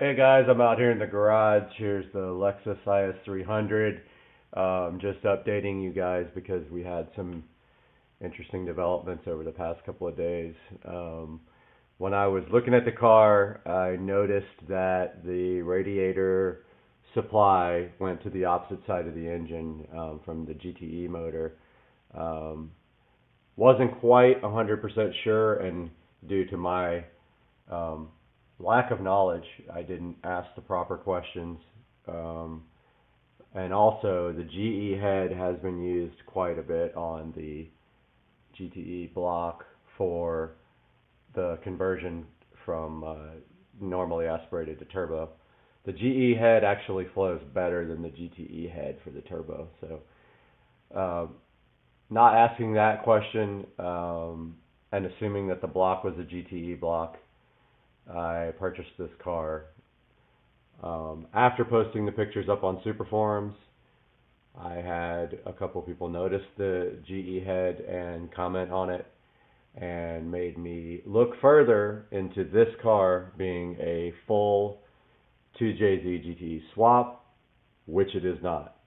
D: Hey guys, I'm out here in the garage. Here's the Lexus IS 300. Just updating you guys because we had some interesting developments over the past couple of days. When I was looking at the car, I noticed that the radiator supply went to the opposite side of the engine from the GTE motor. Wasn't quite 100% sure, and due to my lack of knowledge, I didn't ask the proper questions. And also, the GE head has been used quite a bit on the GTE block for the conversion from normally aspirated to turbo. The GE head actually flows better than the GTE head for the turbo. So, not asking that question and assuming that the block was a GTE block, I purchased this car. After posting the pictures up on Super Forums, I had a couple people notice the GE head and comment on it, and made me look further into this car being a full 2JZ GTE swap, which it is not.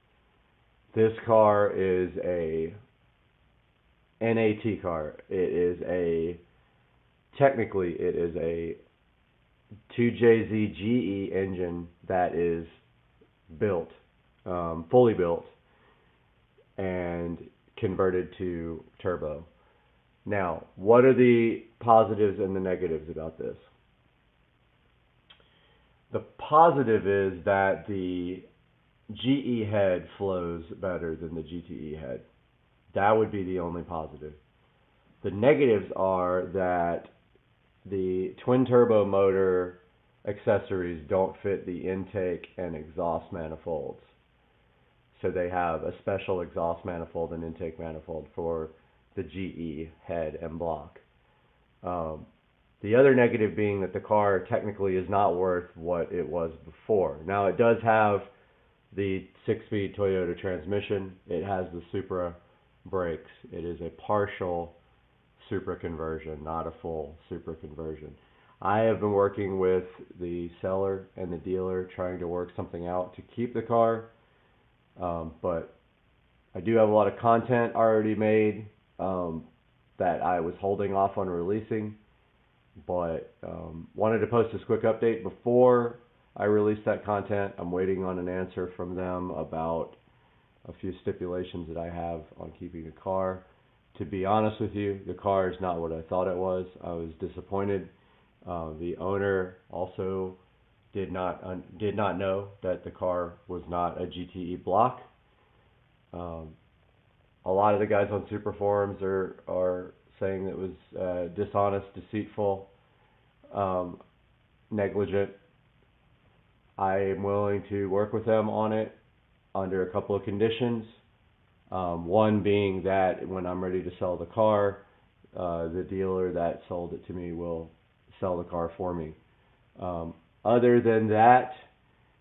D: This car is a NAT car. Technically it is a 2JZ GE engine that is built, fully built, and converted to turbo. Now, what are the positives and the negatives about this? The positive is that the GE head flows better than the GTE head. That would be the only positive. The negatives are that the twin turbo motor accessories don't fit the intake and exhaust manifolds. So they have a special exhaust manifold and intake manifold for the GE head and block. The other negative being that the car technically is not worth what it was before. Now, it does have the 6-speed Toyota transmission. It has the Supra brakes. It is a partial Supra conversion, not a full Supra conversion. I have been working with the seller and the dealer trying to work something out to keep the car, but I do have a lot of content already made that I was holding off on releasing, but wanted to post this quick update before I release that content. I'm waiting on an answer from them about a few stipulations that I have on keeping the car. To be honest with you, the car is not what I thought it was. I was disappointed. The owner also did not know that the car was not a GTE block. A lot of the guys on Super Forums are saying it was dishonest, deceitful, negligent. I am willing to work with them on it under a couple of conditions. One being that when I'm ready to sell the car, the dealer that sold it to me will sell the car for me. Other than that,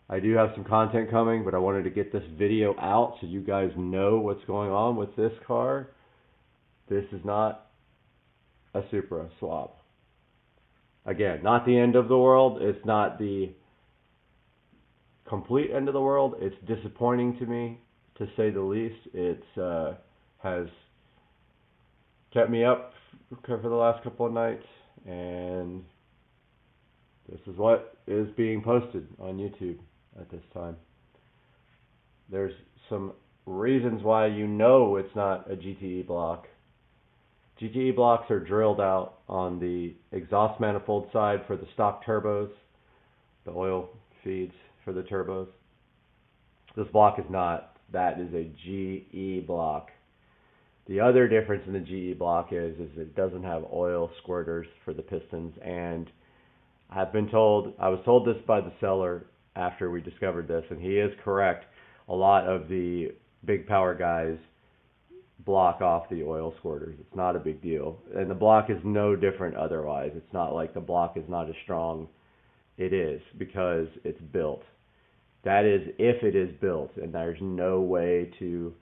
D: I do have some content coming, but I wanted to get this video out so you guys know what's going on with this car. This is not a Supra swap. Again, not the end of the world. It's not the complete end of the world. It's disappointing to me, to say the least. It has kept me up for the last couple of nights, and this is what is being posted on YouTube at this time. There's some reasons why you know it's not a GTE block. GTE blocks are drilled out on the exhaust manifold side for the stock turbos, the oil feeds for the turbos. This block is not. That is a GE block. The other difference in the GE block is it doesn't have oil squirters for the pistons, and I was told this by the seller after we discovered this, and he is correct. A lot of the big power guys block off the oil squirters. It's not a big deal. And the block is no different otherwise. It's not like the block is not as strong. It is, because it's built. That is if it is built, and there's no way to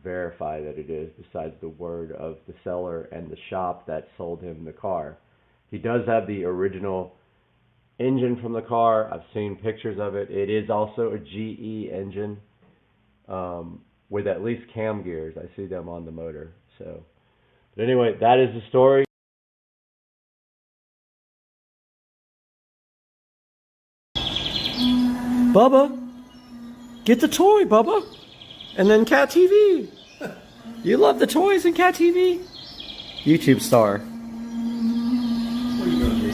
D: verify that it is besides the word of the seller and the shop that sold him the car. He does have the original
A: engine from the car. I've seen pictures of it. It is also a GE engine with at least cam gears. I see them on the motor. So, but anyway, that is the story.
J: Bubba, get the toy, Bubba, and then Cat TV. You love the toys in Cat TV? YouTube star. What are you gonna do?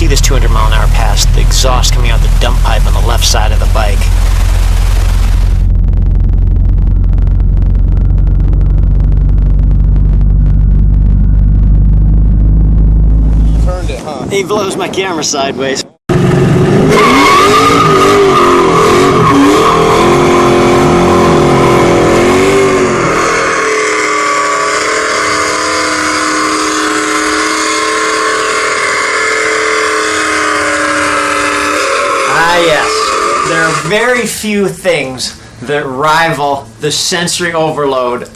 K: This 200 mile an hour pass, the exhaust coming out the dump pipe on the left side of the bike.
C: Turned it, huh?
K: He blows my camera sideways. Yes, there are very few things that rival the sensory overload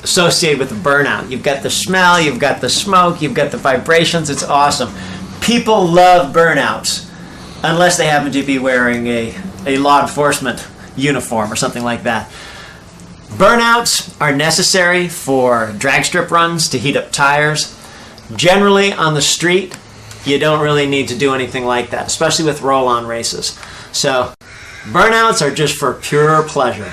K: associated with the burnout. You've got the smell, you've got the smoke, you've got the vibrations. It's awesome. People love burnouts unless they happen to be wearing a law enforcement uniform or something like that. Burnouts are necessary for drag strip runs to heat up tires. Generally on the street, you don't really need to do anything like that, especially with roll-on races. So, burnouts are just for pure pleasure.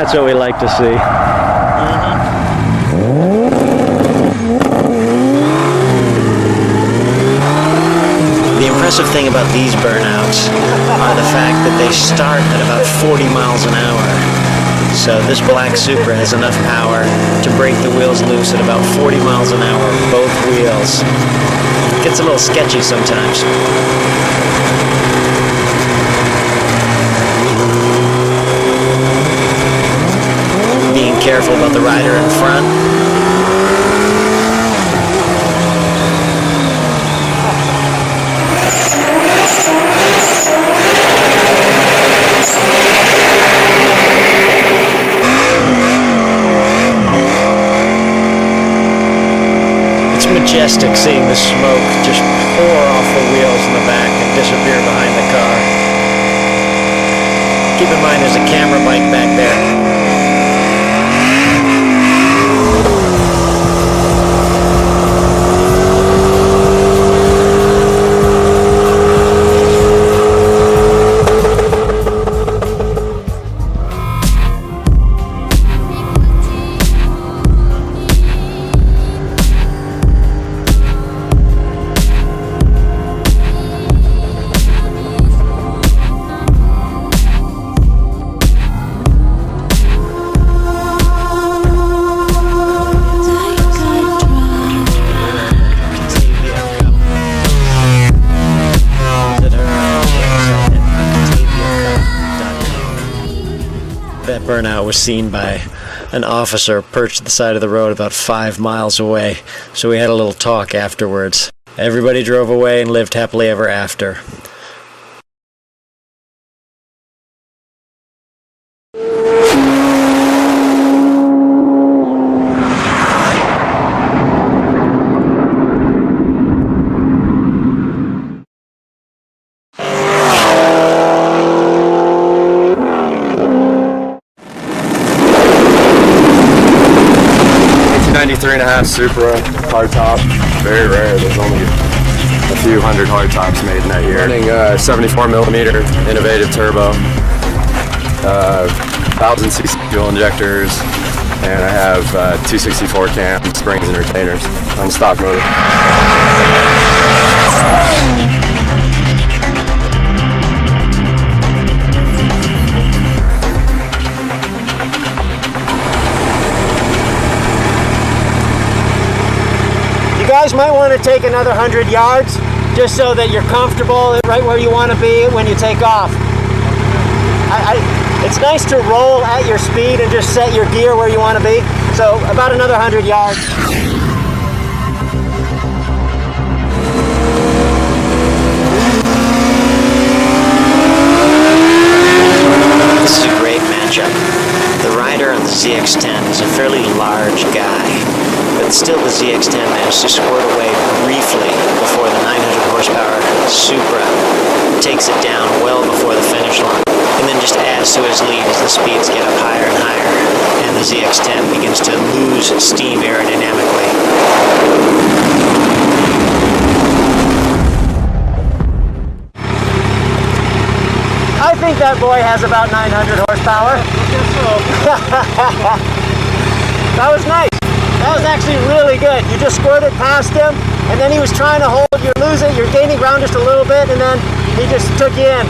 A: That's what we like to see.
K: The impressive thing about these burnouts are the fact that they start at about 40 miles an hour. So this black Supra has enough power to break the wheels loose at about 40 miles an hour, both wheels. It gets a little sketchy sometimes. Being careful about the rider in front. It's majestic seeing the smoke just pour off the wheels in the back and disappear behind the car. Keep in mind there's a camera bike back there. That burnout was seen by an officer perched at the side of the road about 5 miles away, so we had a little talk afterwards. Everybody drove away and lived happily ever after.
A: 293.5 Supra hardtop. Very rare. There's only a few hundred hardtops made in that year. Running 74 millimeter innovative turbo, 1000 cc fuel injectors, and I have 264 cam springs and retainers on the stock motor.
K: You guys might want to take another 100 yards just so that you're comfortable right where you want to be when you take off. It's nice to roll at your speed and just set your gear where you want to be. So about another 100 yards. This is a great matchup. The rider on the ZX-10 is a fairly large guy, but still the ZX-10 managed to squirt away briefly before the 900 horsepower Supra takes it down well before the finish line, and then just adds to his lead as the speeds get up higher and higher, and the ZX-10 begins to lose steam aerodynamically. I think that boy has about 900 horsepower. That was nice. That was actually really good. You just squirted past him, and then he was trying to hold. You're losing, you're gaining ground just a little bit, and then he just took you in.